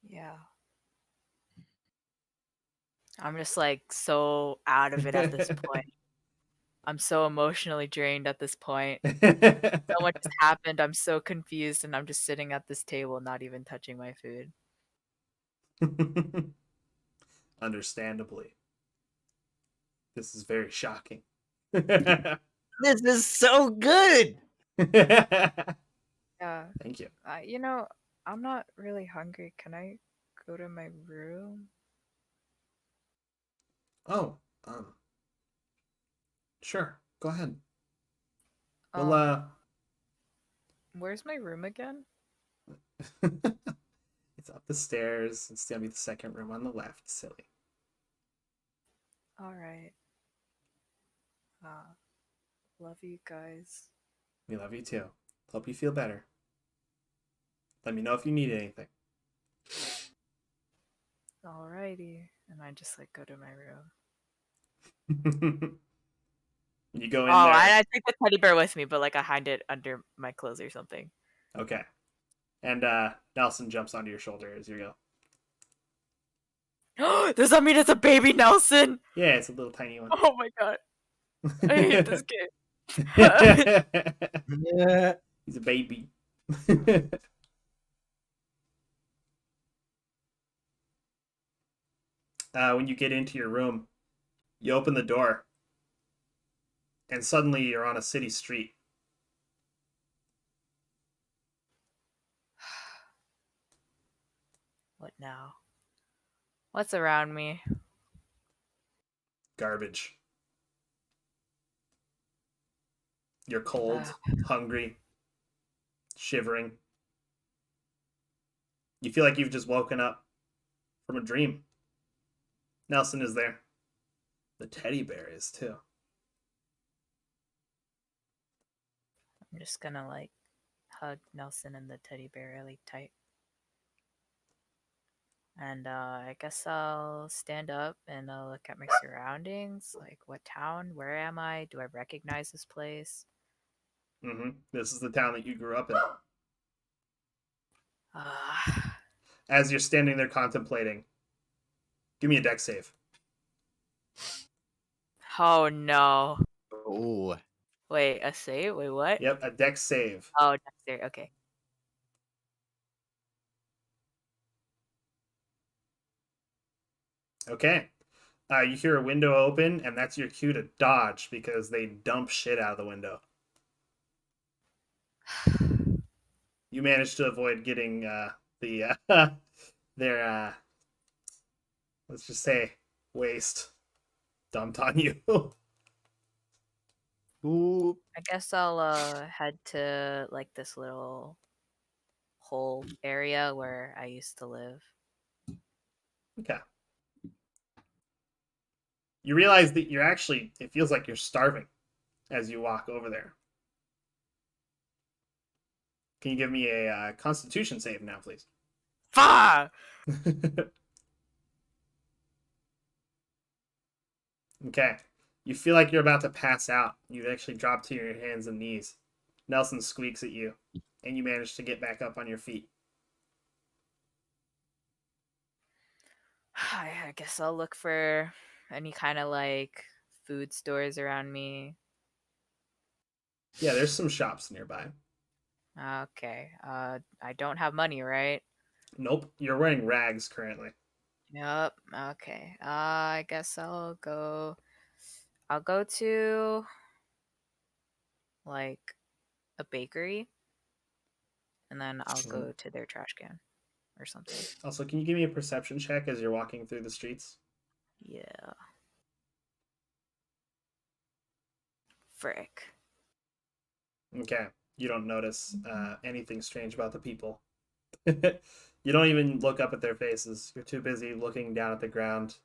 Yeah. I'm just like so out of it at this point. I'm so emotionally drained at this point. So much has happened. I'm so confused, and I'm just sitting at this table, not even touching my food. Understandably. This is very shocking. This is so good. Yeah. Thank you. You know, I'm not really hungry. Can I go to my room? Oh, sure. Go ahead. Well, Where's my room again? it's up the stairs. It's gonna be the second room on the left. Silly. All right. Love you guys. We love you too. Hope you feel better. Let me know if you need anything. Alrighty. And I just like go to my room. You go in Oh, there. I take the teddy bear with me, but like I hide it under my clothes or something. Okay. And Nelson jumps onto your shoulder as you go. Does that mean it's a baby Nelson? Yeah, it's a little tiny one. Oh my god. I hate this kid. He's a baby. When you get into your room, you open the door, and suddenly you're on a city street. What now? What's around me? Garbage. You're cold, hungry, shivering. You feel like you've just woken up from a dream. Nelson is there. The teddy bear is too. I'm just gonna like hug Nelson and the teddy bear really tight. And I guess I'll stand up and I'll look at my surroundings. Like, what town? Where am I? Do I recognize this place? This is the town that you grew up in. Uh, As you're standing there contemplating, give me a dex save. oh no. Ooh. Wait, a save? Wait, what? Yep, a dex save. Oh, that's there. Okay. Okay. You hear a window open, and that's your cue to dodge because they dump shit out of the window. You managed to avoid getting their let's just say waste dumped on you. Ooh. I guess I'll head to like this little hole area where I used to live. Okay. You realize that you're actually, it feels like you're starving as you walk over there. Can you give me a constitution save now, please? Fah! Okay. You feel like you're about to pass out. You actually drop to your hands and knees. Nelson squeaks at you, and you manage to get back up on your feet. I guess I'll look for any kind of like food stores around me. Yeah, there's some shops nearby. Okay. I don't have money, right? Nope, you're wearing rags currently. Yep. Okay. I guess I'll go to like a bakery and then I'll Mhm. go to their trash can or something. Also, can you give me a perception check as you're walking through the streets? Yeah. Frick. Okay. You don't notice anything strange about the people. You don't even look up at their faces. You're too busy looking down at the ground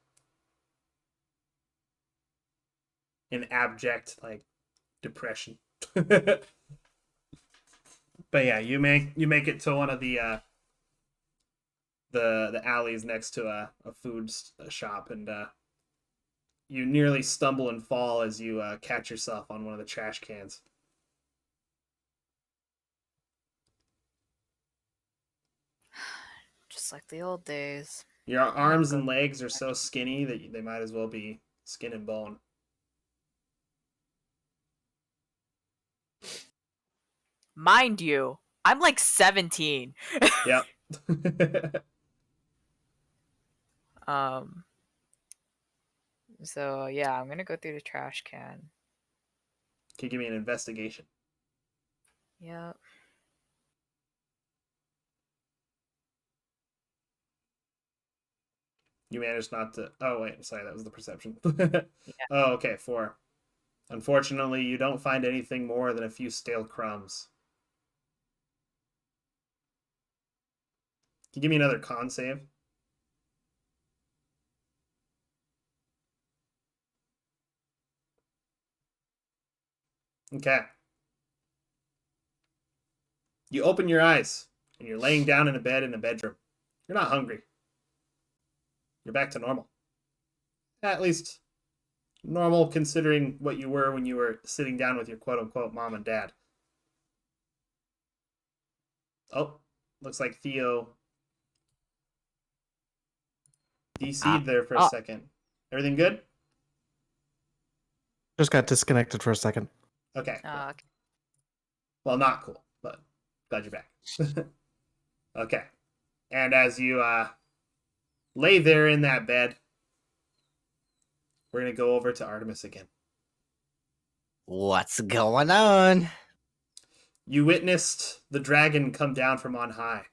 in abject like depression. But yeah, you make it to one of the alleys next to a food shop, and you nearly stumble and fall as you catch yourself on one of the trash cans. Just like the old days. Your I'll arms go- and legs are so skinny that they might as well be skin and bone. Mind you, I'm like 17. Yep. Um, so yeah, I'm gonna go through the trash can. Can you give me an investigation? Yep. You managed not to. Oh wait, sorry, that was the perception. Oh, okay, 4. Unfortunately, you don't find anything more than a few stale crumbs. Can you give me another con save? Okay. You open your eyes and you're laying down in a bed in a bedroom. You're not hungry. You're back to normal. At least normal considering what you were when you were sitting down with your quote unquote mom and dad. Oh, looks like Theo DC'd there for a second. Everything good? Just got disconnected for a second. Okay. Cool. Okay. Well, not cool, but glad you're back. Okay. And as you lay there in that bed, we're going to go over to Artemis again. What's going on? You witnessed the dragon come down from on high,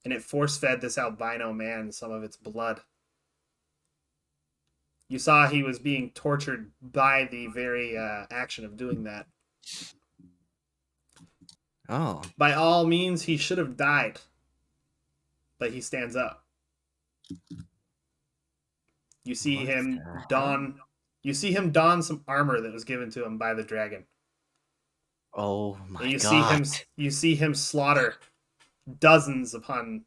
and it force-fed this albino man some of its blood. You saw he was being tortured by the very action of doing that. Oh, By all means, he should have died, but he stands up. You see What him the hell? don. You see him don some armor that was given to him by the dragon. Oh And my you god. see him slaughter dozens upon.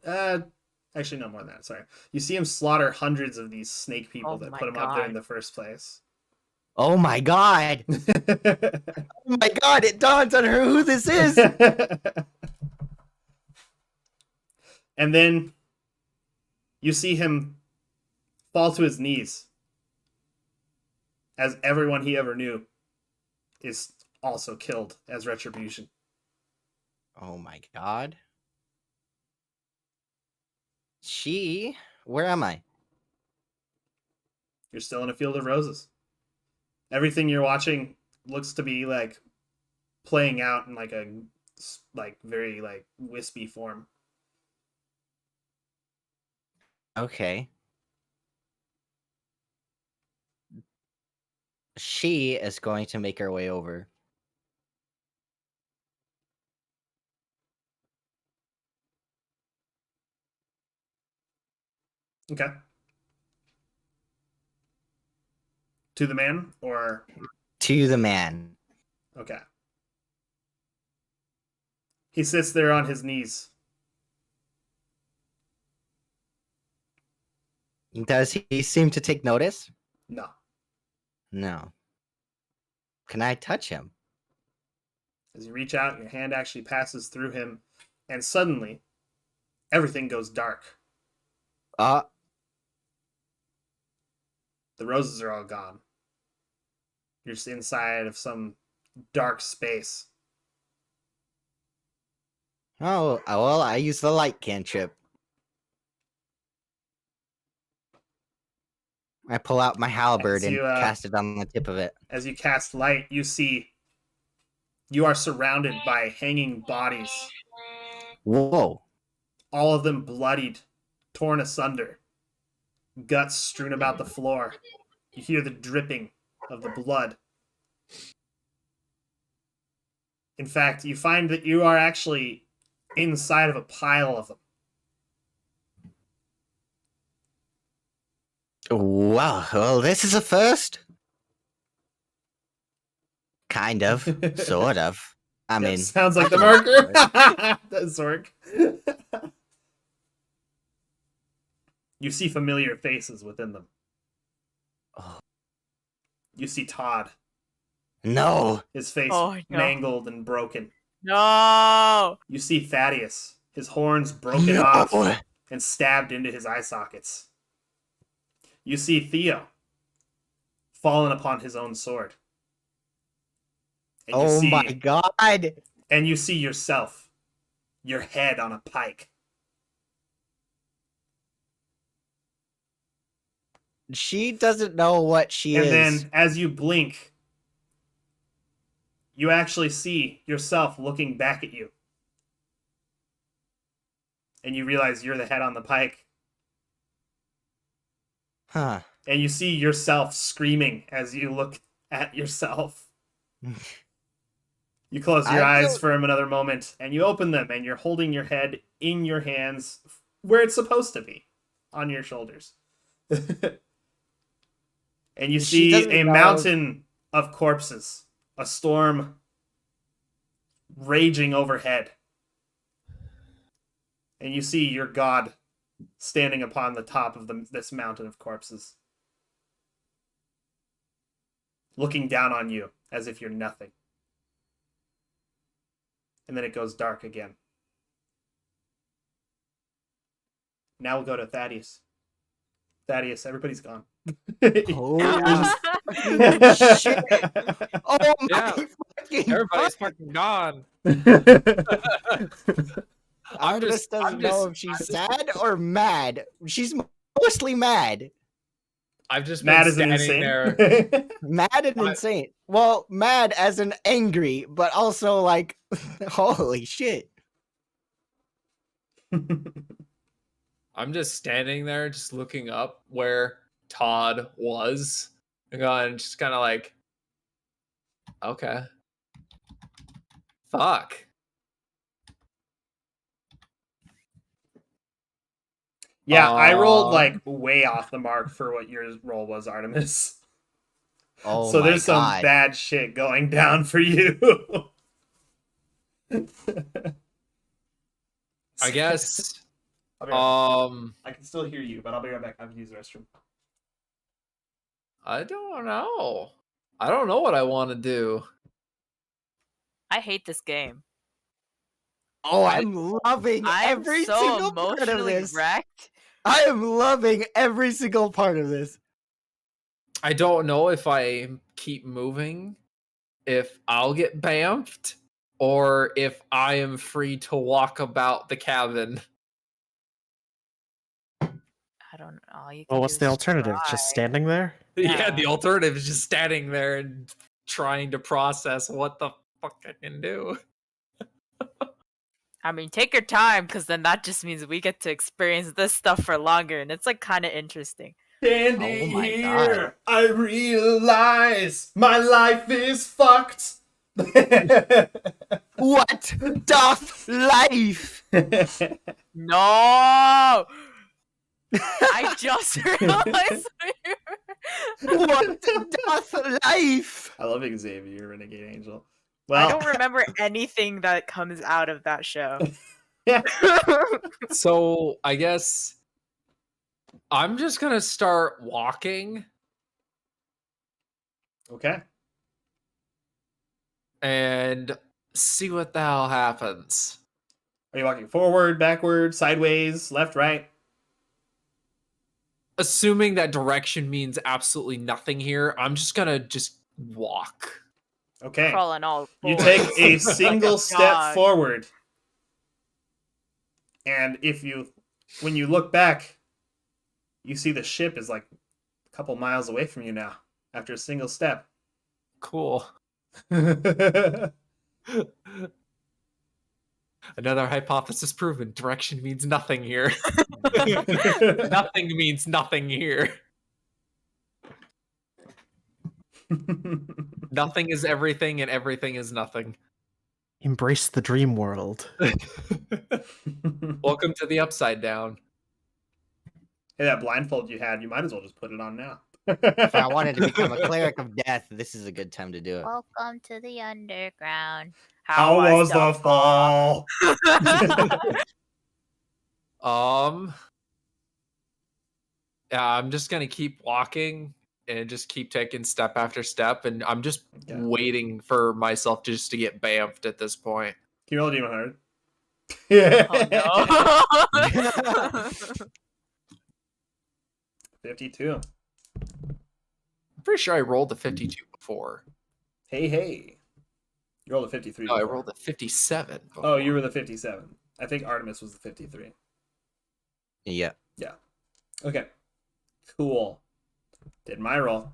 Actually, no more than that. Sorry. You see him slaughter hundreds of these snake people Oh that my put him up there God. in the first place. Oh my god. Oh my god, it dawns on her who this is. And then you see him fall to his knees as everyone he ever knew is also killed as retribution. Oh my god. Where am I? You're still in a field of roses. Everything you're watching looks to be like playing out in like a very like wispy form. Okay. She is going to make her way over. Okay. To the man or To the man. okay. He sits there on his knees. Does he seem to take notice? No. No. Can I touch him? As you reach out, your hand actually passes through him, and suddenly everything goes dark. The roses are all gone. You're just inside of some dark space. Oh, well, I use the light cantrip. I pull out my halberd As you, and cast it on the tip of it. As you cast light, you see you are surrounded by hanging bodies, Whoa. all of them bloodied, torn asunder, guts strewn about the floor. You hear the dripping of the blood. In fact, you find that you are actually inside of a pile of them. Well, this is a first. Kind of. Sort of. I mean... Sounds like the marker. Does work. You see familiar faces within them. Oh. You see Todd. No. His face Oh, no. mangled and broken. No. You see Thaddeus. His horns broken No. off and stabbed into his eye sockets. You see Theo fallen upon his own sword. And you Oh see, my god. And you see yourself, your head on a pike. She doesn't know what she And is. then as you blink, you actually see yourself looking back at you. And you realize you're the head on the pike. Huh. And you see yourself screaming as you look at yourself. You close your eyes for another moment, and you open them, and you're holding your head in your hands where it's supposed to be, on your shoulders. And you see a mountain of corpses, a storm raging overhead. And you see your god standing upon the top of this mountain of corpses, looking down on you as if you're nothing. And then it goes dark again. Now we'll go to Thaddeus. Thaddeus, everybody's gone. Oh, shit. Oh my Yeah. fucking Everybody's fucking gone. Artemis doesn't know if she's sad or mad. She's mostly mad. I've just Mad been as an standing insane. there. Mad and insane. Well, mad as in angry, but also like, holy shit. I'm just standing there, just looking up where Todd was, and going, just kind of like, okay, fuck. Yeah, I rolled like way off the mark for what your roll was, Artemis. Oh So my there's some God. bad shit going down for you. I guess. I'll be right back. I can still hear you, but I'll be right back. I have to use the restroom. I don't know. I don't know what I want to do. I hate this game. Oh, I'm loving I'm every so single part of emotionally this. wrecked. I am loving every single part of this. I don't know if I keep moving, if I'll get bamfed, or if I am free to walk about the cabin. I don't know. You can Well, what's do the is alternative? try. Just standing there? Yeah, Yeah. the alternative is just standing there and trying to process what the fuck I can do. I mean, take your time, because then that just means we get to experience this stuff for longer, and it's like kind of interesting. Standing Oh my here, I realize my life is fucked. What doth life? No! I just realized. What doth life? I love Xavier, Renegade Angel. I Well, don't remember anything that comes out of that show. So I guess I'm just gonna start walking Okay. and see what the hell happens. Are you walking forward, backward, sideways, left, right? assuming that direction means absolutely nothing here, I'm just gonna just walk. Okay. Crawling all You fours. take a Like single a step dog. forward. And when you look back, you see the ship is like a couple miles away from you now after a single step. Cool. Okay. Another hypothesis proven. Direction means nothing here. Nothing means nothing here. Nothing is everything and everything is nothing. Embrace the dream world. Welcome to the upside down. Hey, that blindfold you had, you might as well just put it on now. If I wanted to become a cleric of death, this is a good time to do it. Welcome to the underground. How was the fall? Yeah, I'm just gonna keep walking and just keep taking step after step, and I'm just waiting for myself just to get bamfed at this point. Can you roll a D100? Oh, no. 52. I'm pretty sure I rolled a 52 before. Hey. You rolled a 53. No, I before. rolled a 57 before. Oh, you were the 57. I think Artemis was the 53. Yeah. Yeah. Okay. Cool. Did my roll.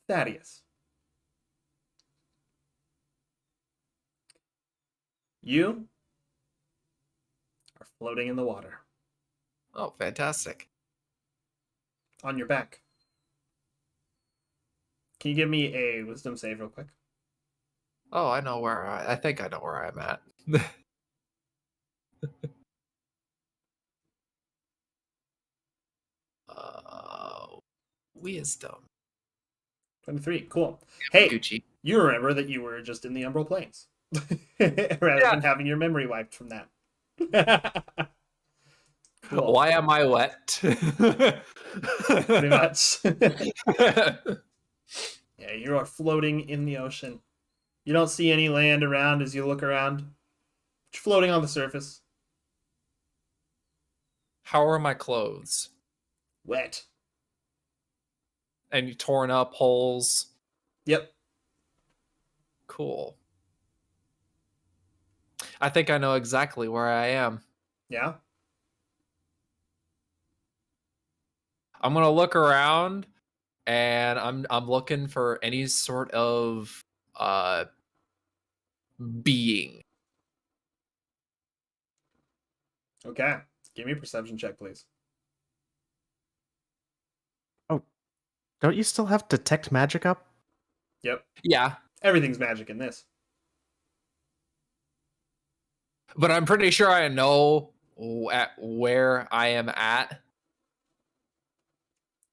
Thaddeus. You are floating in the water. Oh, fantastic. On your back. Can you give me a wisdom save real quick? Oh, I know where I think I know where I'm at. Wisdom. 23. Cool. Hey, Gucci. you remember that you were just in the Umbral Plains. Rather than having your memory wiped from that. Cool. Why am I wet? Pretty much. Yeah, you are floating in the ocean. You don't see any land around as you look around. You're floating on the surface. How are my clothes? Wet. Any torn up holes? Yep. Cool. I think I know exactly where I am. Yeah? I'm gonna look around, and I'm looking for any sort of being. Okay. Give me a perception check, please. Don't you still have detect magic up? Yep. Yeah, Everything's magic in this. but I'm pretty sure I know at where I am at.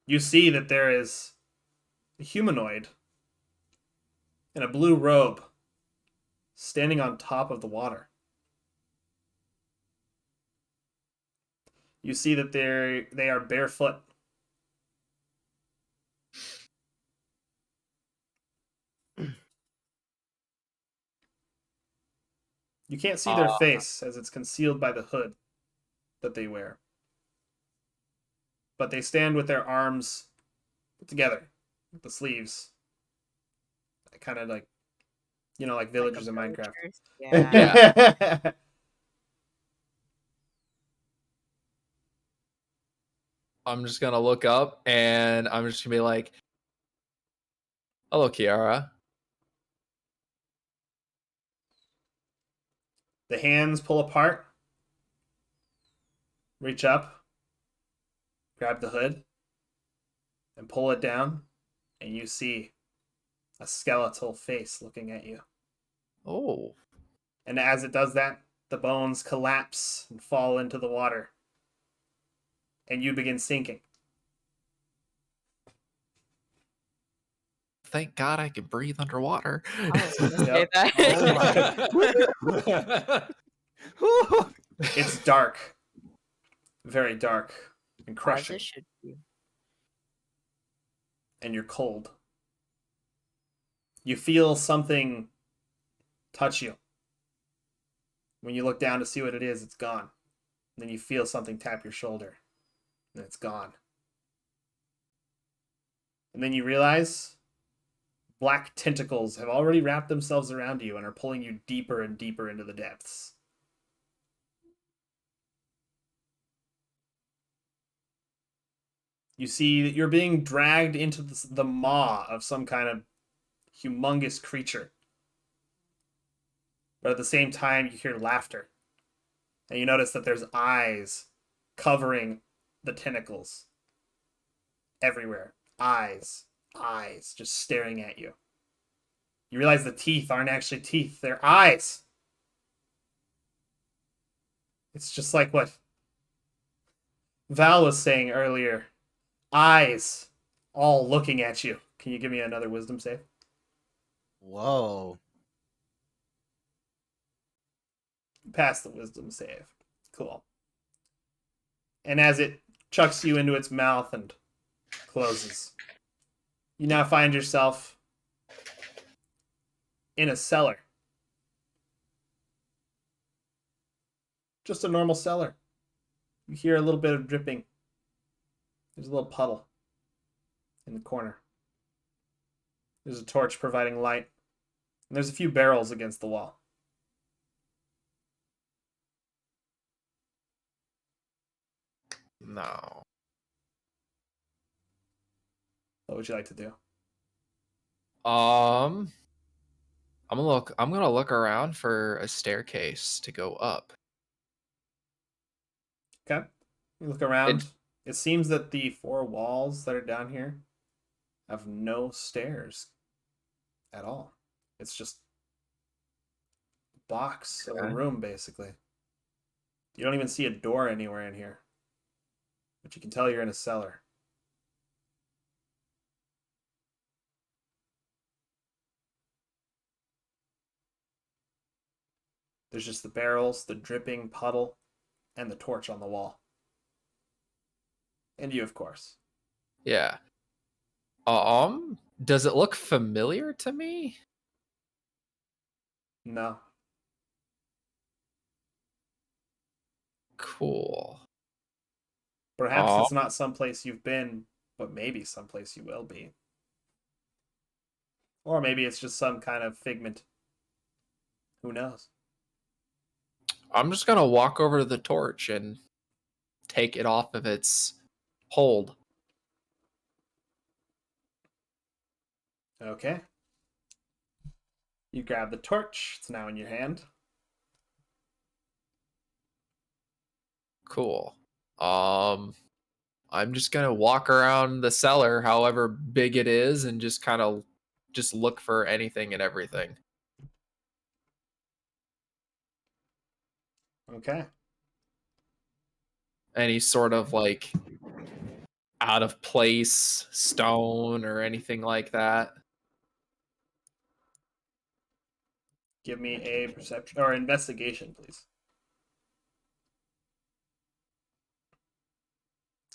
You see that there is a humanoid in a blue robe standing on top of the water. You see that they are barefoot. You can't see their face as it's concealed by the hood that they wear. But they stand with their arms put together, with the sleeves. Kind of like, like villagers in Minecraft. Yeah. I'm just gonna look up, and I'm just gonna be like, "Hello, Kiara." The hands pull apart, reach up, grab the hood, and pull it down, and you see a skeletal face looking at you. Oh, And as it does that, the bones collapse and fall into the water, and you begin sinking. thank God I can breathe underwater. I was gonna say Yep. that. It's dark, very dark and As crushing, it should be. and you're cold. You feel something touch you. When you look down to see what it is, it's gone. then you feel something tap your shoulder, and it's gone. And then you realize black tentacles have already wrapped themselves around you and are pulling you deeper and deeper into the depths. You see that you're being dragged into the maw of some kind of humongous creature. But at the same time, you hear laughter. And you notice that there's eyes covering the tentacles everywhere. Eyes, just staring at you. You realize the teeth aren't actually teeth, they're eyes. It's just like what Val was saying earlier. Eyes all looking at you. Can you give me another wisdom save? Whoa. Pass the wisdom save. Cool. And as it chucks you into its mouth and closes, you now find yourself in a cellar. Just a normal cellar. You hear a little bit of dripping. There's a little puddle in the corner. There's a torch providing light. And there's a few barrels against the wall. No. What would you like to do? I'm gonna look around for a staircase to go up. Okay. You look around. It seems that the 4 walls that are down here have no stairs at all. It's just a box of a Okay. room, basically. You don't even see a door anywhere in here. But you can tell you're in a cellar. There's just the barrels, the dripping puddle, and the torch on the wall. And you, of course. Yeah. Does it look familiar to me? No. Cool. Perhaps Oh, it's not someplace you've been, but maybe someplace you will be. Or maybe it's just some kind of figment. Who knows? I'm just gonna walk over to the torch and take it off of its hold. Okay. You grab the torch. It's now in your hand. Cool. I'm just gonna walk around the cellar, however big it is, and just kind of just look for anything and everything. Okay. Any sort of like out of place stone or anything like that. Give me a perception or investigation, please.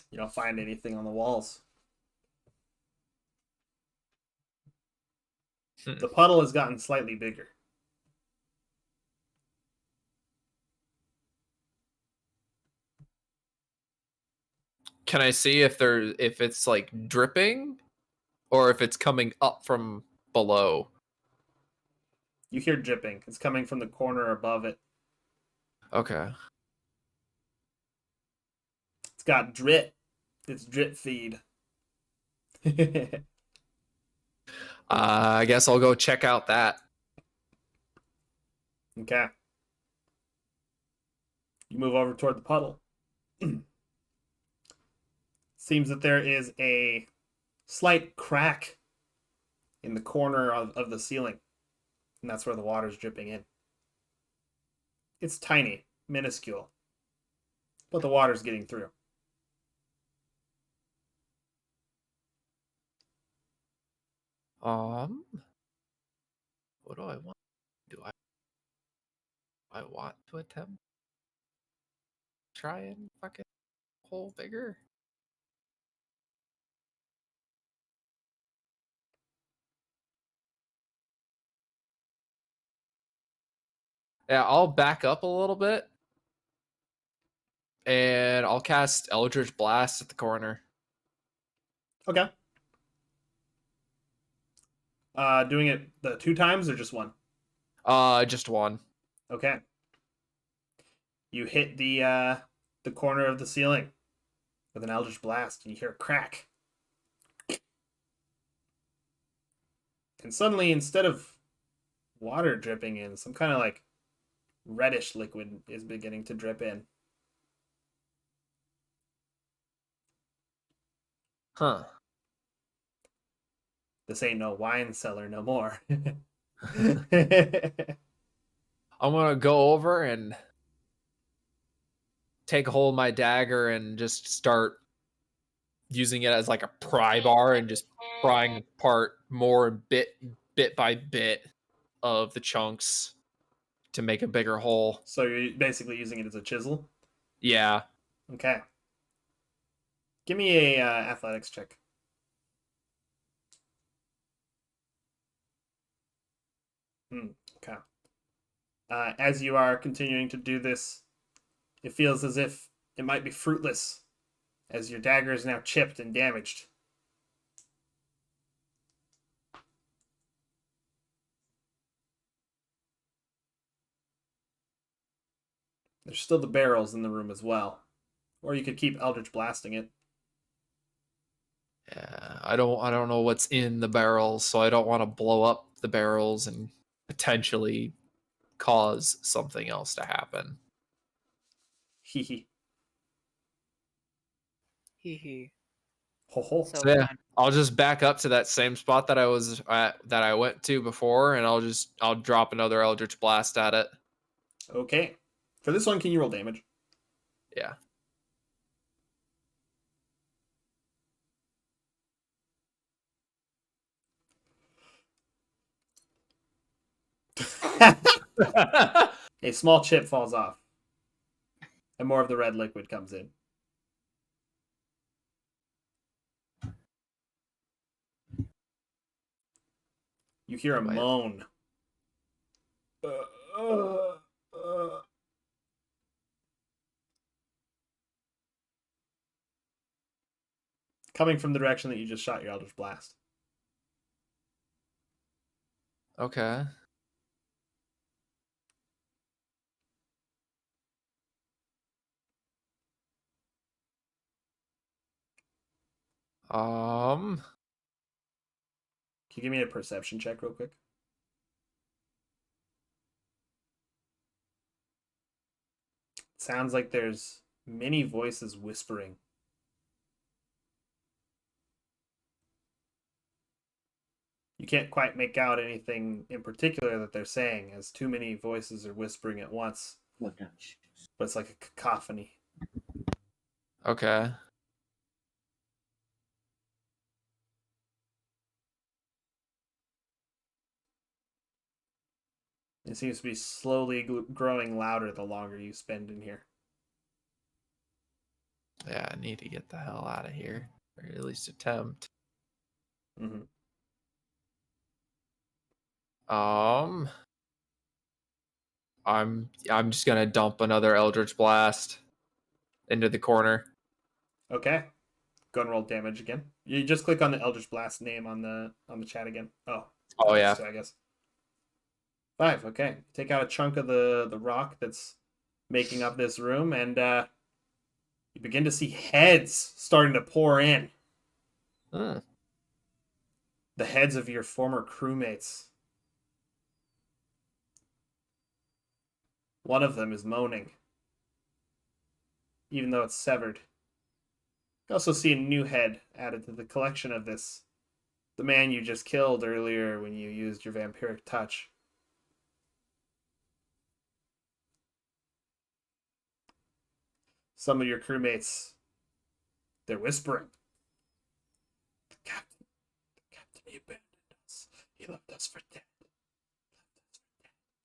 You don't find anything on the walls. The puddle has gotten slightly bigger. Can I see if it's like dripping or if it's coming up from below? You hear dripping. It's coming from the corner above it. Okay. It's got drip. It's drip feed. I guess I'll go check out that. Okay. You move over toward the puddle. Seems that there is a slight crack in the corner of the ceiling. And that's where the water's dripping in. It's tiny, minuscule. But the water's getting through. What do I want? Do I want to attempt try and fucking hole bigger? Yeah, I'll back up a little bit And I'll cast Eldritch Blast at the corner. Okay. Doing it the 2 times or just one? Just one. Okay. You hit the corner of the ceiling with an Eldritch Blast, and you hear a crack. And suddenly, instead of water dripping in, some kind of like reddish liquid is beginning to drip in. Huh. This ain't no wine cellar no more. I'm gonna go over and take a hold of my dagger and just start using it as like a pry bar and just prying apart more bit by bit of the chunks to make a bigger hole. So you're basically using it as a chisel? Yeah. Okay. Give me a athletics check. Okay. As you are continuing to do this, it feels as if it might be fruitless, as your dagger is now chipped and damaged. There's still the barrels in the room as well. Or you could keep Eldritch blasting it. Yeah, I don't know what's in the barrels, so I don't want to blow up the barrels and potentially cause something else to happen. Hee hee. Hee hee. Ho ho. So So yeah, fun. I'll just back up to that same spot that I was at, that I went to before, and I'll drop another Eldritch Blast at it. Okay. For this one, can you roll damage? Yeah. A small chip falls off. And more of the red liquid comes in. You hear a moan. Coming from the direction that you just shot your Eldritch Blast. Okay. Can you give me a perception check real quick? Sounds like there's many voices whispering. You can't quite make out anything in particular that they're saying, as too many voices are whispering at once. But it's like a cacophony. Okay. It seems to be slowly growing louder the longer you spend in here. Yeah, I need to get the hell out of here, or at least attempt. Mm-hmm. I'm just gonna dump another Eldritch Blast into the corner. Okay. Go and roll damage again. You just click on the Eldritch Blast name on the chat again. Oh yeah. So I guess 5. Okay. Take out a chunk of the rock that's making up this room, and you begin to see heads starting to pour in. Hmm. The heads of your former crewmates. One of them is moaning, even though it's severed. You also see a new head added to the collection of this. The man you just killed earlier when you used your vampiric touch. Some of your crewmates, they're whispering. The captain, he abandoned us. He left us for dead.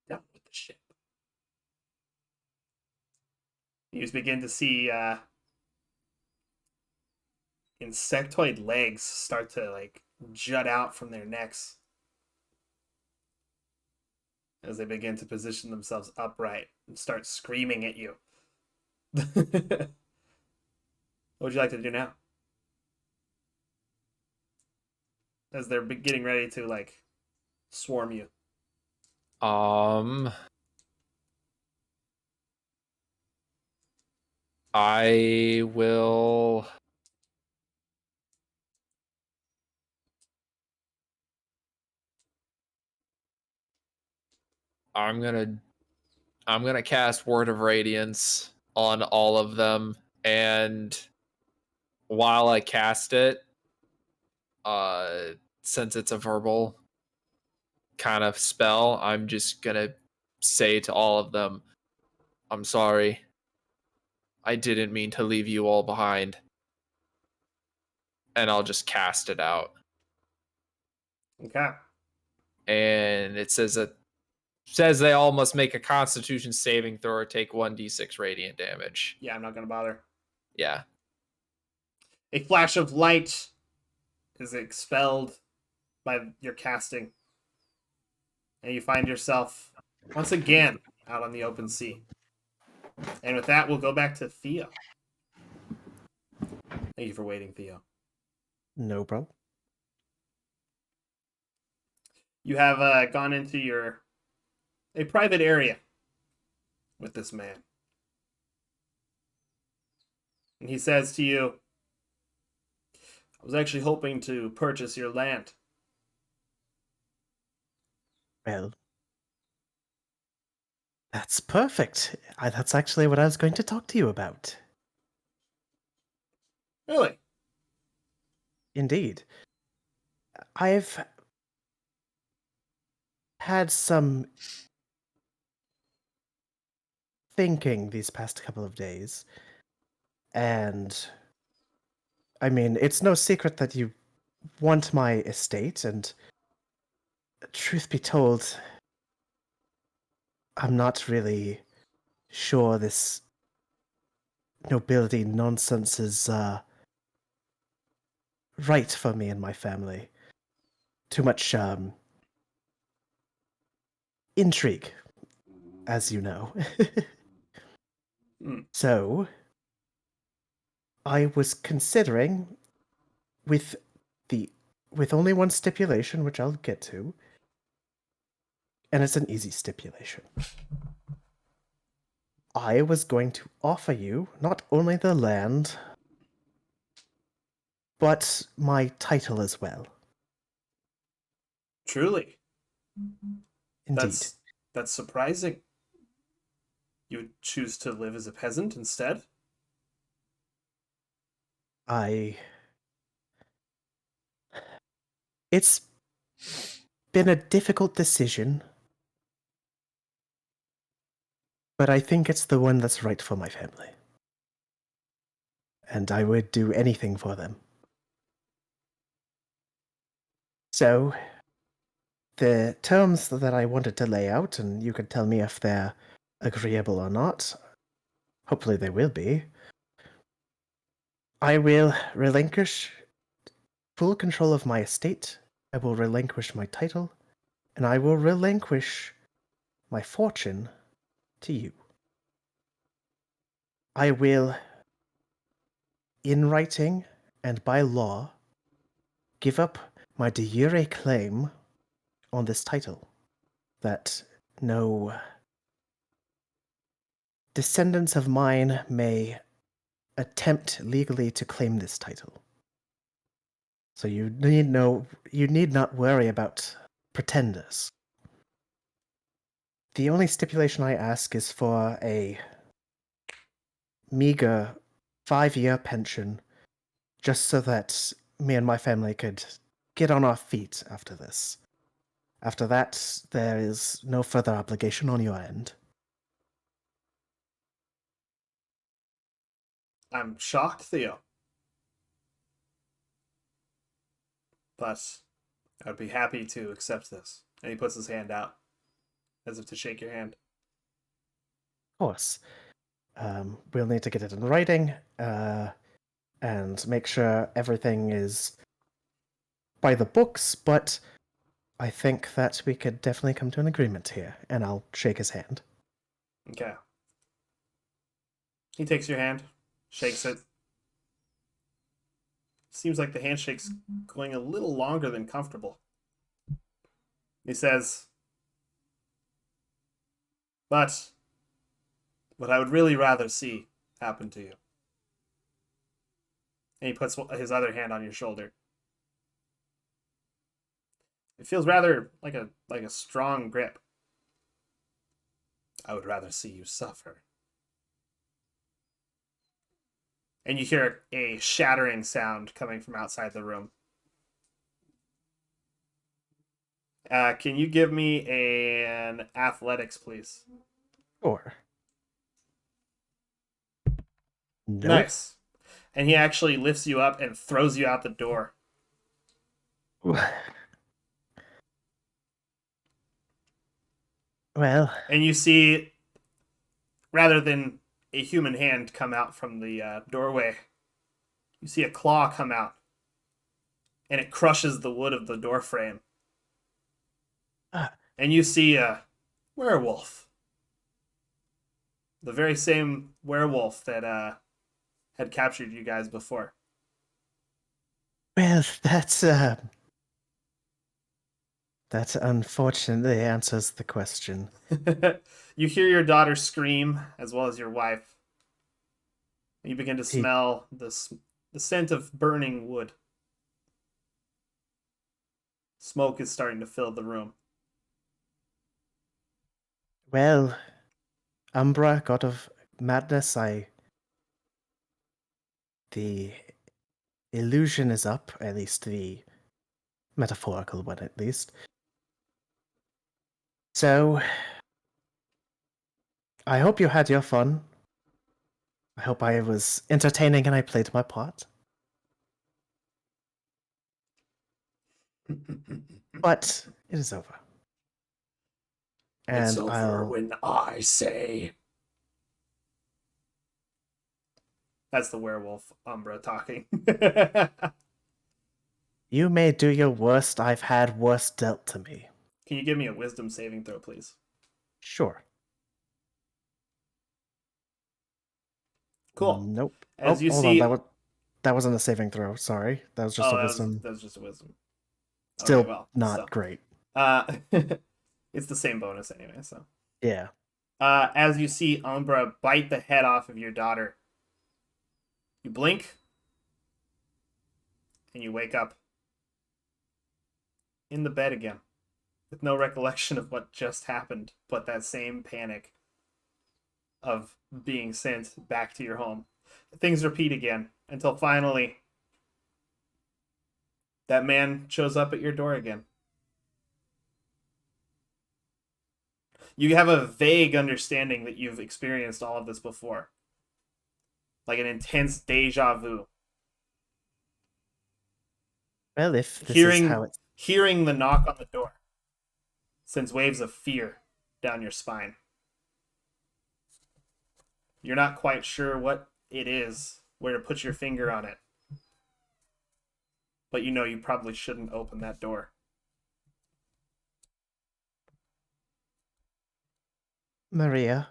Down with the ship. You just begin to see insectoid legs start to like jut out from their necks as they begin to position themselves upright and start screaming at you. What would you like to do now? As they're getting ready to like swarm you. I will. I'm gonna cast Word of Radiance on all of them, and while I cast it, since it's a verbal kind of spell, I'm just gonna say to all of them, I'm sorry. I didn't mean to leave you all behind. And I'll just cast it out. Okay. And it says they all must make a Constitution saving throw or take 1d6 radiant damage. Yeah, I'm not gonna bother. Yeah. A flash of light is expelled by your casting, and you find yourself once again out on the open sea. And with that, we'll go back to Theo. Thank you for waiting, Theo. No problem. You have gone into a private area with this man. And he says to you, I was actually hoping to purchase your land. Well, that's perfect. That's actually what I was going to talk to you about. Really? Indeed. I've had some thinking these past couple of days, and I mean, it's no secret that you want my estate, and truth be told, I'm not really sure this nobility nonsense is right for me and my family. Too much intrigue, as you know. So, I was considering, with only one stipulation, which I'll get to, and it's an easy stipulation. I was going to offer you not only the land, but my title as well. Truly. Indeed. That's surprising. You would choose to live as a peasant instead? It's been a difficult decision, but I think it's the one that's right for my family. And I would do anything for them. So, the terms that I wanted to lay out, and you can tell me if they're agreeable or not. Hopefully they will be. I will relinquish full control of my estate. I will relinquish my title. And I will relinquish my fortune to you. I will, in writing and by law, give up my de jure claim on this title, that no descendants of mine may attempt legally to claim this title. So you need not worry about pretenders. The only stipulation I ask is for a meager 5-year pension, just so that me and my family could get on our feet after this. After that, there is no further obligation on your end. I'm shocked, Theo. But I would be happy to accept this. And he puts his hand out, as if to shake your hand. Of course. We'll need to get it in writing, and make sure everything is by the books, but I think that we could definitely come to an agreement here, and I'll shake his hand. Okay. He takes your hand, shakes it. Seems like the handshake's going a little longer than comfortable. He says, but what I would really rather see happen to you. And he puts his other hand on your shoulder. It feels rather like a strong grip. I would rather see you suffer. And you hear a shattering sound coming from outside the room. Can you give me an athletics, please? Sure. Nope. Nice. And he actually lifts you up and throws you out the door. Well, And you see, rather than a human hand come out from the doorway, you see a claw come out. And it crushes the wood of the door frame. And you see a werewolf. The very same werewolf that had captured you guys before. well, that unfortunately answers the question. You hear your daughter scream, as well as your wife. You begin to smell the scent of burning wood. Smoke is starting to fill the room. Well, Umbra, god of madness, the illusion is up, at least the metaphorical one, at least. So, I hope you had your fun. I hope I was entertaining and I played my part. But it is over. And It's over when I say. That's the werewolf Umbra talking. You may do your worst. I've had worse dealt to me. Can you give me a wisdom saving throw, please? Sure. Cool. Nope. As you hold see, on. That wasn't a saving throw. Sorry, that was just a wisdom. that was just a wisdom. Still Okay, well, not great. It's the same bonus anyway. So Yeah. as you see Umbra bite the head off of your daughter, you blink, and you wake up in the bed again, with no recollection of what just happened, but that same panic of being sent back to your home. Things repeat again until finally that man shows up at your door again. You have a vague understanding that you've experienced all of this before. Like an intense deja vu. Well, if this is how it's... Hearing the knock on the door sends waves of fear down your spine. You're not quite sure what it is, where to put your finger on it. But you know you probably shouldn't open that door. Maria,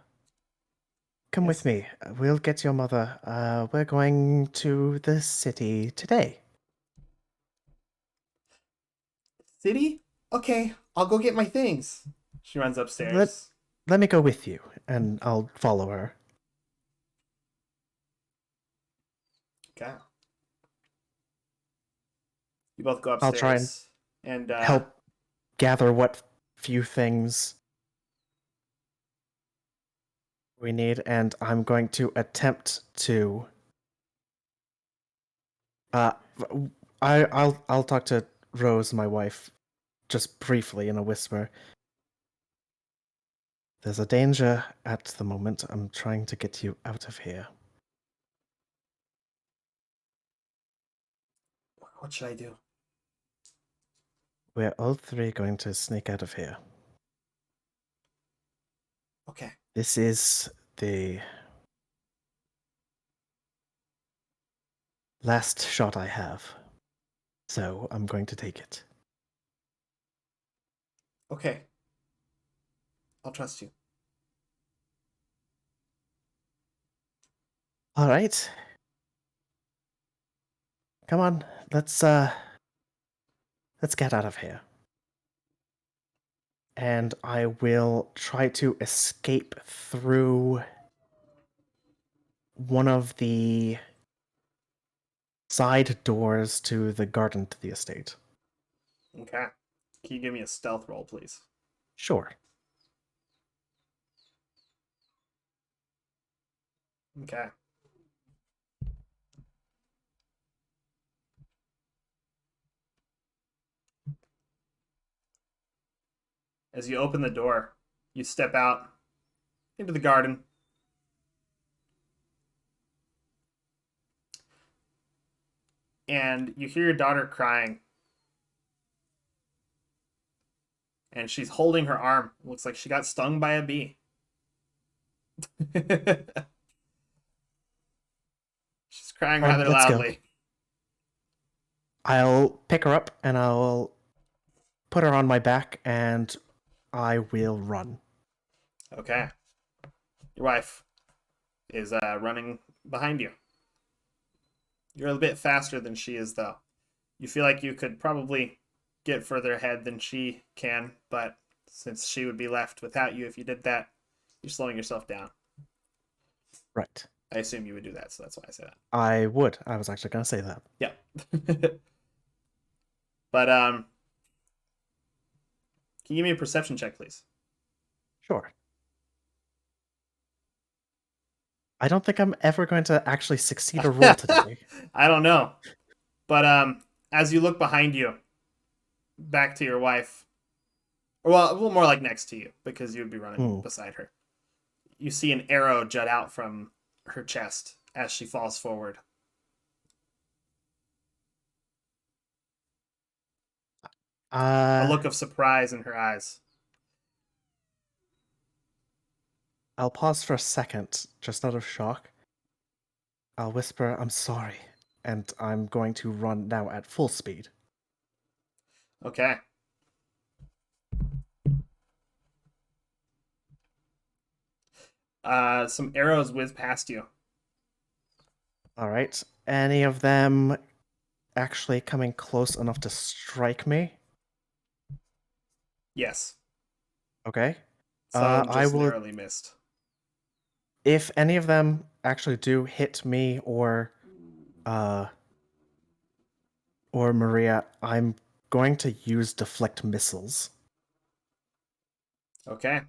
come with me. We'll get your mother. We're going to the city today. City? Okay, I'll go get my things. She runs upstairs. Let me go with you, and I'll follow her. Okay. You both go I'll upstairs. try and and help gather what few things we need, and I'm going to attempt to... I'll talk to Rose, my wife, just briefly in a whisper. There's a danger at the moment. I'm trying to get you out of here. What should I do? We're all three going to sneak out of here. Okay. This is the last shot I have, so I'm going to take it. Okay. I'll trust you. All right. Come on, let's get out of here. And I will try to escape through one of the side doors to the garden to the estate. Okay. Can you give me a stealth roll, please? Sure. Okay. As you open the door, you step out into the garden. And you hear your daughter crying. And she's holding her arm. Looks like she got stung by a bee. She's crying Alright, rather let's go. loudly. I'll pick her up and I'll put her on my back and I will run. Okay. Your wife is running behind you. You're a bit faster than she is, though. You feel like you could probably get further ahead than she can, but since she would be left without you if you did that, you're slowing yourself down. Right. I assume you would do that, so that's why I say that. I would. I was actually going to say that. Yeah. But can you give me a perception check, please? Sure. I don't think I'm ever going to actually succeed a roll today. I don't know. But as you look behind you, back to your wife, or well, more like next to you, because you would be running beside her. You see an arrow jut out from her chest as she falls forward. A look of surprise in her eyes. I'll pause for a second, just out of shock. I'll whisper, I'm sorry, and I'm going to run now at full speed. Okay. Some arrows whiz past you. All right. Any of them actually coming close enough to strike me? Yes. Okay. Some just I will. narrowly missed. If any of them actually do hit me or Maria, I'm going to use deflect missiles. Okay.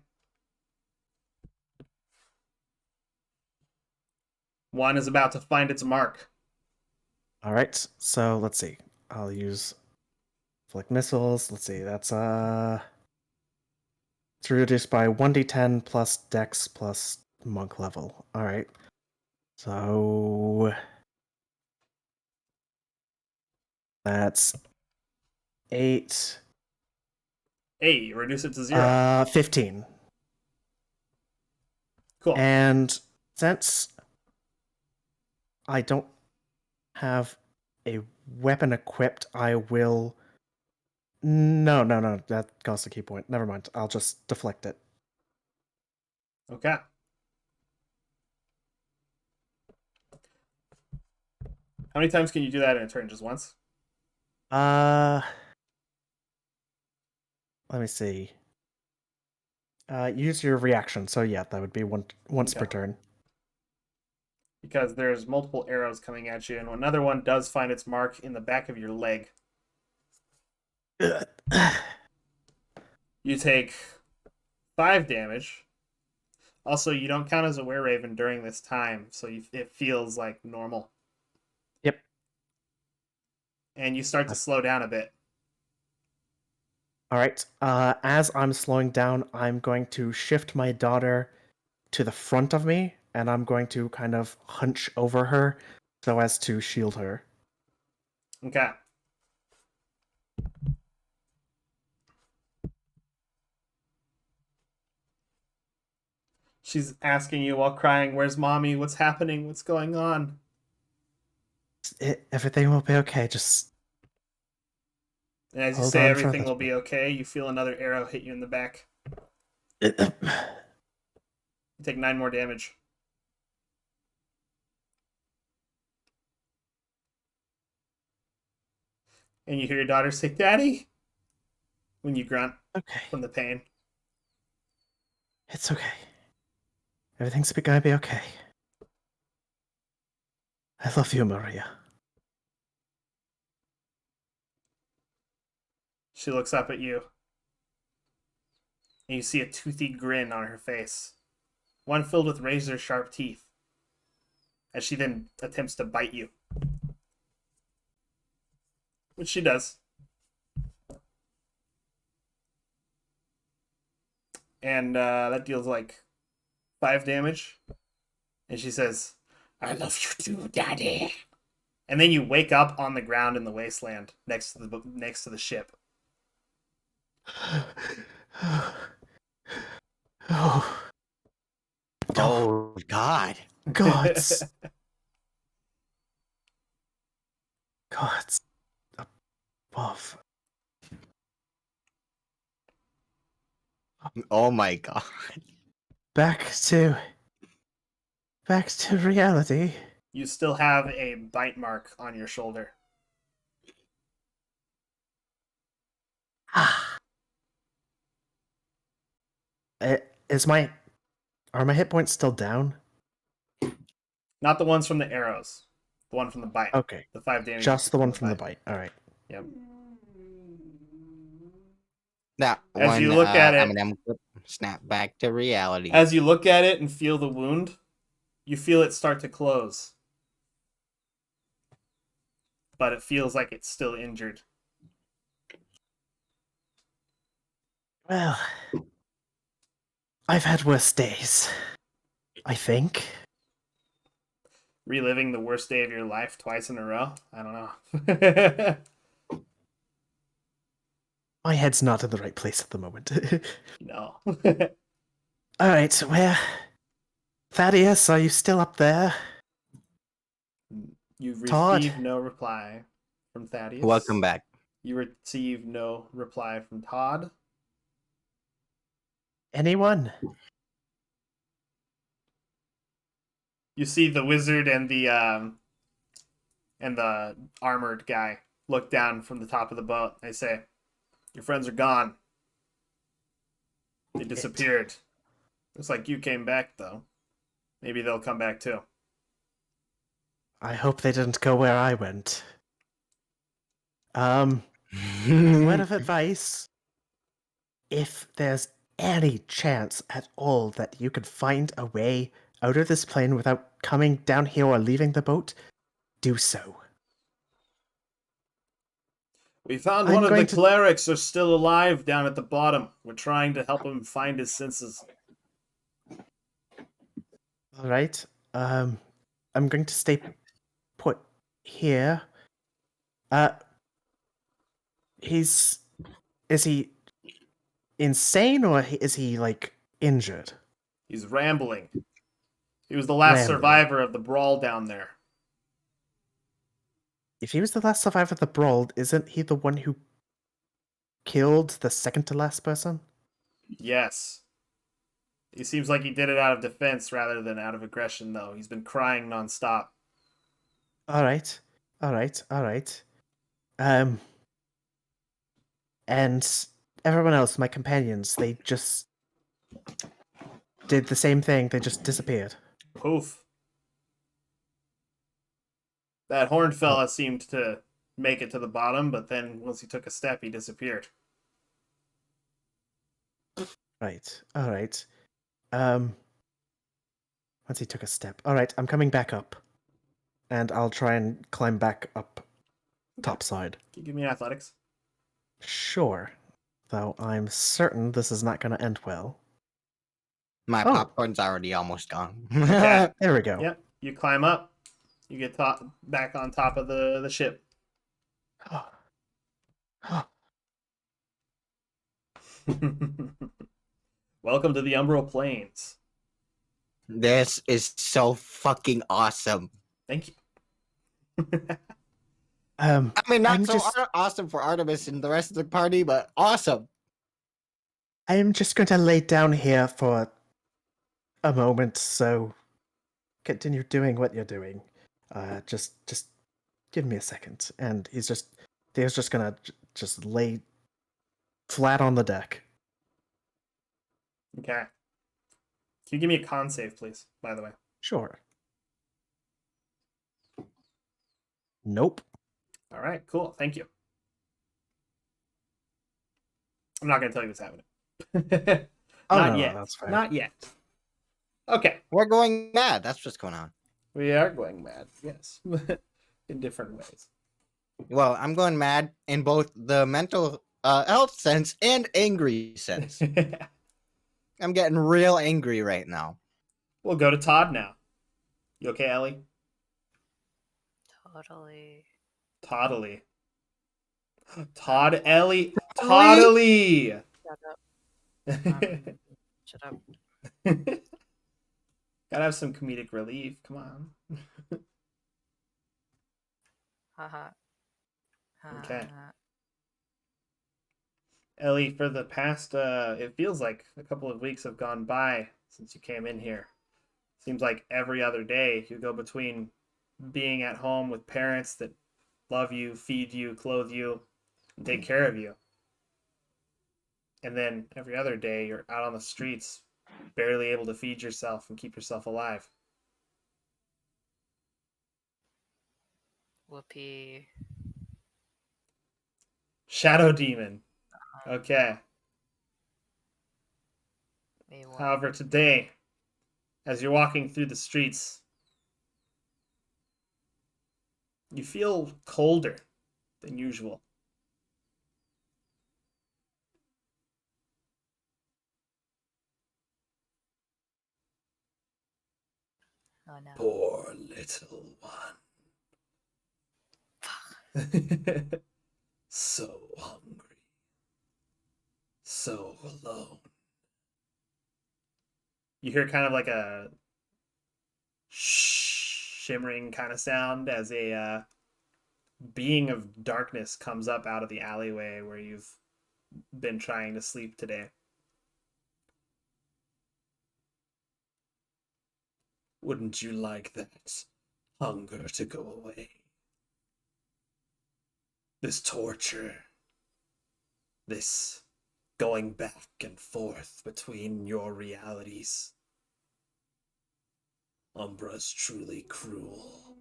One is about to find its mark. All right. So let's see. I'll use deflect missiles. Let's see. That's it's reduced by 1d10 plus dex plus monk level. All right. So that's 8. Hey, you reduce it to 0. 15. Cool. And since I don't have a weapon equipped, I will... No, that costs a key point. Never mind. I'll just deflect it. Okay. How many times can you do that in a turn? Just once? Let me see. Use your reaction. So yeah, that would be once per turn. Because there's multiple arrows coming at you, and another one does find its mark in the back of your leg. You take 5 damage. Also, you don't count as a were-raven during this time, so it feels like normal. Yep. And you start to slow down a bit. All right. As I'm slowing down, I'm going to shift my daughter to the front of me, and I'm going to kind of hunch over her so as to shield her. Okay. She's asking you while crying, "Where's mommy? What's happening? What's going on?" Everything will be okay. Just And as you hold say on everything for will be okay, you feel another arrow hit you in the back. the... You take 9 more damage. And you hear your daughter say, "Daddy," when you grunt Okay. from the pain. It's okay. Everything's gonna be okay. I love you, Maria. She looks up at you, and you see a toothy grin on her face, one filled with razor-sharp teeth, as she then attempts to bite you. Which she does. And that deals like 5 damage. And she says, "I love you too, Daddy." And then you wake up on the ground in the wasteland next to the ship. Oh, Oh God. gods. Gods above. Oh my God. Back to reality. You still have a bite mark on your shoulder. Ah. Are my hit points still down? Not the ones from the arrows. The one from the bite. Okay. The 5 damage. Just the one from the bite. Alright. Yep. That As one, you look at it- I'm snap back to reality. As you look at it and feel the wound, you feel it start to close. But it feels like it's still injured. Well, I've had worse days. I think. Reliving the worst day of your life twice in a row? I don't know. My head's not in the right place at the moment. No. Alright, where? Thaddeus, are you still up there? You've Todd. received no reply from Thaddeus. Welcome back. You receive no reply from Todd. Anyone? You see the wizard and the armored guy look down from the top of the boat. They say, "Your friends are gone. They disappeared. Looks like you came back, though. Maybe they'll come back too." I hope they didn't go where I went. Word of advice. If there's any chance at all that you could find a way out of this plane without coming down here or leaving the boat, do so. We found I'm one of the going to- clerics are still alive down at the bottom. We're trying to help him find his senses. Alright. I'm going to stay put here. Is he insane or is he like injured? He's rambling. He was the last Rambling. survivor of the brawl down there. If he was the last survivor of the brawl, isn't he the one who killed the second to last person? Yes. He seems like he did it out of defense rather than out of aggression, though. He's been crying nonstop. Alright. And everyone else, my companions, they just did the same thing. They just disappeared. Poof. That horned fella seemed to make it to the bottom, but then once he took a step, he disappeared. Right. Alright. Once he took a step. Alright, I'm coming back up. And I'll try and climb back up topside. Can you give me an athletics? Sure. Though I'm certain this is not going to end well. My Oh. popcorn's already almost gone. Okay. There we go. Yep. You climb up. You get back on top of the ship. Welcome to the Umbral Plains. This is so fucking awesome. Thank you. I mean, not I'm so just- awesome for Artemis and the rest of the party, but awesome. I'm just going to lay down here for a moment, so continue doing what you're doing. Just give me a second. And he's just Theo's just gonna just lay flat on the deck. Okay. Can you give me a con save, please, by the way? Sure. Nope. All right, cool. Thank you. I'm not going to tell you what's happening. Oh, Not no, yet. that's fine. Not yet. Okay. We're going mad. That's what's going on. We are going mad, yes. In different ways. Well, I'm going mad in both the mental health sense and angry sense. I'm getting real angry right now. We'll go to Todd now. You okay, Ellie? Totally. Toddly. Todd Ellie. Toddly. Shut up. Shut up. Gotta have some comedic relief. Come on. Haha. Okay. Ellie, for the past, it feels like a couple of weeks have gone by since you came in here. Seems like every other day you go between being at home with parents that love you, feed you, clothe you, and take care of you. And then every other day you're out on the streets, barely able to feed yourself and keep yourself alive. Whoopee. Shadow Demon. Okay. Me what? However, today, as you're walking through the streets, you feel colder than usual. Oh no. Poor little one. So hungry. So alone. You hear kind of like a shimmering kind of sound as a being of darkness comes up out of the alleyway where you've been trying to sleep today. Wouldn't you like that hunger to go away? This torture, this going back and forth between your realities. Umbra's truly cruel,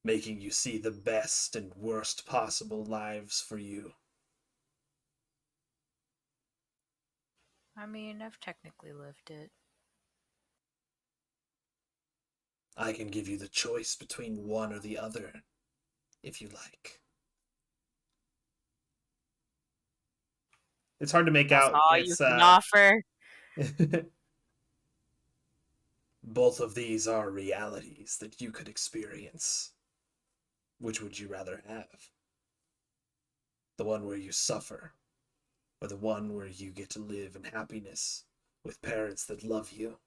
making you see the best and worst possible lives for you. I mean, I've technically lived it. I can give you the choice between one or the other, if you like. It's hard to make That's out. all you can offer. Both of these are realities that you could experience. Which would you rather have? The one where you suffer, or the one where you get to live in happiness with parents that love you?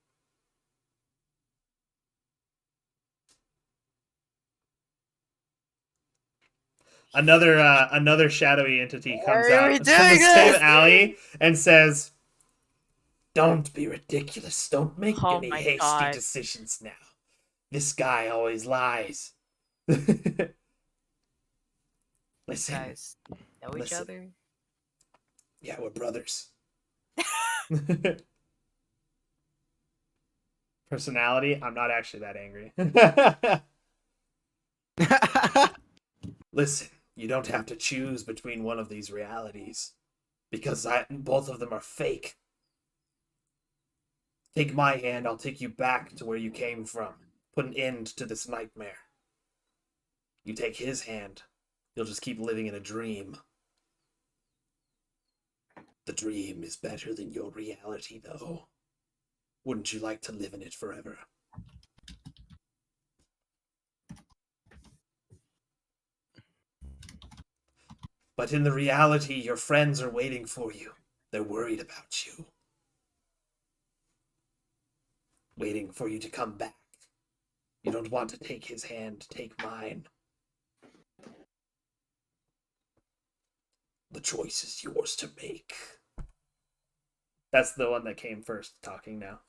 Another shadowy entity comes Why are out we from doing the same this? alley and says, "Don't be ridiculous. Don't make Oh any my hasty God. decisions now. This guy always lies." Listen. Guys know each Listen. other. Yeah, we're brothers. Personality, I'm not actually that angry. Listen, you don't have to choose between one of these realities, because both of them are fake. Take my hand, I'll take you back to where you came from. Put an end to this nightmare. You take his hand, you'll just keep living in a dream. The dream is better than your reality, though. Wouldn't you like to live in it forever? But in the reality, your friends are waiting for you. They're worried about you. Waiting for you to come back. You don't want to take his hand, take mine. The choice is yours to make. That's the one that came first talking now.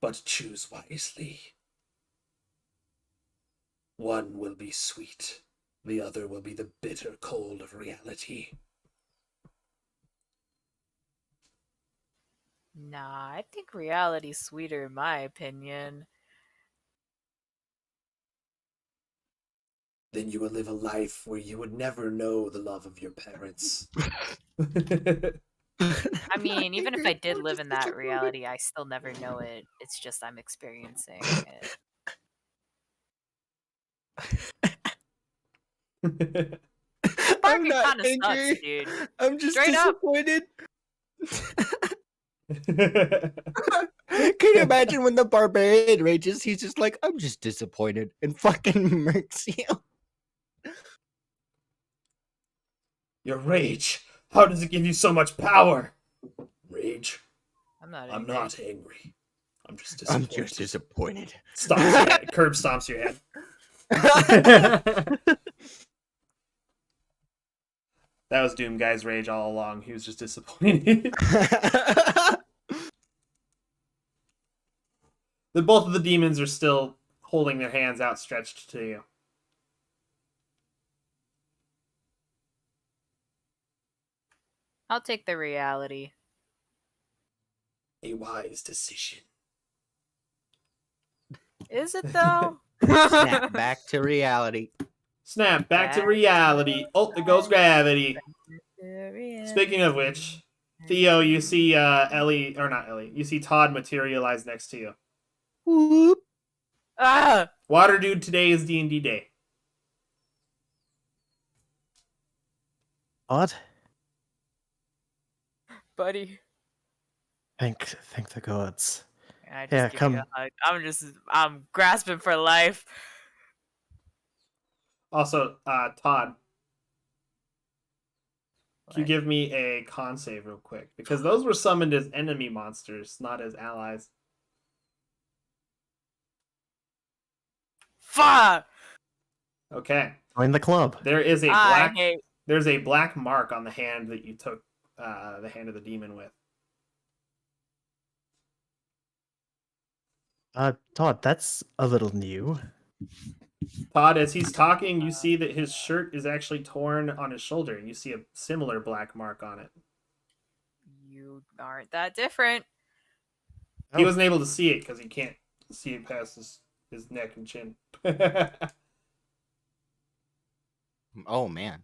But choose wisely. One will be sweet, The other will be the bitter cold of reality. Nah, I think reality's sweeter in my opinion. Then you will live a life where you would never know the love of your parents. I mean, even if I did live in that reality, I still never know it. It's just I'm experiencing it. Barking not kind of sucks, angry. dude. I'm just Straight up. disappointed. Can you imagine when the barbarian rages? He's just like, I'm just disappointed, and fucking murks you. Your rage. How does it give you so much power? Rage. I'm not. I'm angry. not angry. I'm just I'm disappointed. just disappointed. Stomps your head. Curb stomps your head. That was Doom Guy's rage all along. He was just disappointed. Both of the demons are still holding their hands outstretched to you. I'll take the reality. A wise decision. Is it though? Snap back to reality. Snap, back to Back reality. Oh, there goes gravity. Speaking of which, Theo, you see Ellie, or not Ellie, you see Todd materialize next to you. Whoop. Ah, Water Dude, today is D&D day. Odd. buddy. Thank the gods. I just Yeah, give come. you a hug. I'm grasping for life. Also, Todd, can you What? give me a con save real quick? Because those were summoned as enemy monsters, not as allies. Fuck! Okay. Join the club. There is a I black hate. there's a black mark on the hand that you took the hand of the demon with. Todd, that's a little new. Todd, as he's talking, you see that his shirt is actually torn on his shoulder, and you see a similar black mark on it. You aren't that different. He Oh. wasn't able to see it because he can't see it past his neck and chin. Oh man.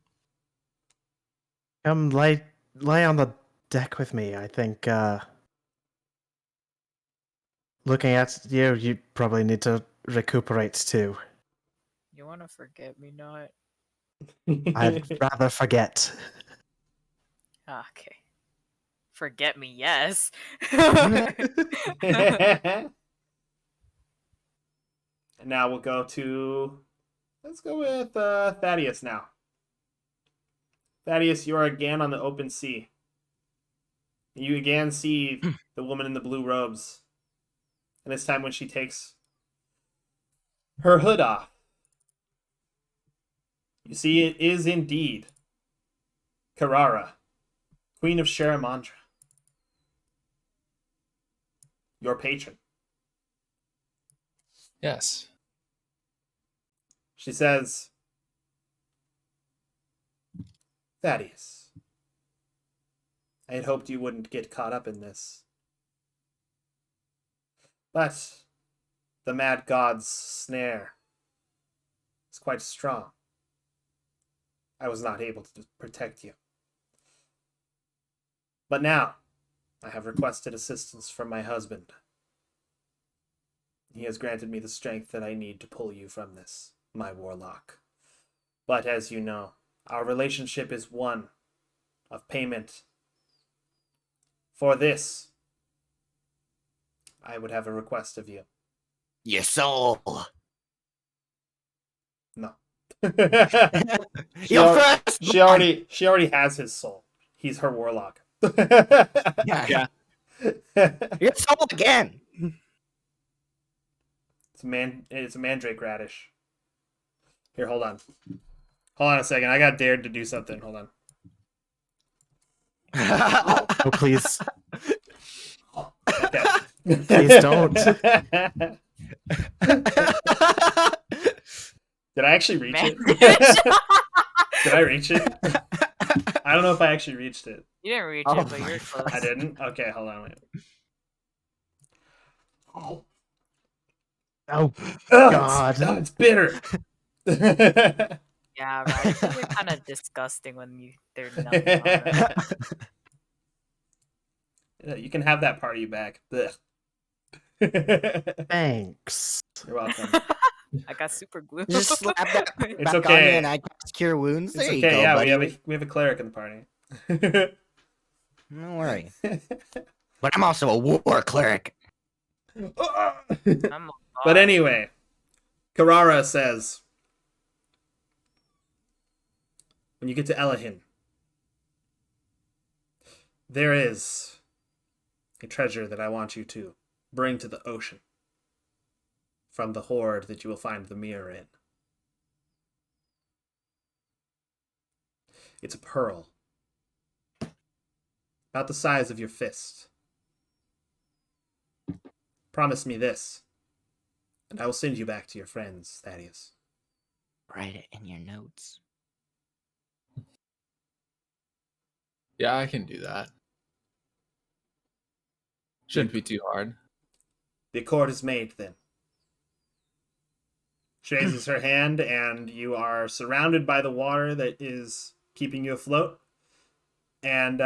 Come lay on the deck with me. I think looking at you, you probably need to recuperate too. You want to forget me not? I'd rather forget. Okay. Forget me, yes. And now we'll go to... Let's go with Thaddeus now. Thaddeus, you are again on the open sea. You again see the woman in the blue robes. And this time when she takes her hood off, you see it is indeed Carrara, Queen of Sharamandra. Your patron. Yes. She says, Thaddeus, I had hoped you wouldn't get caught up in this. But the mad god's snare is quite strong. I was not able to protect you. But now, I have requested assistance from my husband. He has granted me the strength that I need to pull you from this, my warlock. But as you know, our relationship is one of payment. For this, I would have a request of you. Your soul. No. Your first. She already has his soul. He's her warlock. Yeah. Your soul again. It's a mandrake radish. Here, hold on. Hold on a second. I got dared to do something. Hold on. Oh, please. Okay. Please don't. Did I actually reach it? Manage. Did I reach it? I don't know if I actually reached it. You didn't reach Oh it, but my you're close. I didn't? Okay, hold on. Wait. Oh Oh, God. it's bitter. Yeah, radishes are kind of disgusting when they're nothing on them. You can have that party back. Ugh. Thanks. You're welcome. I got super glue. Just slap that It's back on you okay. and I cast cure wounds. It's There you okay. go, Yeah, buddy. we have a cleric in the party. Don't worry. But I'm also a war cleric. I'm But anyway, Carrara says, when you get to Elehin, there is a treasure that I want you to bring to the ocean from the hoard that you will find the mirror in. It's a pearl, about the size of your fist. Promise me this, and I will send you back to your friends, Thaddeus. Write it in your notes. Yeah, I can do that. Shouldn't be too hard. The accord is made, then. She raises her hand, and you are surrounded by the water that is keeping you afloat. And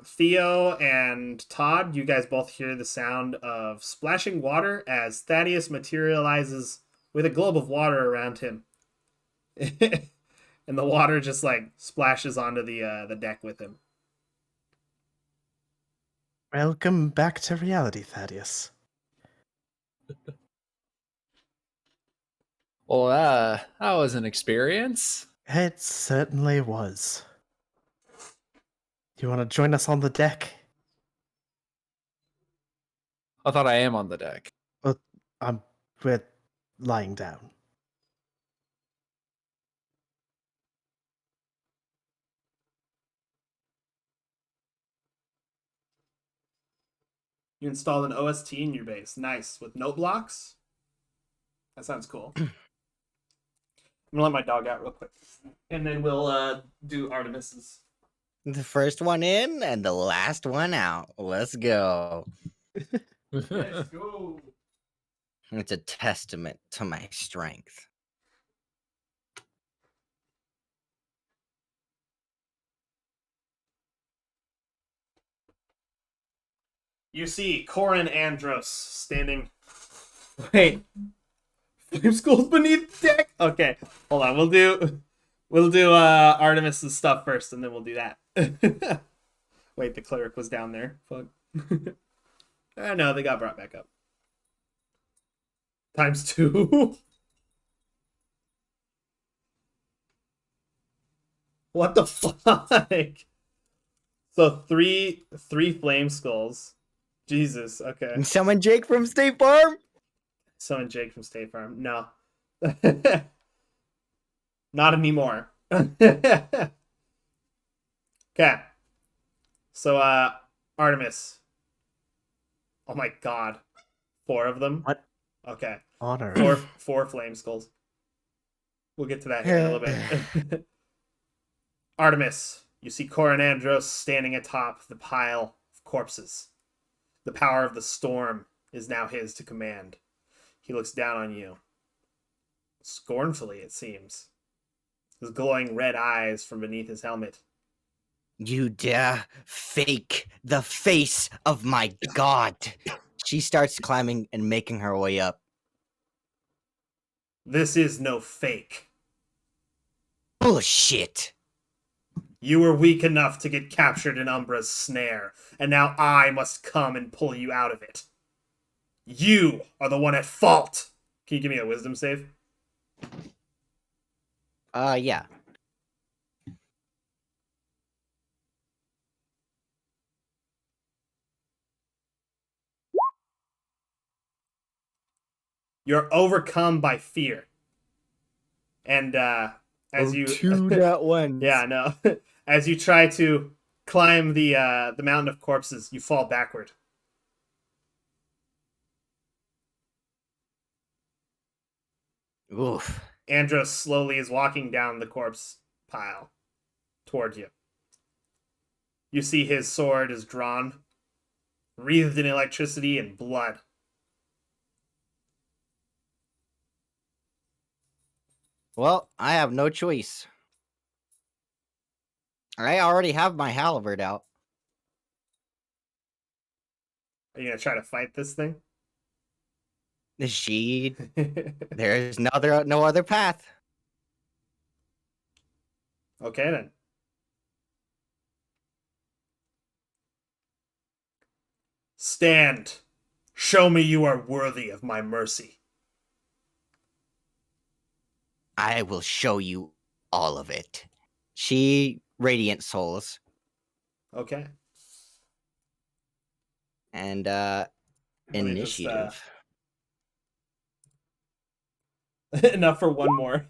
Theo and Todd, you guys both hear the sound of splashing water as Thaddeus materializes with a globe of water around him. And the water just like splashes onto the deck with him. Welcome back to reality, Thaddeus. Well, that was an experience. It certainly was. You want to join us on the deck? I thought I am on the deck. We're lying down. You installed an OST in your base. Nice. With note blocks? That sounds cool. I'm gonna let my dog out real quick. And then we'll do Artemis's. The first one in and the last one out. Let's go. Let's go. It's a testament to my strength. You see Corin Andros standing. Wait. Flame schools beneath deck? Okay. Hold on. We'll do Artemis's stuff first, and then we'll do that. Wait, the cleric was down there. Fuck. No, they got brought back up. ×2. What the fuck? So three flame skulls. Jesus, okay. And summon Jake from State Farm? Summon Jake from State Farm. No. Not anymore. Okay. So Artemis. Oh my god. 4 of them? What? Okay. Honor. Four flame skulls. We'll get to that here in a little bit. Artemis, you see Corin Andros standing atop the pile of corpses. The power of the storm is now his to command. He looks down on you. Scornfully, it seems. His glowing red eyes from beneath his helmet. You dare fake the face of my god. She starts climbing and making her way up. This is no fake. Bullshit. You were weak enough to get captured in Umbra's snare, and now I must come and pull you out of it. You are the one at fault. Can you give me a wisdom save? Yeah. You're overcome by fear. And as you two that one. Yeah, no. As you try to climb the mountain of corpses, you fall backward. Oof. Andros slowly is walking down the corpse pile towards you. You see his sword is drawn, wreathed in electricity and blood. Well, I have no choice. I already have my halberd out. Are you gonna try to fight this thing? There is no other path. Okay then. Stand. Show me you are worthy of my mercy. I will show you all of it. She radiant souls. Okay. And Let me just, initiative. enough for one more.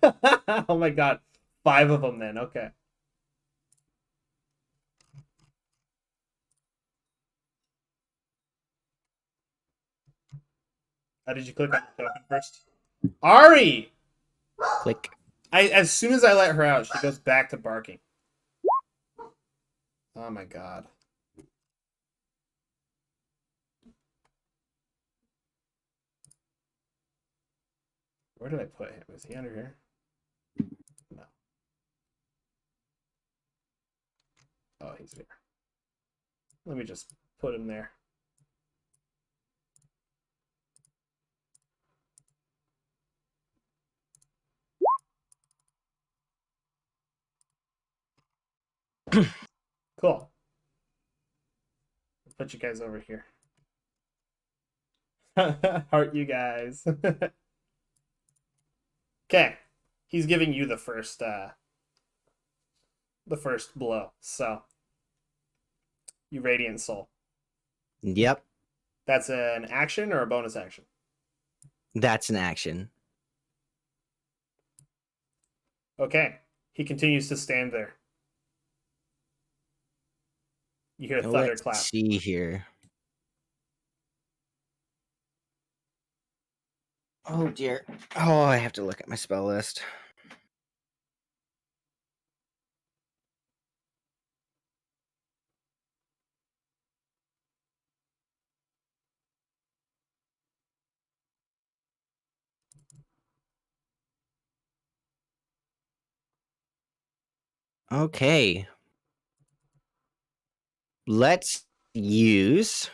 Oh my god. 5 of them then. Okay. How did you click on the token first? Ari! Click. As soon as I let her out, she goes back to barking. Oh my god. Where did I put him? Is he under here? No. Oh, he's here. Let me just put him there. Cool. Put you guys over here. Heart you guys. Okay. He's giving you the first blow. So you radiant soul. Yep, That's an action or a bonus action? that's an action. Okay. He continues to stand there. You hear a Now thunderclap. Let's see here. Oh dear. Oh, I have to look at my spell list. Okay. Let's use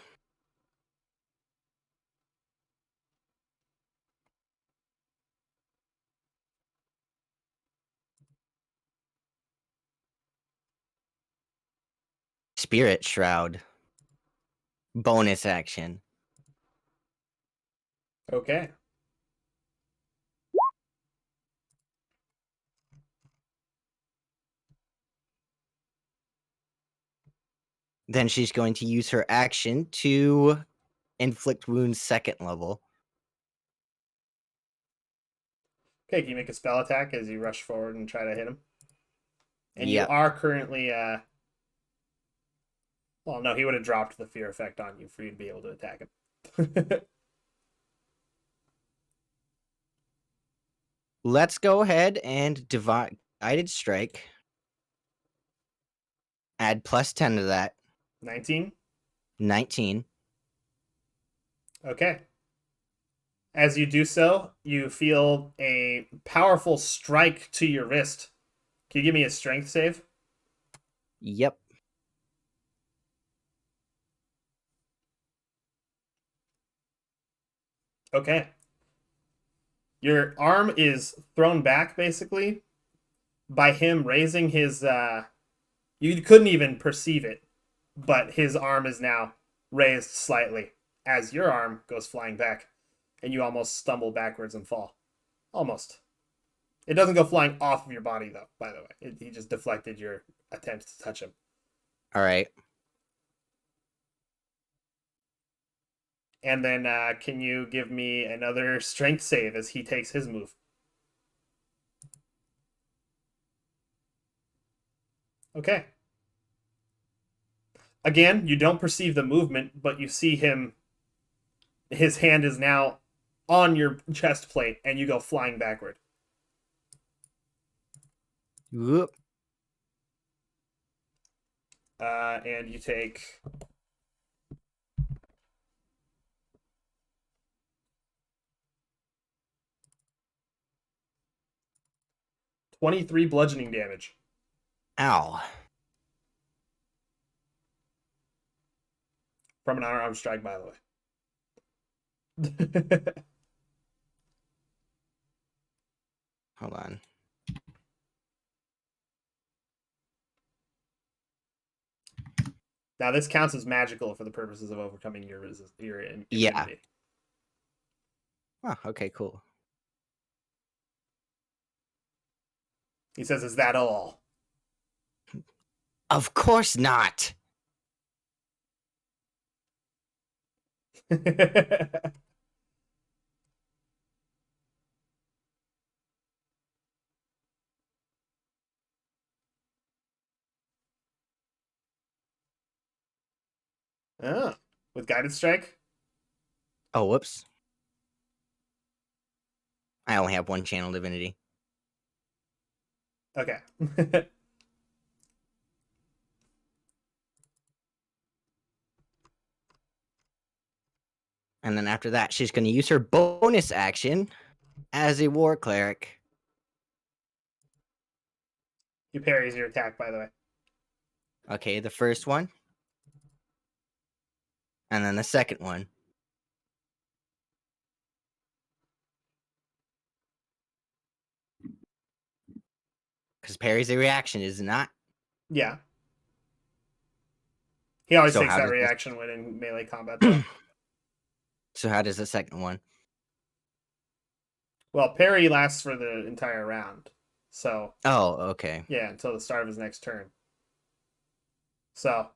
Spirit Shroud. Bonus action. Okay. Then she's going to use her action to inflict wounds 2nd level. Okay, can you make a spell attack as you rush forward and try to hit him? And Yep. you are currently well, no, he would have dropped the fear effect on you for you to be able to attack him. Let's go ahead and guided strike. Add +10 to that. 19? 19. Okay. As you do so, you feel a powerful strike to your wrist. Can you give me a strength save? Yep. Okay. Your arm is thrown back, basically, by him raising his... you couldn't even perceive it, but his arm is now raised slightly as your arm goes flying back, and you almost stumble backwards and fall. Almost. It doesn't go flying off of your body, though, by the way. He just deflected your attempt to touch him. All right. And then can you give me another strength save as he takes his move? Okay. Again, you don't perceive the movement, but you see him. His hand is now on your chest plate, and you go flying backward. Whoop. And you take 23 bludgeoning damage. Ow. From an unarmed strike, by the way. Hold on. Now, this counts as magical for the purposes of overcoming your immunity. Yeah. Oh, okay, cool. He says, "Is that all?" Of course not. Oh, with guided strike? Oh, whoops. I only have one channel divinity. Okay. And then after that, she's going to use her bonus action as a war cleric. He parries your attack, by the way. Okay, the first one. And then the second one. Because parry's a reaction, is it not? Yeah. He always So takes how that does this- reaction when in melee combat, though. So how does the second one? Well, parry lasts for the entire round. So, Oh, okay. yeah, until the start of his next turn. So,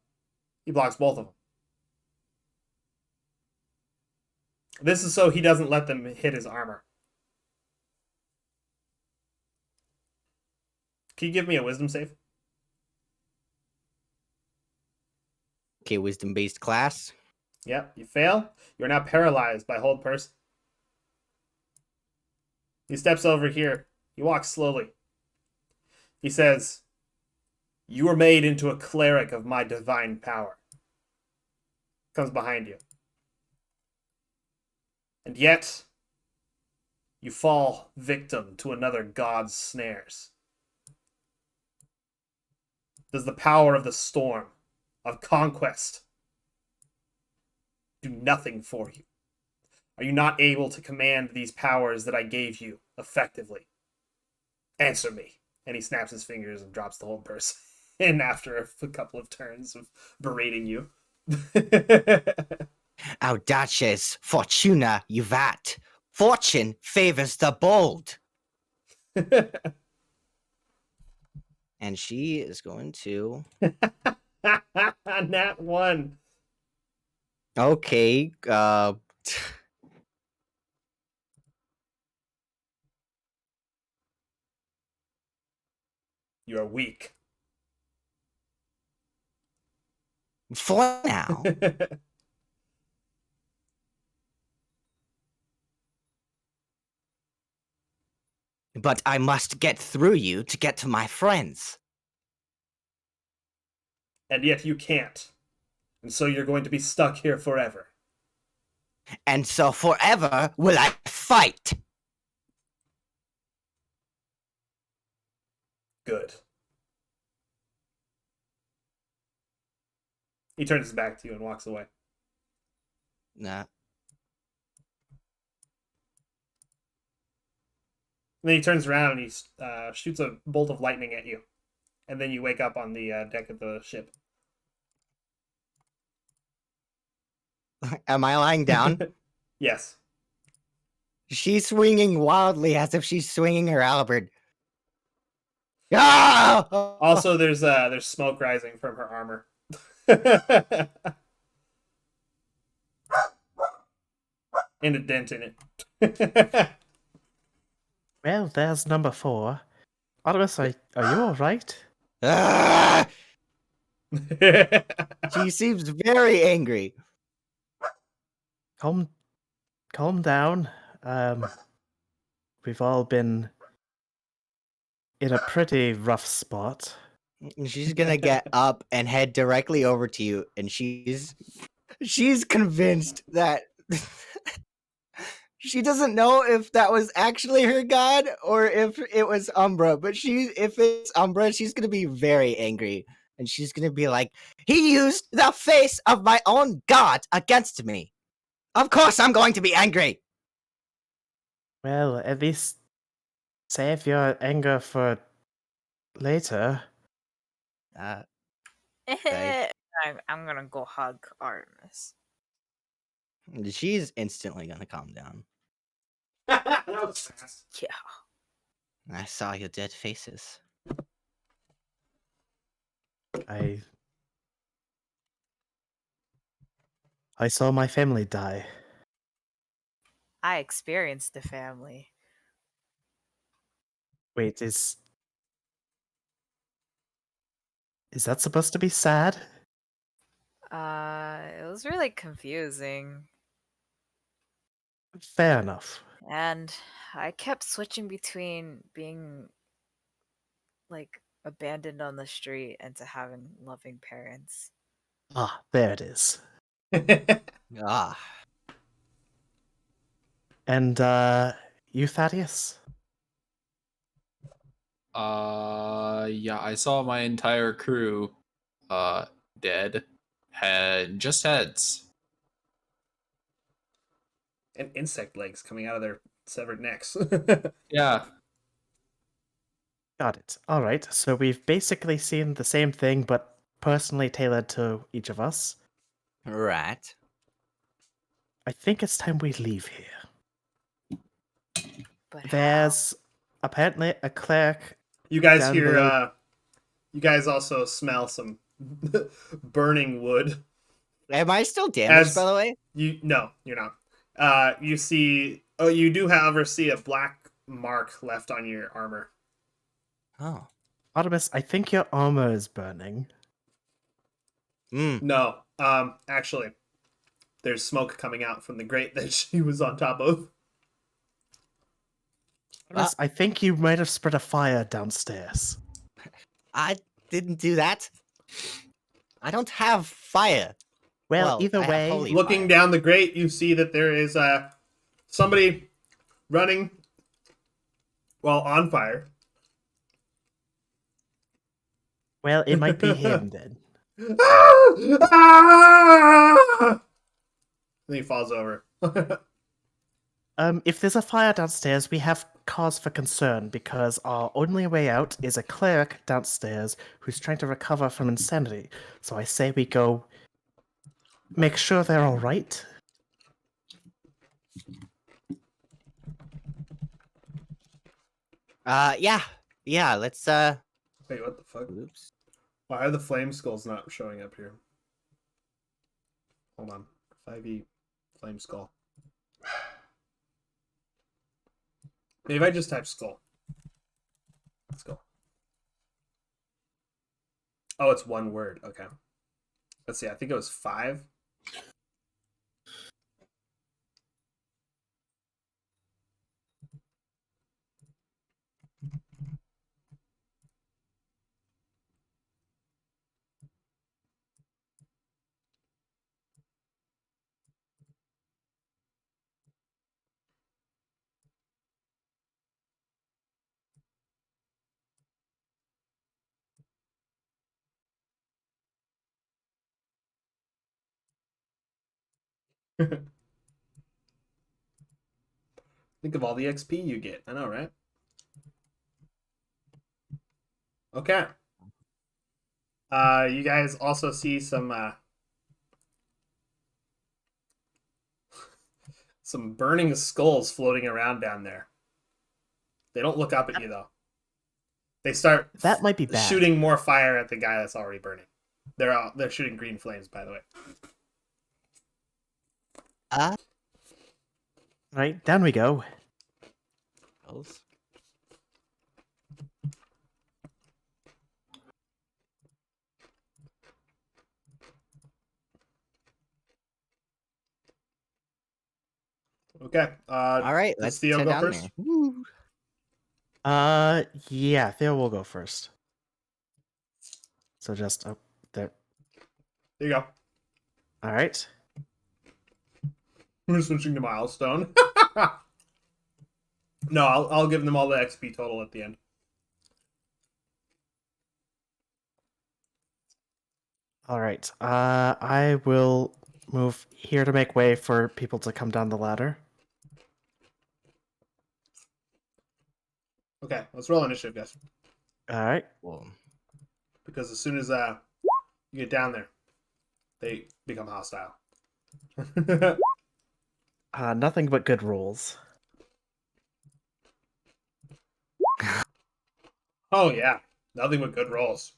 he blocks both of them. This is so he doesn't let them hit his armor. Can you give me a wisdom save? Okay, wisdom-based class. Yep, you fail. You're now paralyzed by hold person. He steps over here. He walks slowly. He says, "You were made into a cleric of my divine power." Comes behind you. And yet, you fall victim to another god's snares. Does the power of the storm, of conquest, do nothing for you? Are you not able to command these powers that I gave you effectively? Answer me. And he snaps his fingers and drops the whole person in after a couple of turns of berating you. Audaces fortuna juvat. Fortune favors the bold. And she is going to... Nat 1. Okay, You are weak. for now. But I must get through you to get to my friends. And yet you can't. And so you're going to be stuck here forever. And so forever will I fight. Good. He turns his back to you and walks away. Nah. And then he turns around and he shoots a bolt of lightning at you. And then you wake up on the deck of the ship. Am I lying down? Yes. She's swinging wildly as if she's swinging her halberd. Ah! Also, there's smoke rising from her armor. And a dent in it. Well, there's number 4. Artemis, are you alright? Ah! She seems very angry. Calm down. We've all been in a pretty rough spot. And she's gonna get up and head directly over to you, and she's convinced that she doesn't know if that was actually her god or if it was Umbra, but if it's Umbra, she's gonna be very angry. And she's gonna be like, he used the face of my own god against me. Of course I'm going to be angry. Well, at least save your anger for later. Okay. I'm gonna go hug Artemis. She's instantly gonna calm down. That was fast. Yeah. I saw your dead faces. I saw my family die. I experienced the family. Wait, is that supposed to be sad? It was really confusing. Fair enough. And I kept switching between being like abandoned on the street and to having loving parents. Ah, there it is. Ah. And you, Thaddeus? Yeah, I saw my entire crew, dead. Had just heads. And insect legs coming out of their severed necks. Yeah. Got it. All right. So we've basically seen the same thing, but personally tailored to each of us. Right. I think it's time we leave here. But There's apparently a cleric. You guys Down hear, below. you guys also smell some burning wood. Am I still damaged, As- by the way? No, you're not. You see, you do, however, see a black mark left on your armor. Oh. Artemis, I think your armor is burning. No, actually, there's smoke coming out from the grate that she was on top of. Artemis, I think you might have spread a fire downstairs. I didn't do that. I don't have fire. Well, either I have way, holy Looking fire. down the grate, you see that there is somebody running while on fire. well, it might be him then. Ah! Then he falls over. If there's a fire downstairs, we have cause for concern because our only way out is a cleric downstairs who's trying to recover from insanity. So I say we go make sure they're all right. Yeah, let's Wait, what the fuck? oops. Why are the flame skulls not showing up here? Hold on. 5e flame skull. Maybe I just type skull. Let's go. Oh, it's one word. Okay. Let's see. I think it was 5. Think of all the XP you get. I know, right? Okay. You guys also see some some burning skulls floating around down there. They don't look up at you though. They start That might be bad. shooting more fire at the guy that's already burning. They're shooting green flames, by the way. Right, down we go. Okay. All right, does let's Theo head go down first? there. Woo. Yeah, Theo will go first. So just there. There you go. All right. We're switching to milestone. No, I'll give them all the XP total at the end. All right. I will move here to make way for people to come down the ladder. Okay, let's roll initiative, guys. All right. Well, Because as soon as you get down there, they become hostile. Nothing but good rolls. Oh yeah, nothing but good rolls.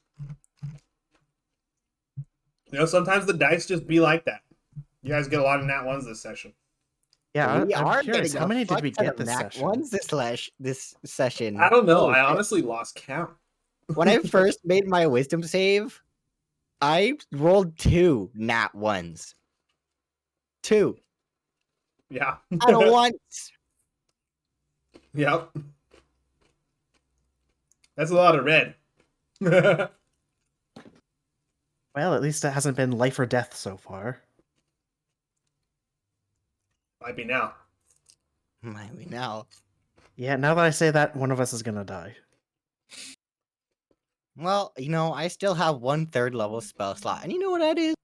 You know, sometimes the dice just be like that. You guys get a lot of nat ones this session. Yeah, we I'm are curious. getting How a many did fuck we ton get of this nat session? ones this session. I don't know. Holy I shit. honestly lost count. When I first made my wisdom save, I rolled 2 nat ones. 2 Yeah. at once. Yep. That's a lot of red. Might Well, at least it hasn't been life or death so far. be now. Might we now? Yeah, now that I say that, one of us is gonna die. Well, you know, I still have 1/3 level spell slot, and you know what that is?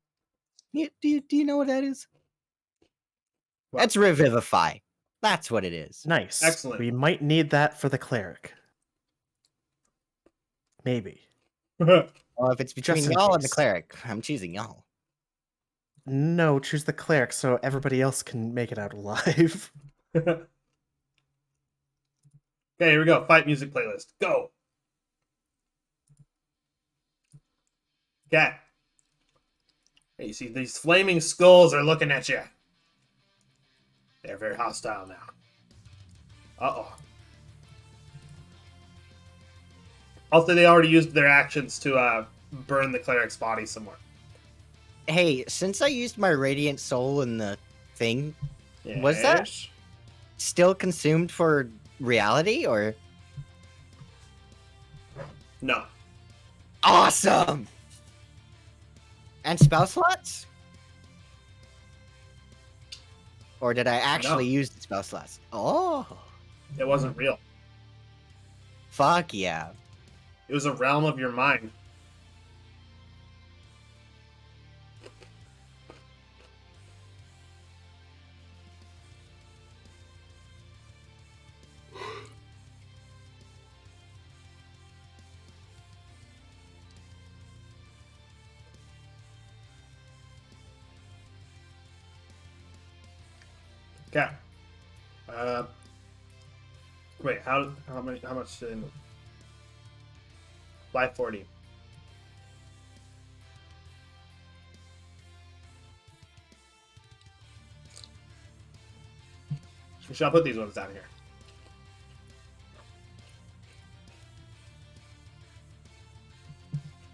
Do you know what that is? What? That's Revivify. That's what it is. Nice. Excellent. We might need that for the cleric. Maybe. Well, if it's between Just in y'all and the case. cleric, I'm choosing y'all. No, choose the cleric so everybody else can make it out alive. Okay, here we go. Fight music playlist. Go. Cat. Hey, you see, these flaming skulls are looking at you. They're very hostile now. Uh-oh. Also, they already used their actions to burn the cleric's body somewhere. Hey, since I used my Radiant Soul in the thing, Was that- Yes. still consumed for reality, or? No. Awesome! And spell slots? Or did I actually use the spell slots? Oh, It wasn't real. fuck yeah. It was a realm of your mind. Okay. Wait, how much in life 40? We shall put these ones down here.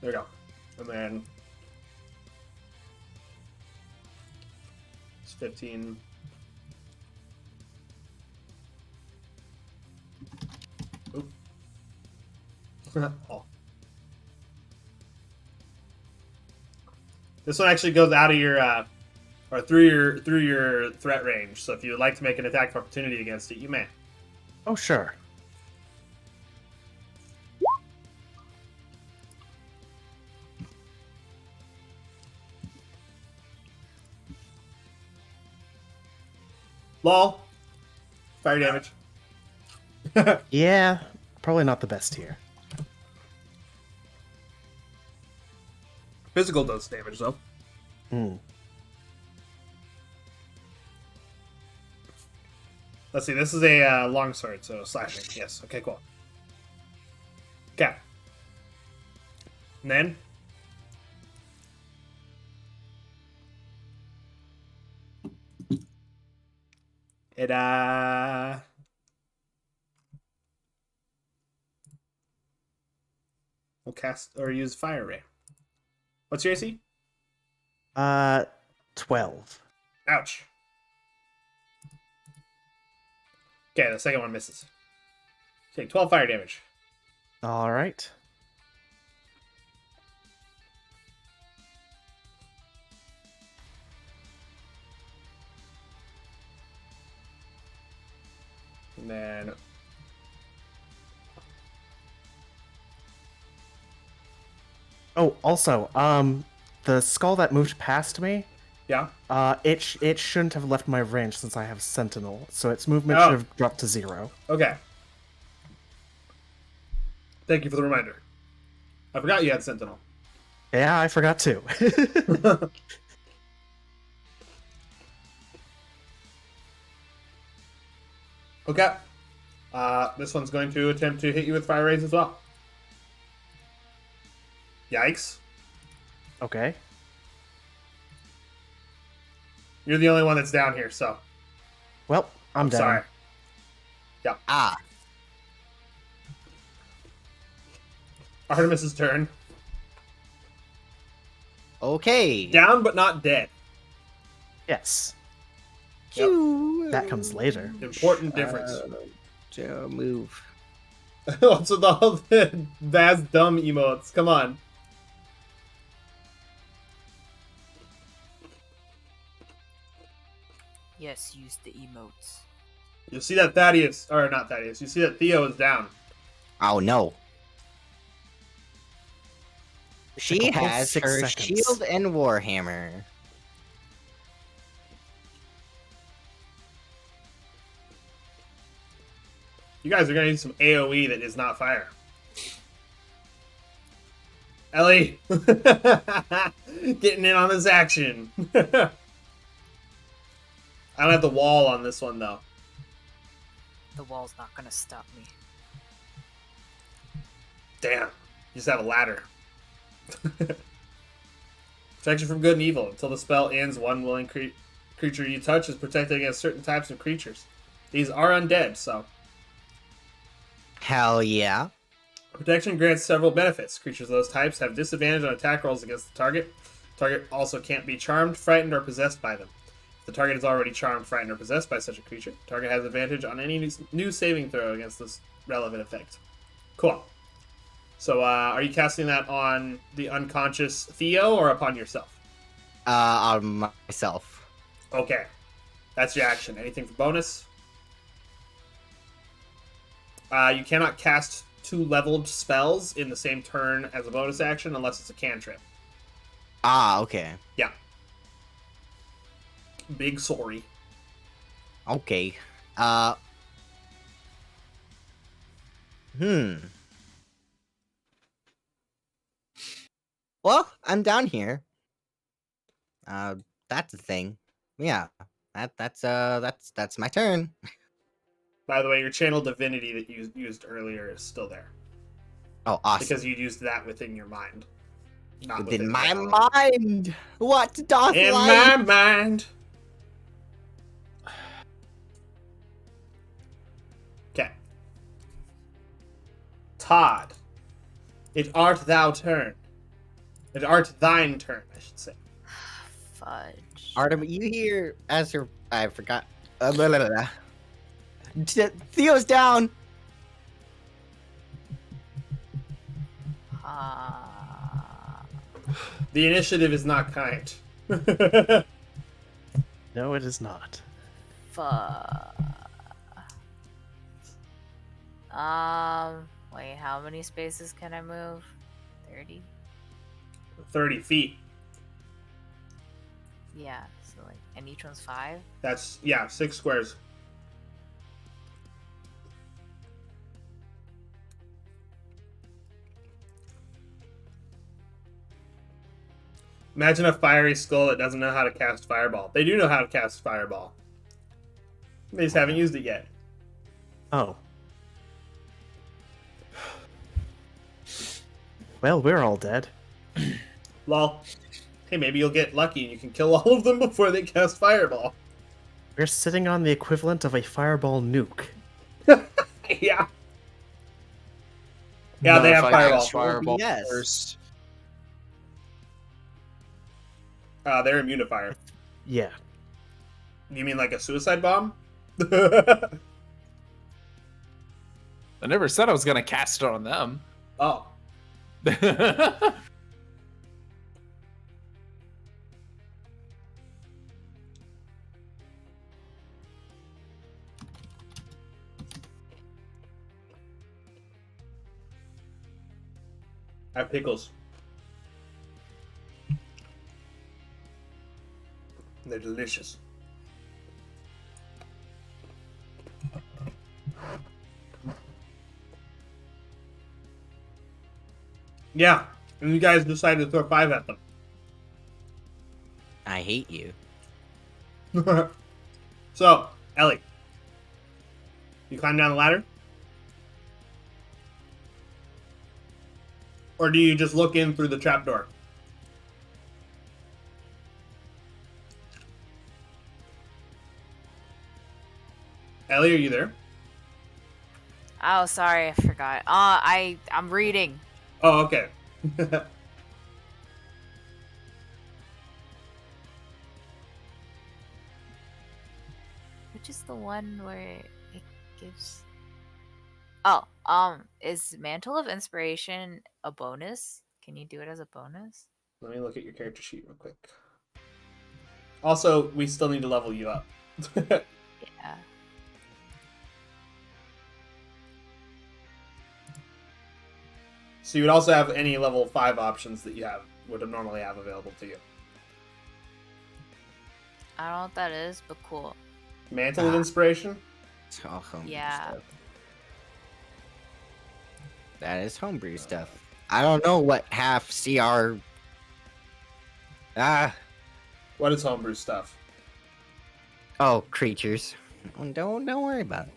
There we go. And then it's 15. Oop. Oh. This one actually goes out of your or through your threat range. So if you would like to make an attack of opportunity against it, you may. Oh, sure. Lol. Fire damage. Yeah, probably not the best here. Physical does damage though. Hmm. Let's see. This is a longsword, so slashing. Yes. Okay. Cool. Okay. And then it will cast or use fire ray. What's your AC? 12. Ouch. Okay, the second one misses. Take 12 fire damage. All right. And then Oh, also, the skull that moved past me, yeah. it shouldn't have left my range since I have Sentinel, so its movement Oh. should have dropped to 0. Okay. Thank you for the reminder. I forgot you had Sentinel. Yeah, I forgot too. Okay. This one's going to attempt to hit you with fire rays as well. Yikes. Okay. You're the only one that's down here, so. Well, I'm down. Sorry. Ah, Artemis's turn. okay. Down but not dead. Yes. Yep. That comes later. Important difference. Move. What's with all the Vaz dumb emotes? Come on. Yes, use the emotes. You see that Thaddeus, or not Thaddeus, you see that Theo is down. Oh no. She a whole has 6 her seconds. shield and warhammer. You guys are going to use some AoE that is not fire. Ellie! Getting in on this action. I don't have the wall on this one, though. The wall's not gonna stop me. Damn. You just have a ladder. Protection from good and evil. Until the spell ends, one willing creature you touch is protected against certain types of creatures. These are undead, so... Hell yeah. Protection grants several benefits. Creatures of those types have disadvantage on attack rolls against the target. Target also can't be charmed, frightened, or possessed by them. If the target is already charmed, frightened, or possessed by such a creature, target has advantage on any new saving throw against this relevant effect. Cool. So, are you casting that on the unconscious Theo or upon yourself? On myself. Okay. That's your action. Anything for bonus? You cannot cast 2 leveled spells in the same turn as a bonus action unless it's a cantrip. Ah, okay. Yeah. Big sorry. Okay. Well, I'm down here. That's the thing. Yeah. That's my turn. By the way, your channel divinity that you used earlier is still there. Oh, awesome. Because you used that within your mind. Not Within within my reality. mind. What doth In light? my mind. Okay. Todd. It art thou turn. It art thine turn, I should say. Fudge. Artem, you hear as your I forgot. Blah, blah, blah. Theo's down. The initiative is not kind. No, it is not. Wait, how many spaces can I move? 30? 30 feet. Yeah, so like, and each one's 5? That's, yeah, 6 squares. Imagine a fiery skull that doesn't know how to cast Fireball. They do know how to cast Fireball. They just haven't used it yet. Oh. Well, we're all dead. Lol. Hey, maybe you'll get lucky and you can kill all of them before they cast Fireball. We're sitting on the equivalent of a fireball nuke. Yeah. Yeah, they have if I Fireball. cast Fireball Yes. first. They're immune to fire. Yeah. You mean like a suicide bomb? I never said I was gonna cast it on them. Oh. I have pickles. They're delicious. Yeah, and you guys decided to throw 5 at them. I hate you. So, Ellie, you climb down the ladder? Or do you just look in through the trapdoor? Ellie, are you there? Oh, sorry, I forgot. I'm reading. Oh, okay. Which is the one where it gives? Oh, is Mantle of Inspiration a bonus? Can you do it as a bonus? Let me look at your character sheet real quick. Also, we still need to level you up. Yeah. So you would also have any level 5 options that you would normally have available to you. I don't know what that is, but cool. Mantle of Inspiration? It's all homebrew Yeah. stuff. That is homebrew stuff. I don't know what half CR. What is homebrew stuff? Oh, creatures. Don't worry about it.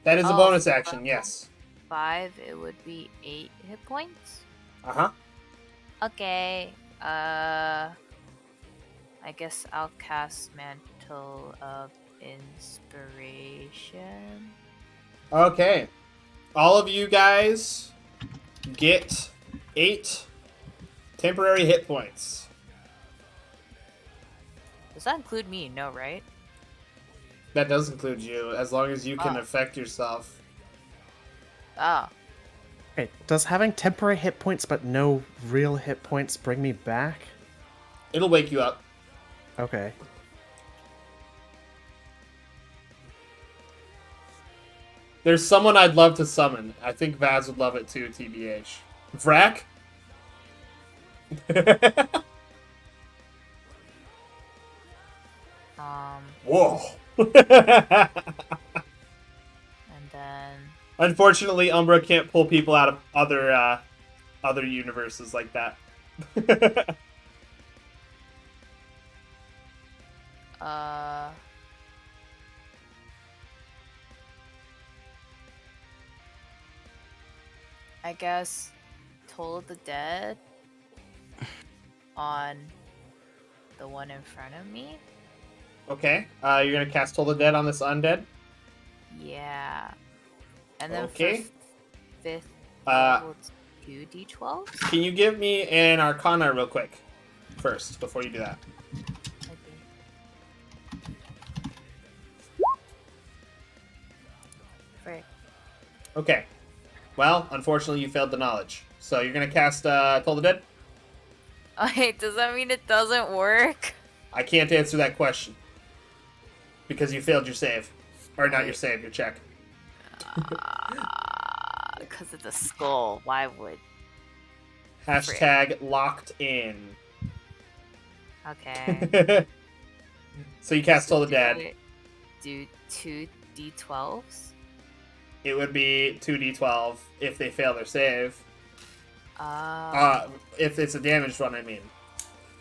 That is a Oh, bonus action, yes. 5, it would be 8 hit points. Uh-huh. Okay. I guess I'll cast Mantle of Inspiration. Okay. All of you guys get 8 temporary hit points. Does that include me? No, right? That does include you, as long as you can Oh. affect yourself. Oh. Wait, does having temporary hit points but no real hit points bring me back? It'll wake you up. Okay. There's someone I'd love to summon. I think Vaz would love it too, TBH. Vrak? Whoa. And then Unfortunately, Umbra can't pull people out of other universes like that. I guess Toll of the Dead on the one in front of me. Okay, you're gonna cast Toll the Dead on this undead? Yeah. And then Okay. for 5th Uh, level, it's 2d12. Can you give me an Arcana real quick first, before you do that? Frick. Okay. Well, unfortunately, you failed the knowledge. So you're gonna cast Toll the Dead? Okay, does that mean it doesn't work? I can't answer that question. Because you failed your save. Or not your save, your check. Because it's a skull. Why would... Hashtag locked in. Okay. So you cast Toll the Dead. Do 2 d12s? It would be 2d12 if they fail their save. If it's a damaged one, I mean.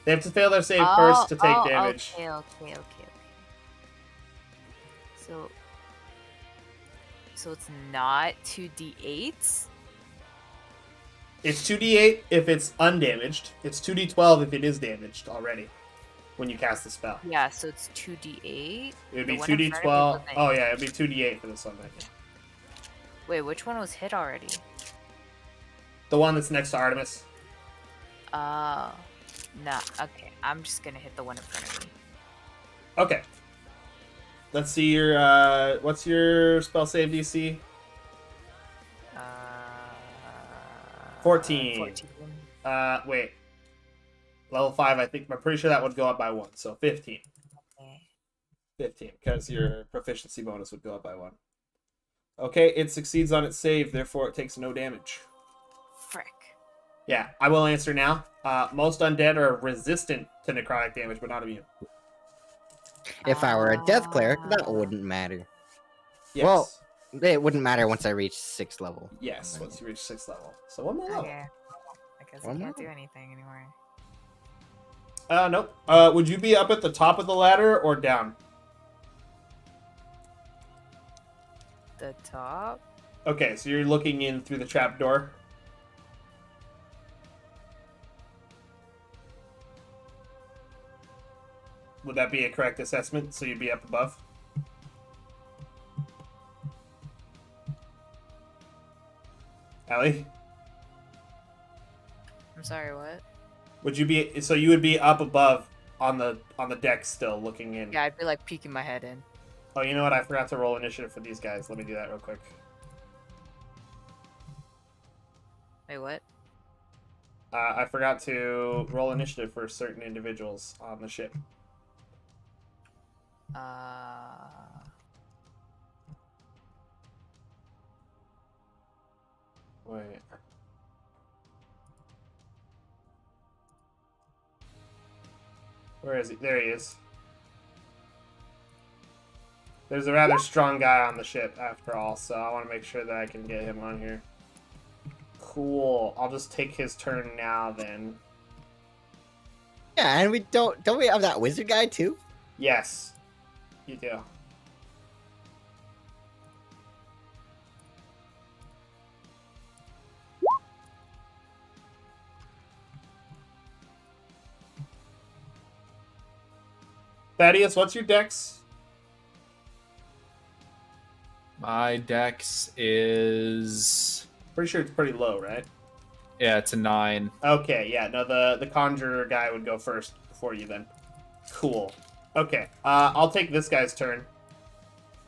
They have to fail their save first to take damage. Okay. So it's not 2d8s? It's 2d8 if it's undamaged. It's 2d12 if it is damaged already when you cast the spell. Yeah, so it's 2d8. It would be The one in front of me 2d12. wasn't- Oh, yeah, it would be 2d8 for this one. I think. Wait, which one was hit already? The one that's next to Artemis. Oh. Nah, okay. I'm just gonna hit the one in front of me. Okay. Let's see your, what's your spell save DC? 14. 14. Wait. Level 5, I think, I'm pretty sure that would go up by 1. So 15. Okay. 15, because your proficiency bonus would go up by 1. Okay, it succeeds on its save, therefore it takes no damage. Frick. Yeah, I will answer now. Most undead are resistant to necrotic damage, but not immune. If I were a death cleric, that Ah. wouldn't matter. Yes. Well, it wouldn't matter once I reach 6th level. Yes, once you reach 6th level. So one more level. Okay. I guess I One can't do more. anything anymore. Nope. Would you be up at the top of the ladder or down? The top? Okay, so you're looking in through the trap door. Would that be a correct assessment? So you'd be up above? Allie? I'm sorry, what? Would you be so you would be up above on the deck still looking in? Yeah, I'd be like peeking my head in. Oh, you know what? I forgot to roll initiative for these guys. Let me do that real quick. Wait, what? I forgot to roll initiative for certain individuals on the ship. Wait. Where is he? There he is. There's a rather strong guy on the ship after all, so I want to make sure that I can get him on here. Cool. I'll just take his turn now then. Yeah, and we don't we have that wizard guy too? Yes. You do. Thaddeus, what's your dex? My dex is... Pretty sure it's pretty low, right? Yeah, it's a 9. Okay, yeah, no, the conjurer guy would go first before you then. Cool. Okay, I'll take this guy's turn.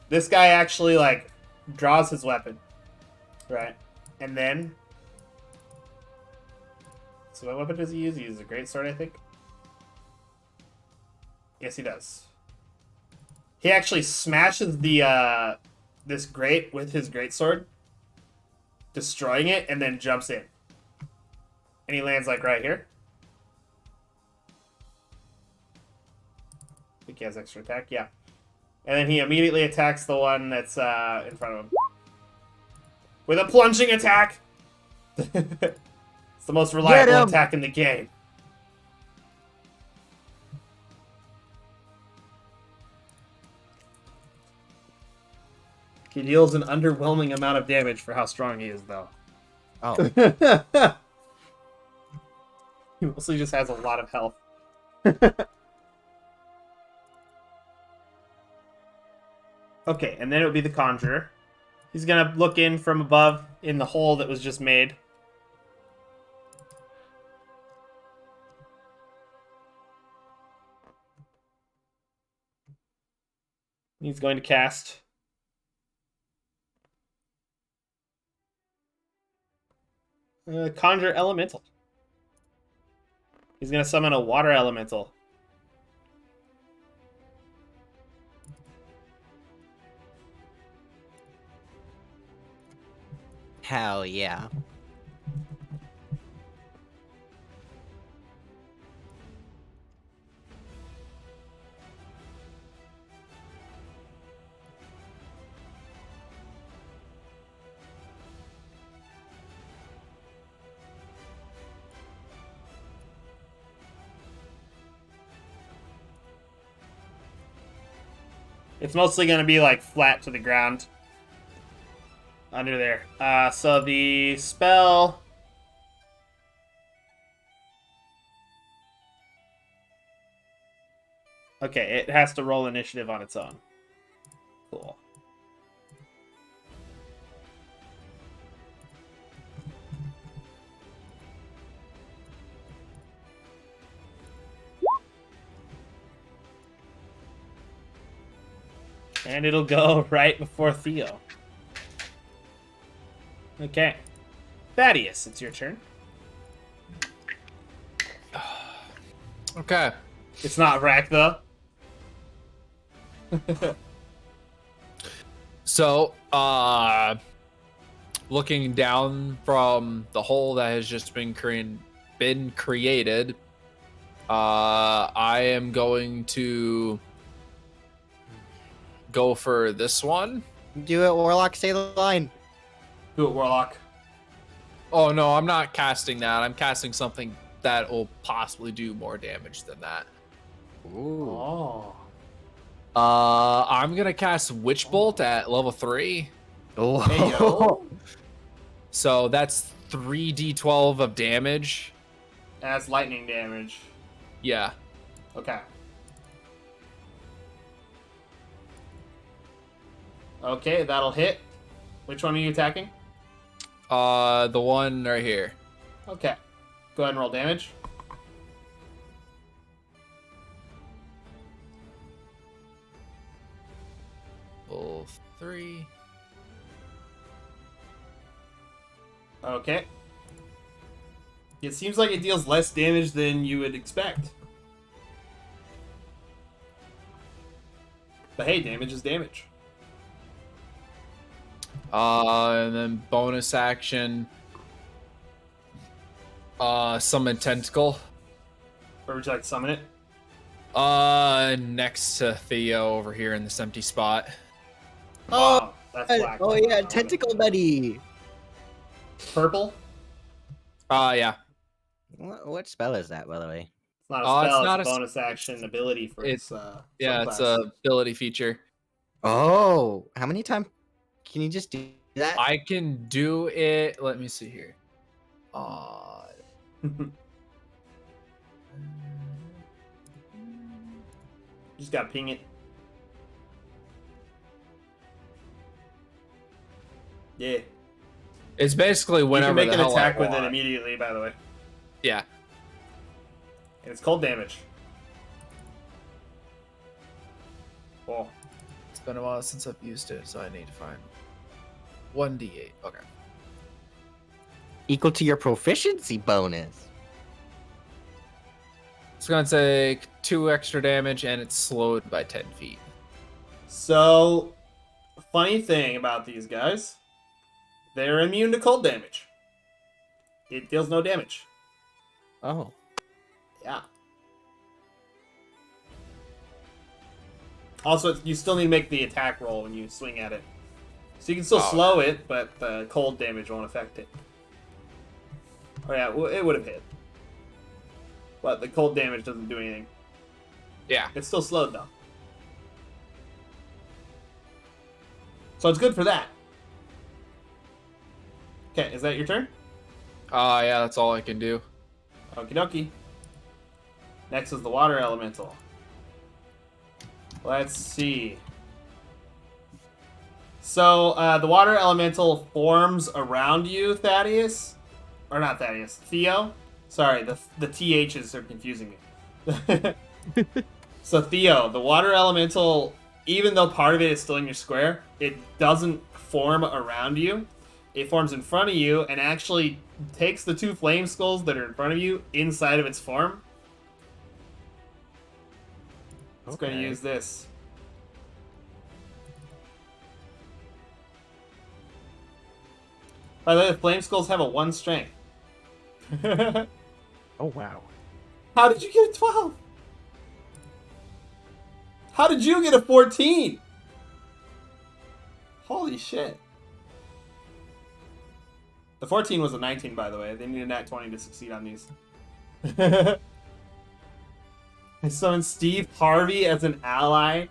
This guy actually, like, draws his weapon. Right? And then... So what weapon does he use? He uses a greatsword, I think. Yes, he does. He actually smashes the, this grate with his greatsword, destroying it, and then jumps in. And he lands, like, right here. I think he has extra attack, yeah. And then he immediately attacks the one that's in front of him. With a plunging attack! It's the most reliable attack in the game. He deals an underwhelming amount of damage for how strong he is, though. Oh. He mostly just has a lot of health. Okay, and then it would be the conjurer. He's gonna look in from above in the hole that was just made. He's going to cast Conjure Elemental. He's going to summon a water elemental. Hell yeah. It's mostly going to be like flat to the ground. Under there. So the spell... Okay, it has to roll initiative on its own. Cool. And it'll go right before Theo. Okay. Thaddeus, it's your turn. Okay. It's not Rack, though. So, looking down from the hole that has just been created, I am going to go for this one. Do it, Warlock. Say the line. Do it, Warlock. Oh no, I'm not casting that. I'm casting something that will possibly do more damage than that. Ooh. Oh. I'm gonna cast Witch Bolt at level 3. Oh. Hey, yo. So that's 3d12 of damage. That's lightning damage. Yeah. Okay. Okay, that'll hit. Which one are you attacking? The one right here. Okay. Go ahead and roll damage. Level 3. Okay. It seems like it deals less damage than you would expect. But hey, damage is damage. And then bonus action. Summon Tentacle. Where would you like to summon it? Next to Theo over here in this empty spot. Oh, that's black. Oh yeah, Tentacle Buddy. Purple? Yeah. What spell is that, by the way? It's not a Oh, it's spell, not it's a a bonus action ability for it's- its Yeah, it's subclass. a ability feature. Oh, how many times can you just do that? I can do it. Let me see here. Just gotta ping it. Yeah. It's basically whenever you can make the an hell I attack with it want. immediately, by the way. Yeah. And it's cold damage. Cool. It's been a while since I've used it, so I need to find 1d8. Okay. Equal to your proficiency bonus. It's gonna take 2 extra damage, and it's slowed by 10 feet. So, funny thing about these guys, they're immune to cold damage. It deals no damage. Oh. Yeah. Also, you still need to make the attack roll when you swing at it. So you can still slow it, but the cold damage won't affect it. Oh yeah, well, it would have hit. But the cold damage doesn't do anything. Yeah. It's still slowed, though. So it's good for that. Okay, is that your turn? Yeah, that's all I can do. Okie dokie. Next is the water elemental. Let's see. So, the water elemental forms around you, Thaddeus. Or not Thaddeus, Theo. Sorry, the THs are confusing me. So, Theo, the water elemental, even though part of it is still in your square, it doesn't form around you. It forms in front of you and actually takes the 2 flame skulls that are in front of you inside of its form. It's going to use this. By the way, the flame skulls have a 1 strength. Oh wow. How did you get a 12? How did you get a 14? Holy shit. The 14 was a 19, by the way. They need a nat 20 to succeed on these. I summoned Steve Harvey as an ally.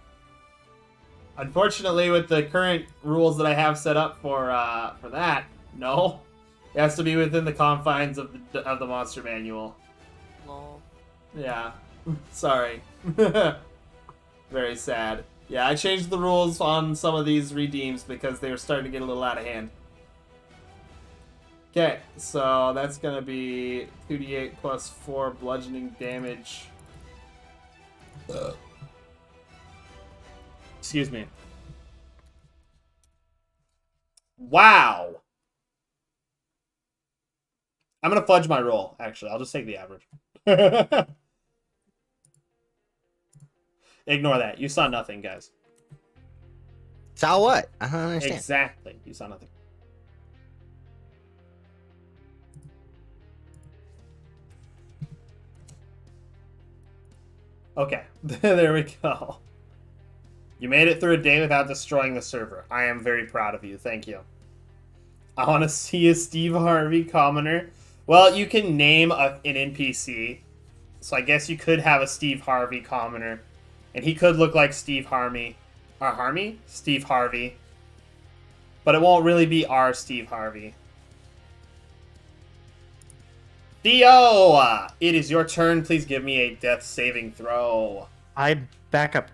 Unfortunately, with the current rules that I have set up for that, no. It has to be within the confines of the monster manual. Lol. Yeah. Sorry. Very sad. Yeah, I changed the rules on some of these redeems because they were starting to get a little out of hand. Okay, so that's going to be 2d8 plus 4 bludgeoning damage. Excuse me. Wow. I'm gonna fudge my roll. Actually, I'll just take the average. Ignore that. You saw nothing, guys. Saw what? I don't understand. Exactly. You saw nothing. Okay, there we go. You made it through a day without destroying the server. I am very proud of you. Thank you. I want to see a Steve Harvey commoner. Well, you can name an NPC. So I guess you could have a Steve Harvey commoner. And he could look like Steve Harvey. Steve Harvey. But it won't really be our Steve Harvey. Theo! It is your turn. Please give me a death saving throw. I back up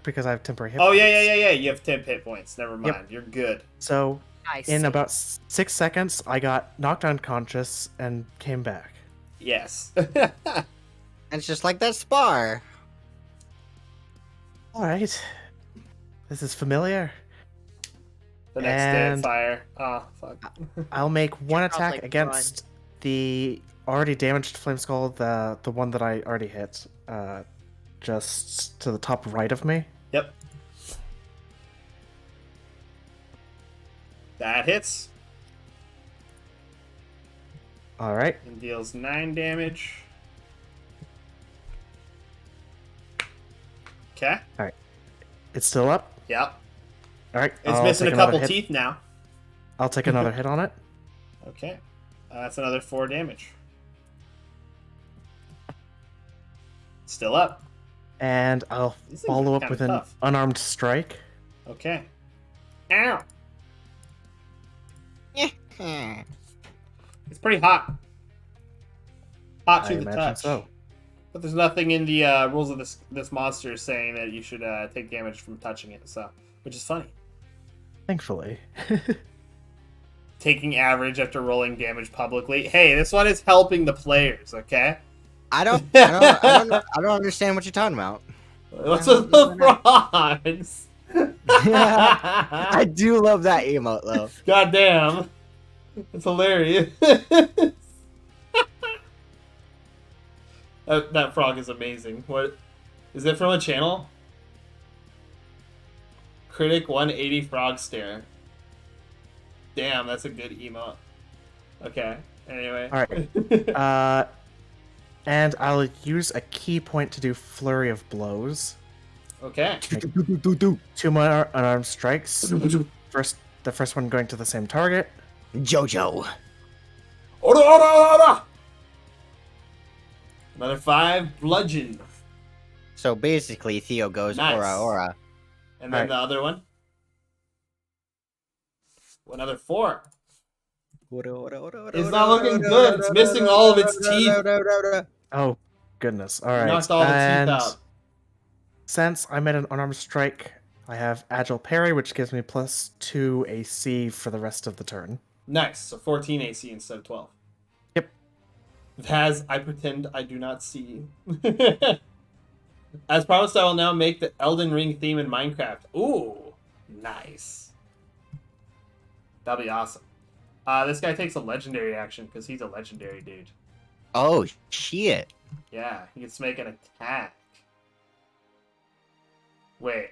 because I have temporary hit Oh, points. yeah. You have 10 hit points. Never mind. Yep. You're good. So Nice. in about 6 seconds, I got knocked unconscious and came back. Yes. And it's just like that spar. All right. This is familiar. The next day And- of fire. Oh, fuck. I'll make one Should attack probably against the already damaged flame skull, the one that I already hit, just to the top right of me. Yep. That hits All right. and deals 9 damage. Okay. It's still up. Yep. All right. It's I'll missing take a another couple hit. teeth now. I'll take another hit on it. Okay. That's another 4 damage. Still up. And I'll These things follow are up kinda with an tough. unarmed strike. Okay. Ow! Hmm. It's pretty hot. Hot I to the imagine touch. so. But there's nothing in the rules of this monster saying that you should take damage from touching it, so which is funny. Thankfully. Taking average after rolling damage publicly. Hey, this one is helping the players, okay? I don't understand what you're talking about. What's with the frogs? I do love that emote though. God damn. It's hilarious. that frog is amazing. What is it from a channel? Critic 180 frog stare. Damn, that's a good emote. Okay. Anyway. All right. And I'll use a key point to do flurry of blows. Okay. 2 more unarmed strikes. The first one going to the same target. Jojo. Ora, ora, ora! Another 5 bludgeon. So basically, Theo goes Nice. aura. And then Alright. the other one. Another 4. It's not looking good. It's missing all of its teeth. Oh, goodness. All You right. knocked all the teeth And out. since I made an unarmed strike, I have agile parry, which gives me +2 AC for the rest of the turn. Nice. So 14 AC instead of 12. Yep. As I pretend I do not see. As promised, I will now make the Elden Ring theme in Minecraft. Ooh, nice. That'll be awesome. This guy takes a legendary action because he's a legendary dude. Oh shit! Yeah, he gets to make an attack. Wait.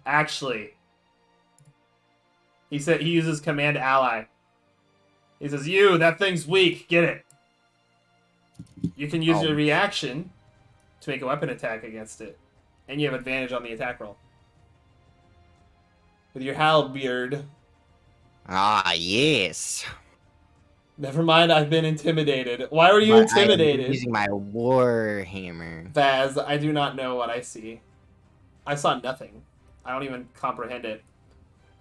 Actually, he said he uses command ally. He says, "You, that thing's weak. Get it." You can use Oh. your reaction to make a weapon attack against it, and you have advantage on the attack roll with your halberd. Ah yes. Never mind, I've been intimidated. Why were you But I am intimidated? using my warhammer. Vaz, I do not know what I see. I saw nothing. I don't even comprehend it.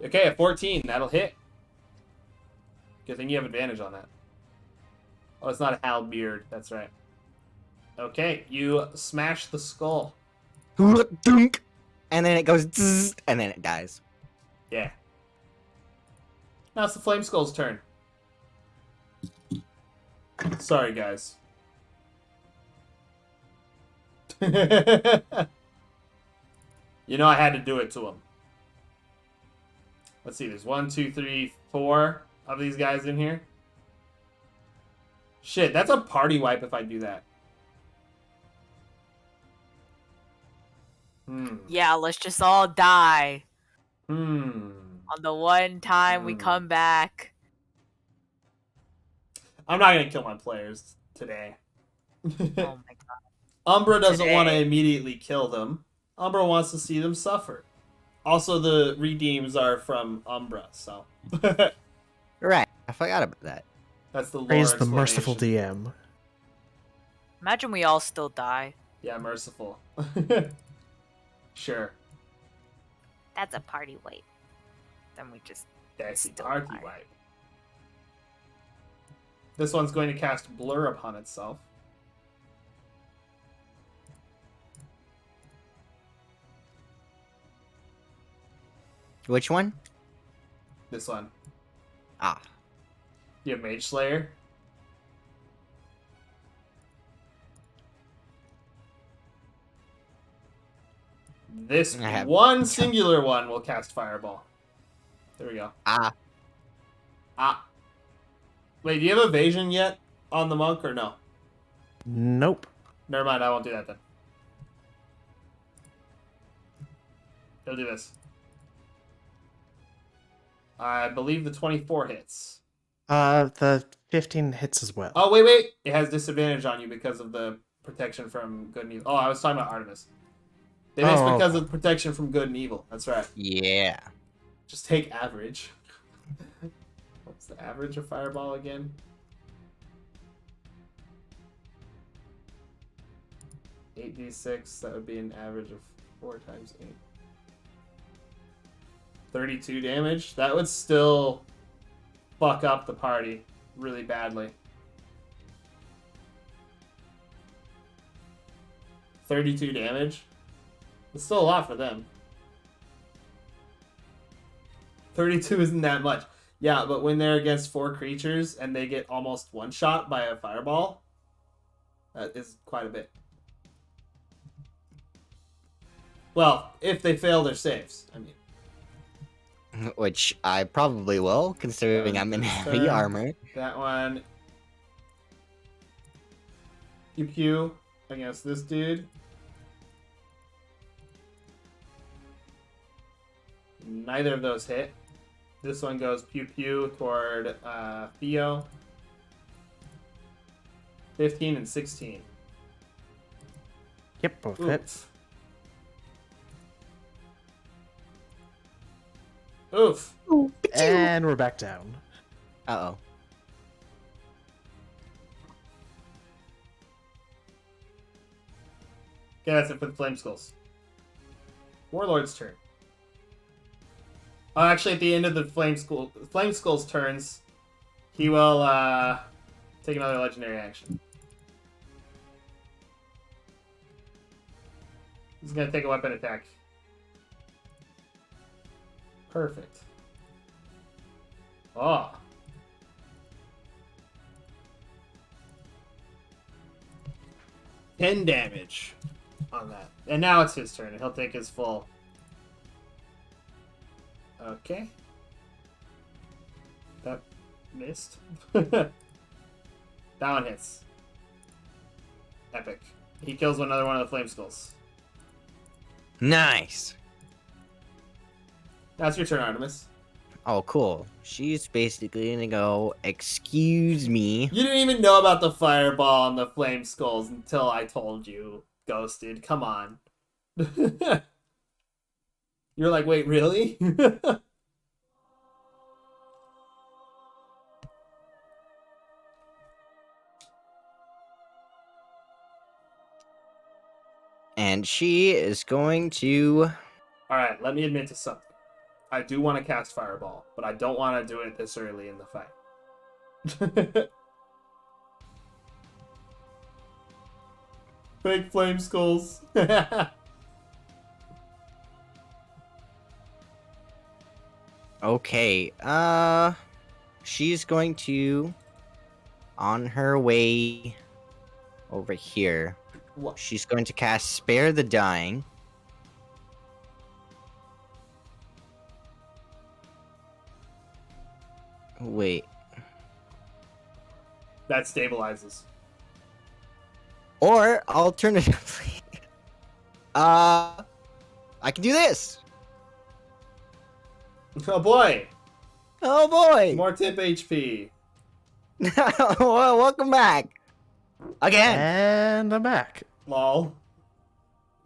Okay, a 14. That'll hit. Good thing you have advantage on that. Oh, it's not a halberd. That's right. Okay, you smash the skull. Dunk. And then it goes zzz, and then it dies. Yeah. Now it's the Flame Skull's turn. Sorry, guys. You know I had to do it to him. Let's see, there's 1, 2, 3, 4 of these guys in here. Shit, that's a party wipe if I do that. Yeah, let's just all die Hmm. on the one time we come back. I'm not gonna kill my players today. Oh my god. Umbra doesn't want to Today. immediately kill them. Umbra wants to see them suffer. Also, the redeems are from Umbra, so Right. I forgot about that. that's the lore Praise the merciful explanation. DM. Imagine we all still die. Yeah, merciful. Sure. That's a party wipe. Then we just That's the Still party fire. wipe. This one's going to cast Blur upon itself. Which one? This one. Ah. You have Mage Slayer. This I have- one singular one will cast Fireball. There we go. Ah. Ah. Wait, do you have evasion yet on the monk or no? Nope. Never mind, I won't do that then. He'll do this. I believe the 24 hits. The 15 hits as well. Oh, wait. It has disadvantage on you because of the protection from good and evil. Oh, I was talking about Artemis. They missed Oh, because okay. of protection from good and evil. That's right. Yeah. Just take average. What's the average of Fireball again? Eight d6. That would be an average of 4 times 8. 32 damage. That would still fuck up the party really badly. 32 damage. It's still a lot for them. 32 isn't that much. Yeah, but when they're against 4 creatures and they get almost one shot by a fireball, that is quite a bit. Well, if they fail their saves, I mean. Which I probably will, considering I'm in heavy Turn. armor. That one. Pew pew against this dude. Neither of those hit. This one goes pew pew toward Theo. 15 and 16. Yep, both hit. Oof. And we're back down. Uh-oh. Okay, that's it for the Flame Skulls. Warlord's turn. Oh, actually, at the end of the Flame Skull's turns, he will take another legendary action. He's gonna take a weapon attack. Perfect. Oh. $10 damage on that. And now it's his turn, and he'll take his full. Okay. That missed. That one hits. Epic. He kills another one of the Flame Skulls. Nice. That's your turn, Artemis. Oh, cool. She's basically gonna go, excuse me. You didn't even know about the fireball and the Flame Skulls until I told you, Ghosted. Come on. You're like, wait, really? And she is going to... Alright, let me admit to something. I do want to cast Fireball, but I don't want to do it this early in the fight. Fake Flame Skulls. Okay, she's going to, on her way over here, What? she's going to cast Spare the Dying. Wait. That stabilizes. Or alternatively, I can do this. Oh boy! Oh boy! More tip HP. Well, welcome back. Again. And I'm back. Lol.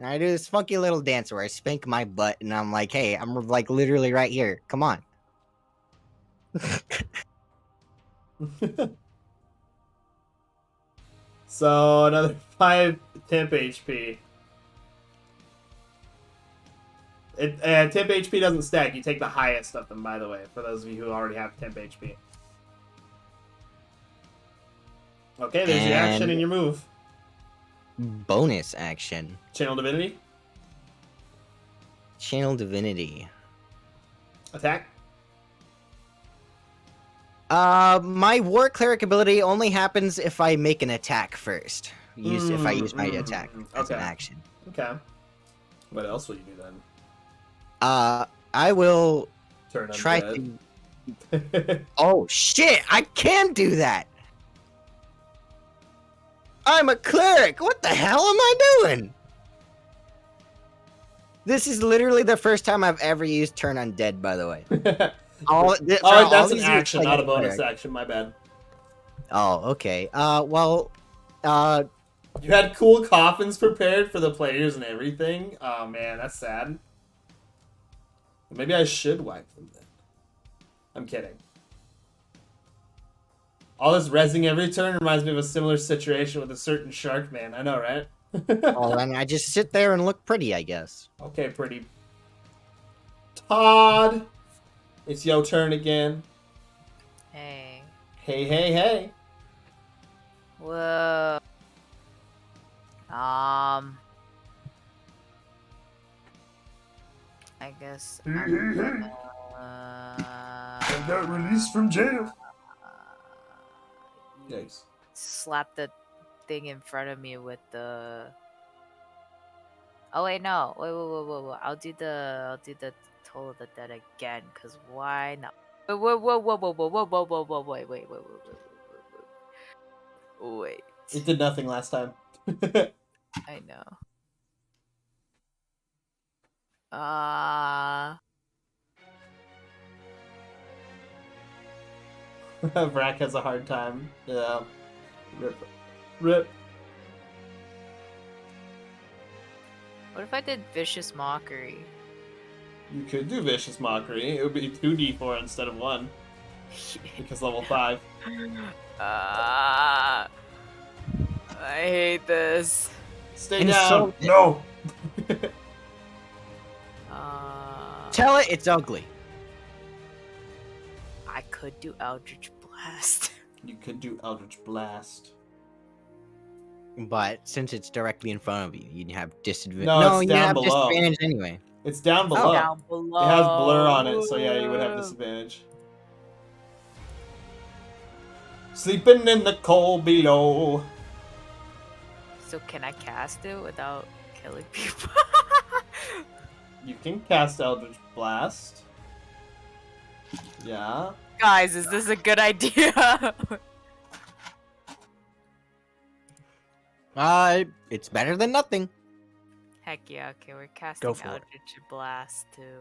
I do this funky little dance where I spank my butt and I'm like, hey, I'm like literally right here. Come on. So another 5 temp HP. Temp HP doesn't stack. You take the highest of them, by the way, for those of you who already have temp HP. Okay, there's your action and your move. Bonus action. Channel Divinity. Channel Divinity. Attack. My War Cleric ability only happens if I make an attack first. If I use my attack as an action. Okay. What else will you do then? I will Turn try undead. to... Oh, shit! I can do that! I'm a cleric! What the hell am I doing? This is literally the first time I've ever used Turn Undead, by the way. Oh, that's an action, not a bonus action. My bad. Oh, okay. Well, You had cool coffins prepared for the players and everything. Oh man, that's sad. Maybe I should wipe them then. I'm kidding. All this rezzing every turn reminds me of a similar situation with a certain shark man. I know, right? well, then I just sit there and look pretty, I guess. Okay, pretty. Todd, it's your turn again. Hey. Hey, hey, hey. Whoa. I guess. I got released from jail. Yikes. Slap the thing in front of me with the. Oh wait, no. Wait. I'll do the Toll of the Dead again, cause why not? Whoa. Wait. It did nothing last time. I know. Vrac has a hard time. Yeah. Rip. What if I did Vicious Mockery? You could do Vicious Mockery. It would be 2d4 instead of 1. Because level 5. I hate this. Stay down. No. Tell it it's ugly. I could do Eldritch Blast. You could do Eldritch Blast. But since it's directly in front of you, you'd have disadvantage. No, it's you'd down have below. disadvantage anyway. It's down below. Down below. It has blur on it, so yeah, you would have disadvantage. Sleeping in the cold below. So can I cast it without killing people? You can cast Eldritch Blast. Yeah. Guys, is this a good idea? It's better than nothing. Heck yeah, okay, we're casting Go for it. Eldritch Blast too.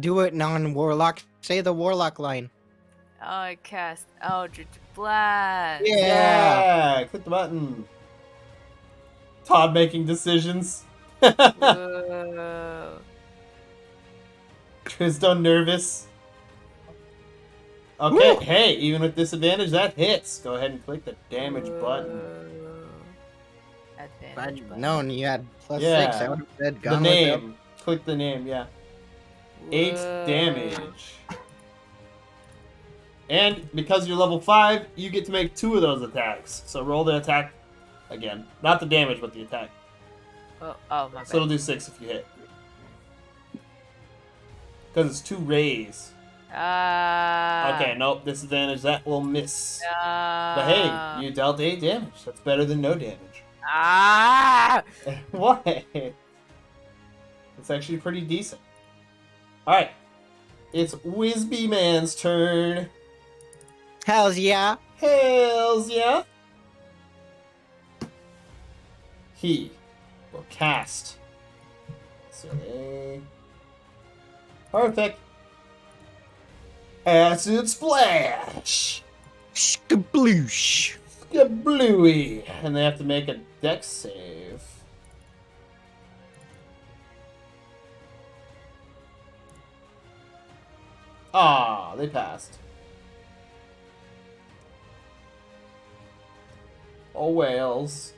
Do it, non-warlock. Say the warlock line. Oh, I cast Eldritch Blast. Yeah. Click the button. Todd making decisions. Whoa. Christo nervous. Okay, Woo! hey, even with disadvantage, that hits. Go ahead and click the damage button. Advantage button. No, you had +6. Yeah. I would have said The gone with it. name. Click the name, yeah. 8 Whoa. damage. And because you're level 5, you get to make 2 of those attacks. So roll the attack again. Not the damage, but the attack. Oh, my bad. So it'll do 6 if you hit. Because it's 2 rays. Okay, nope, disadvantage, that will miss. But hey, you dealt 8 damage. That's better than no damage. What? It's actually pretty decent. Alright. It's Whizbee Man's turn. Hells yeah. Hells yeah. He will cast. Silly. Perfect. Acid Splash. Skabloosh. Bluey. And they have to make a dex save. Ah, they passed. Oh, whales.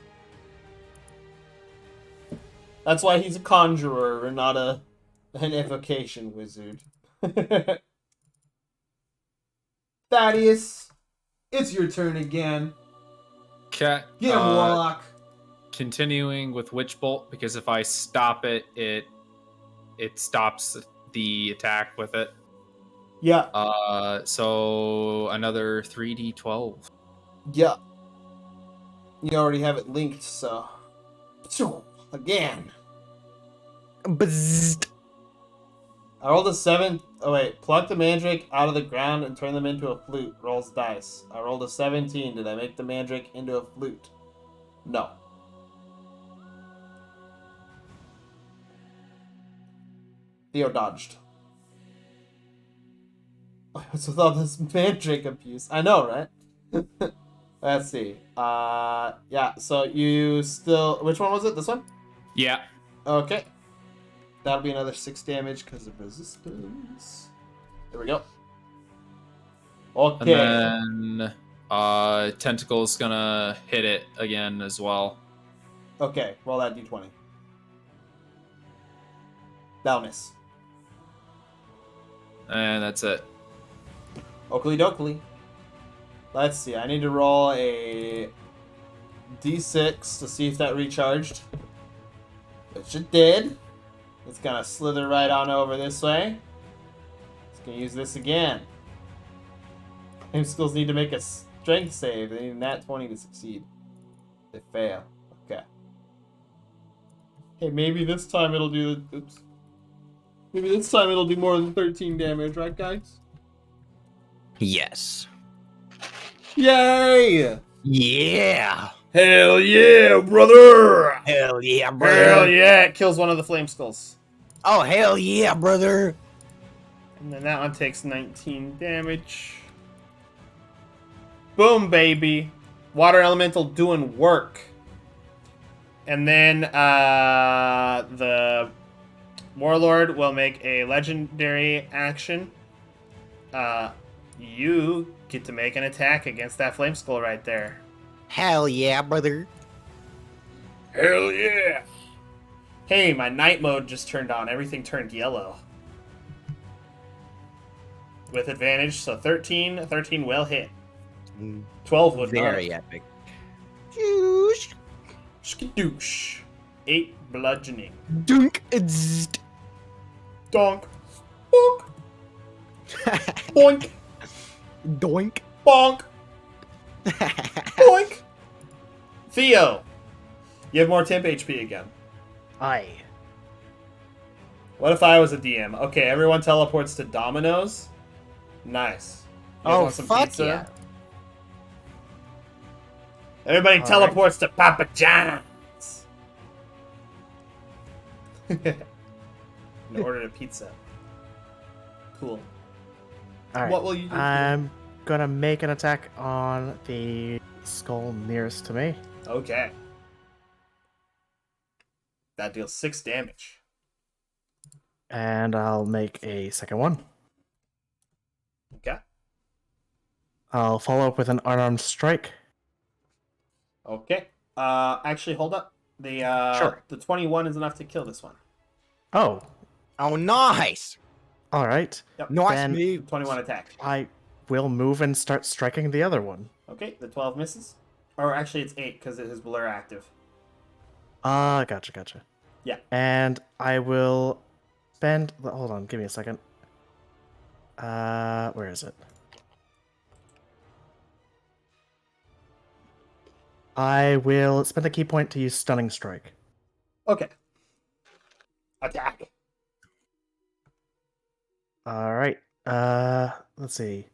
That's why he's a conjurer and not an evocation wizard. Thaddeus, it's your turn again. Cat. Get him, Warlock. Continuing with Witch Bolt, because if I stop it, it stops the attack with it. Yeah. So another 3d12. Yeah. You already have it linked, so. Again. Bzzzt. I rolled a 7. Oh, wait. Pluck the mandrake out of the ground and turn them into a flute. Rolls dice. I rolled a 17. Did I make the mandrake into a flute? No. Theo dodged. What's with all this mandrake abuse? I know, right? Let's see. Yeah, so you still... Which one was it? This one? Yeah. Okay. That'll be another 6 damage because of resistance. There we go. Okay. And then Tentacle's gonna hit it again as well. Okay, roll that d20. That'll miss. And that's it. Oakley dokley. Let's see. I need to roll a d6 to see if that recharged. Which it did. It's gonna slither right on over this way. It's gonna use this again. Schools need to make a strength save. They need a nat 20 to succeed. They fail. Okay. Hey, maybe this time it'll do... Oops. Maybe this time it'll do more than 13 damage, right, guys? Yes. Yay! Yeah. Hell yeah, brother! Hell yeah, brother. Hell yeah! It kills one of the flame skulls. Oh, hell yeah, brother. And then that one takes 19 damage. Boom, baby. Water elemental doing work. And then the warlord will make a legendary action. You get to make an attack against that flame skull right there. Hell yeah, brother. Hell yeah! Hey, my night mode just turned on. Everything turned yellow. With advantage, so 13 will hit. 12 would Very not. epic. Skadoosh. 8 bludgeoning. Dunk. Zzzt. Donk. Bonk. Boink. Doink. Bonk. Boink. Theo. You have more temp HP again. Aye. What if I was a DM? Okay, everyone teleports to Domino's. Nice. You guys Oh, want some fuck pizza? yeah. Everybody All teleports to Papa John's. And ordered a pizza. Cool. All right. What will you do? I'm gonna make an attack on the skull nearest to me. Okay. That deals 6 damage. And I'll make a second one. Okay. I'll follow up with an unarmed strike. Okay. Actually, hold up. The Sure. the 21 is enough to kill this one. Oh, Oh, nice. all right. Yep. Nice Then- move. 21 attack. I will move and start striking the other one. Okay, the 12 misses. Or actually, it's 8 because it is blur active. Gotcha. Yeah. And I will spend. Hold on, give me a second. Where is it? I will spend a key point to use Stunning Strike. Okay. Attack. All right. Let's see.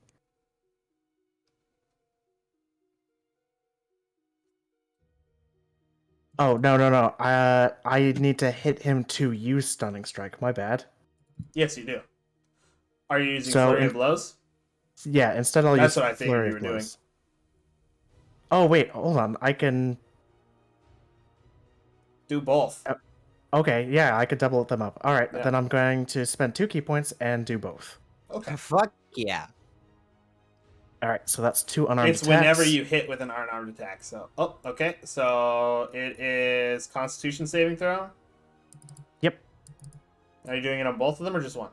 Oh, no. I need to hit him to use Stunning Strike. My bad. Yes, you do. Are you using So, Flurry of Blows? Yeah, instead I'll That's use what I figured Flurry you of were doing. Blows. Oh, wait, hold on. I can... Do both. Okay, yeah, I could double them up. All right, Yeah. then I'm going to spend 2 key points and do both. Okay. Fuck yeah. All right, so that's 2 unarmed It's attacks. whenever you hit with an unarmed attack. So, oh, okay. So it is Constitution saving throw. Yep. Are you doing it on both of them or just one?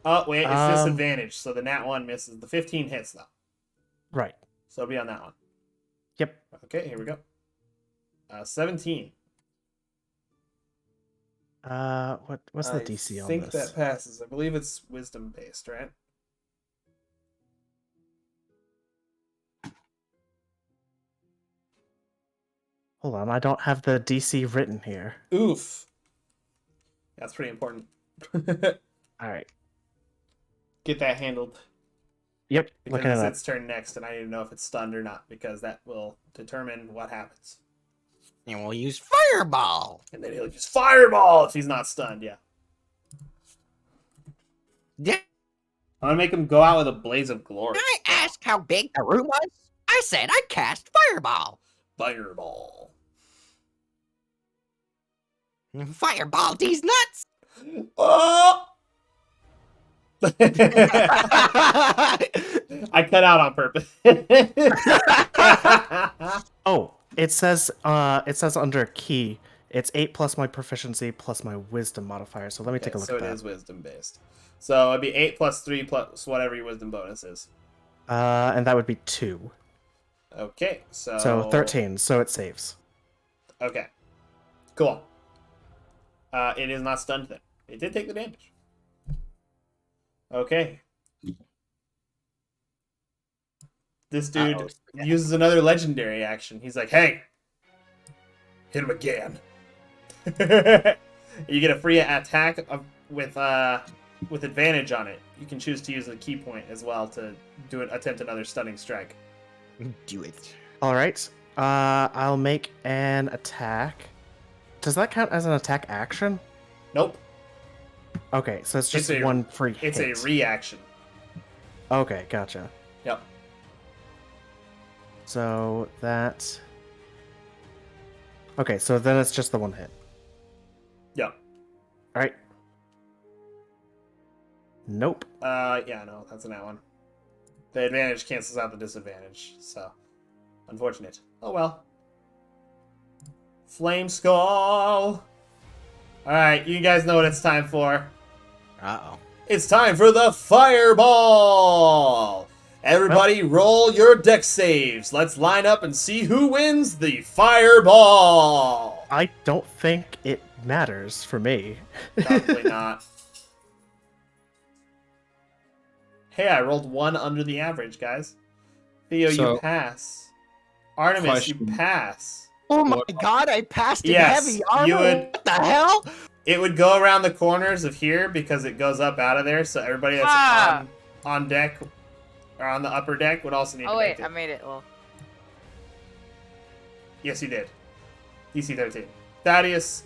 Oh wait, it's disadvantage. So the nat 1 misses. The 15 hits though. Right. So it'll be on that one. Yep. Okay, here we go. 17. What's the DC on I think this? that passes. I believe it's wisdom based, right? Hold on, I don't have the DC written here. Oof. That's pretty important. All right. Get that handled. Yep, Because looking at it's that. its turn next, and I need to know if it's stunned or not, because that will determine what happens. And we'll use Fireball. And then he'll use Fireball if he's not stunned, yeah. Did I'm gonna make him go out with a blaze of glory. I ask how big the room was? I said I'd cast Fireball. Fireball. Fireball these nuts. Oh! I cut out on purpose. Oh, it says under key, it's 8 plus my proficiency plus my wisdom modifier. So let me take a look so at that. it is wisdom based. So it'd be 8 plus 3 plus whatever your wisdom bonus is. And that would be 2. Okay, so... So 13, so it saves. Okay. Cool. It is not stunned then. It did take the damage. Okay. This dude uses another legendary action. He's like, hey! Hit him again. You get a free attack with advantage on it. You can choose to use a key point as well to attempt another stunning strike. Do it. All right. I'll make an attack. Does that count as an attack action? Nope. Okay, so it's just It's a- one free hit. It's a reaction. Okay, gotcha. Yep. So that... Okay, so then it's just the one hit. Yep. All right. Nope. Yeah, no, that's a that one. The advantage cancels out the disadvantage, so unfortunate. Oh well. Flame Skull. Alright, you guys know what it's time for. Uh-oh. It's time for the Fireball! Everybody roll your deck saves. Let's line up and see who wins the Fireball! I don't think it matters for me. Probably not. Hey, I rolled 1 under the average, guys. Theo, you So, pass. Artemis, you question. pass. Oh my god, I passed in Yes, heavy armor. you would- What the hell? It would go around the corners of here because it goes up out of there, so everybody that's on deck or on the upper deck would also need Oh to wait, make it. I made it. Well, Yes, you did. DC 13. Thaddeus,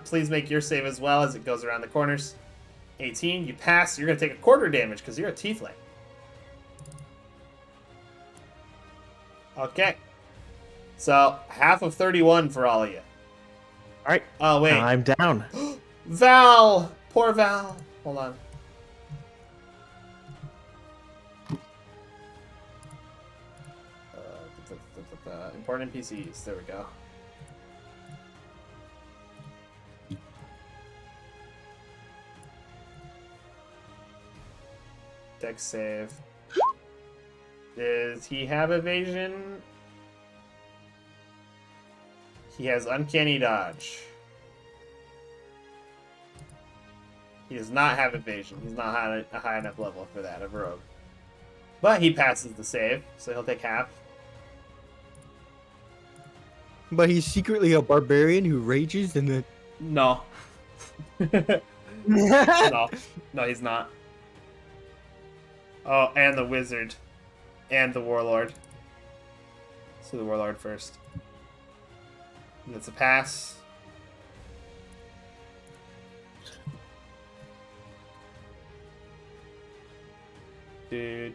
please make your save as well as it goes around the corners. 18, you pass. You're going to take a quarter damage because you're a tiefling. Okay. So, half of 31 for all of you. All right. Oh, wait. I'm down. Val! Poor Val. Hold on. Important NPCs. There we go. Dex save. Does he have evasion? He has uncanny dodge. He does not have evasion. He's not a high enough level for that of rogue. But he passes the save, so he'll take half. But he's secretly a barbarian who rages and then... No. No, he's not. Oh, and the wizard. And the warlord. Let's do the Warlord first. That's a pass. Do.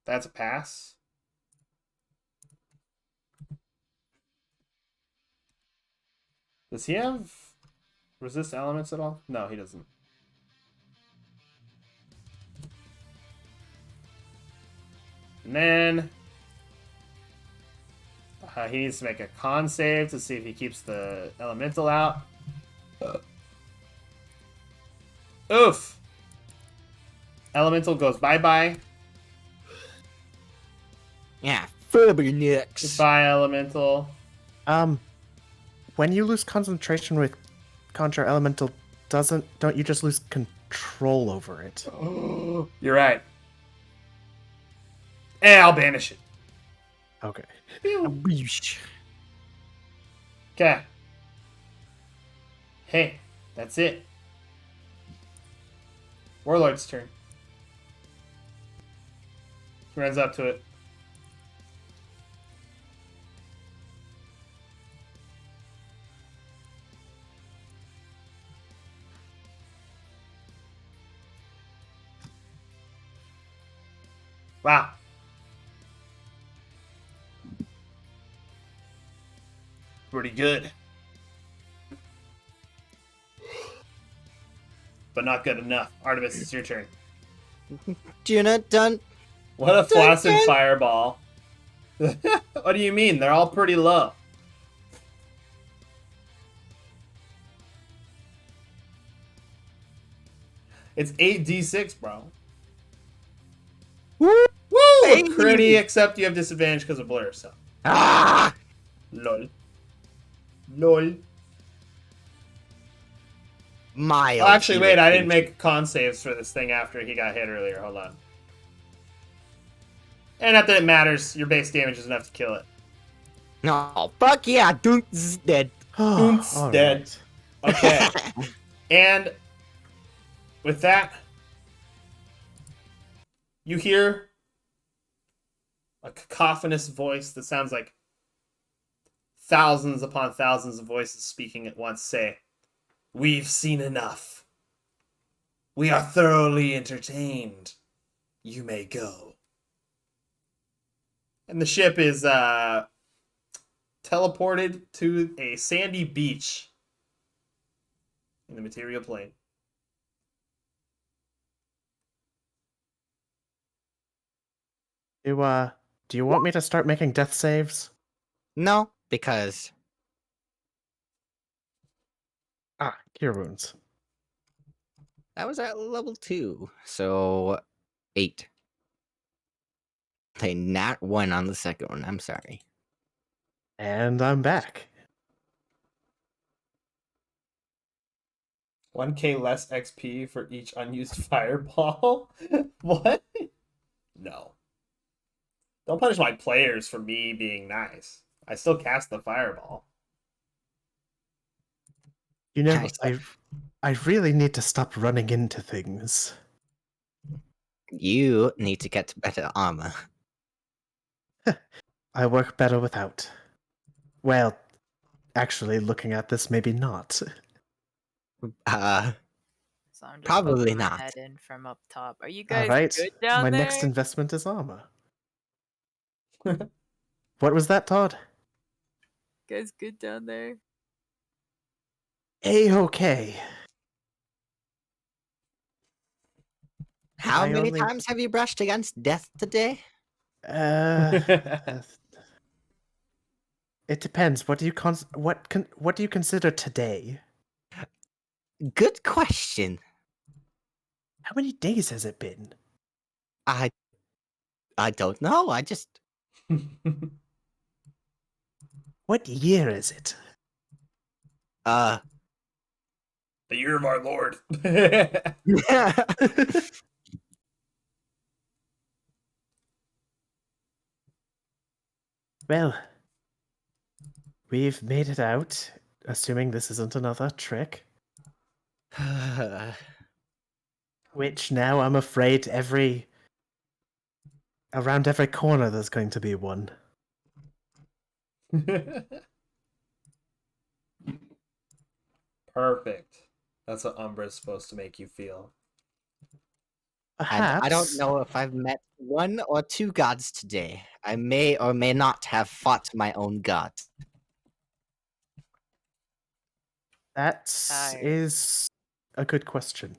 That's a pass. Does he have resist elements at all? No, he doesn't. And then he needs to make a con save to see if he keeps the elemental out. Oof! Elemental goes bye-bye. Yeah, Furby Goodbye, elemental. When you lose concentration with Conjure Elemental, don't you just lose control over it? You're right. I'll banish it. Okay. Okay. Hey, that's it. Warlord's turn. He runs up to it. Wow. Pretty good. But not good enough. Artemis, it's your turn. Dun. What a flaccid Dun. fireball. What do you mean? They're all pretty low. It's 8d6, bro. Woo! Woo! Hey. Critty, except you have disadvantage because of blur, so. Ah! Lol. Lol. My. Oh, actually, wait, I didn't make con saves for this thing after he got hit earlier. Hold on. And not that it matters. Your base damage is enough to kill it. No, fuck yeah, Dunk's dead. Boom's All dead. right. Okay. And with that, you hear a cacophonous voice that sounds like thousands upon thousands of voices speaking at once say, "We've seen enough. We are thoroughly entertained. You may go." And the ship is teleported to a sandy beach in the material plane. Do you want me to start making death saves? No, because Cure wounds. that was at level 2, so 8. Okay, nat 1 on the second one. I'm sorry. And I'm back. 1k less XP for each unused fireball? What? No. Don't punish my players for me being nice. I still cast the fireball. You know, Nice. I really need to stop running into things. You need to get better armor. I work better without. Well, actually, looking at this, maybe not. So I'm just Probably poking my not. head in from up top. Are you All guys right, good down my there? next investment is armor. What was that, Todd? You guys good down there? A-okay. How I many only- times have you brushed against death today? It depends. What do you consider today? Good question. How many days has it been? I don't know. I just What year is it? The year of our Lord. Well, we've made it out, assuming this isn't another trick. Which now I'm afraid around every corner there's going to be one. Perfect. That's what Umbra is supposed to make you feel. And I don't Perhaps know if I've met one or two gods today. I may or may not have fought my own god. that Tired. is a good question.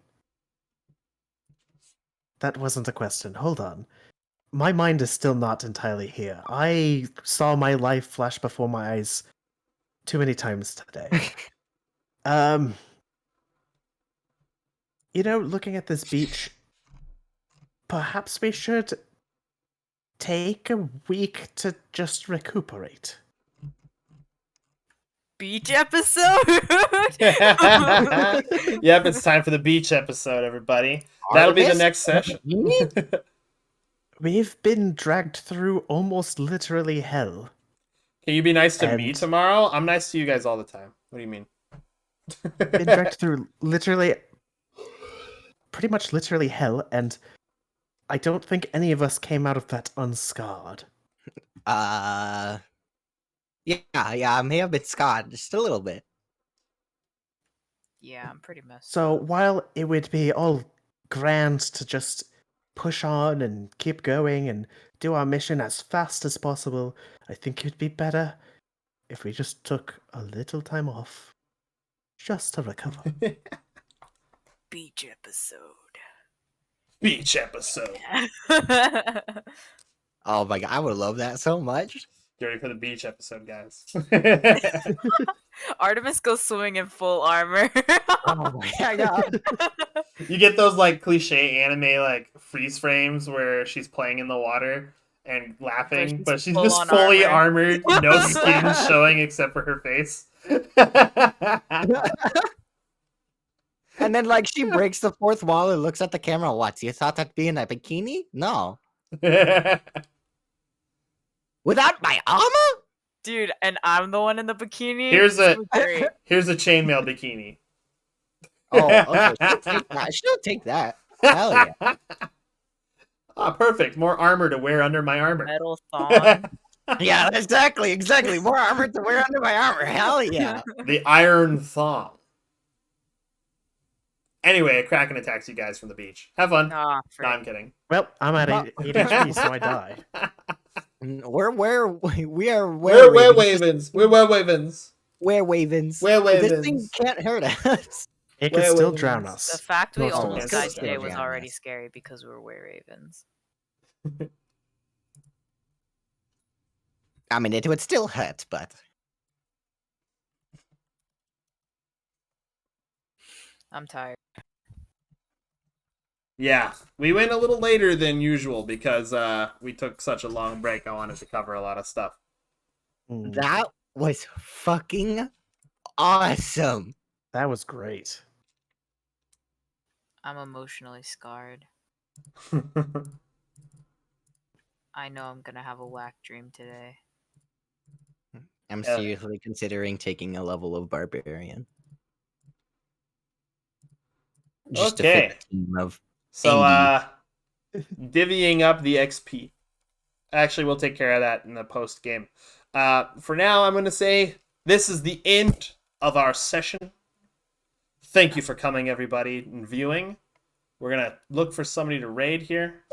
That wasn't a question. Hold on. My mind is still not entirely here. I saw my life flash before my eyes too many times today. Looking at this beach, perhaps we should take a week to just recuperate. Beach episode. Yep, it's time for the beach episode, everybody. That'll be the Artemis? next session. We've been dragged through almost literally hell. Can you be nice to me And- tomorrow? I'm nice to you guys all the time. What do you mean? Been dragged through pretty much literally hell, and I don't think any of us came out of that unscarred. Yeah, I may have been scarred just a little bit. Yeah, I'm pretty messed So up. while it would be all grand to just push on and keep going and do our mission as fast as possible, I think it'd be better if we just took a little time off just to recover. Beach episode. Beach episode. Oh my god, I would love that so much. Get ready for the beach episode, guys. Artemis goes swimming in full armor. Oh my god. You get those like cliche anime like freeze frames where she's playing in the water and laughing, but she's just full-on fully armor. armored, no skin showing except for her face. And then like she breaks the fourth wall and looks at the camera. What? You thought that'd be in a bikini? No. Without my armor? Dude, and I'm the one in the bikini. Here's a- This was great. Here's a chainmail bikini. Oh, okay. She'll take that. She'll take that. Hell yeah. Ah, perfect. More armor to wear under my armor. Metal thong. Yeah, exactly. More armor to wear under my armor. Hell yeah. The iron thong. Anyway, a kraken attacks you guys from the beach. Have fun. Aw, No, frick. I'm kidding. Well, I'm at 8 HP, so I die. We're We're wavens. We're wavens. wavens. We're This thing wavens. can't hurt us. It could Where still were drown these? us. The fact we Most of almost us. died Yes. today was Yeah, already yes. scary because we were were-ravens. I mean, it would still hurt, but I'm tired. Yeah, we went a little later than usual because we took such a long break. I wanted to cover a lot of stuff. Hmm, that was fucking awesome. that was great. I'm emotionally scarred. I know I'm gonna have a whack dream today. I'm Yeah. seriously considering taking a level of barbarian. Just to Okay. fit the team of So, Indy. divvying up the XP. Actually, we'll take care of that in the post game. For now, I'm going to say this is the end of our session. Thank you for coming, everybody, and viewing. We're going to look for somebody to raid here.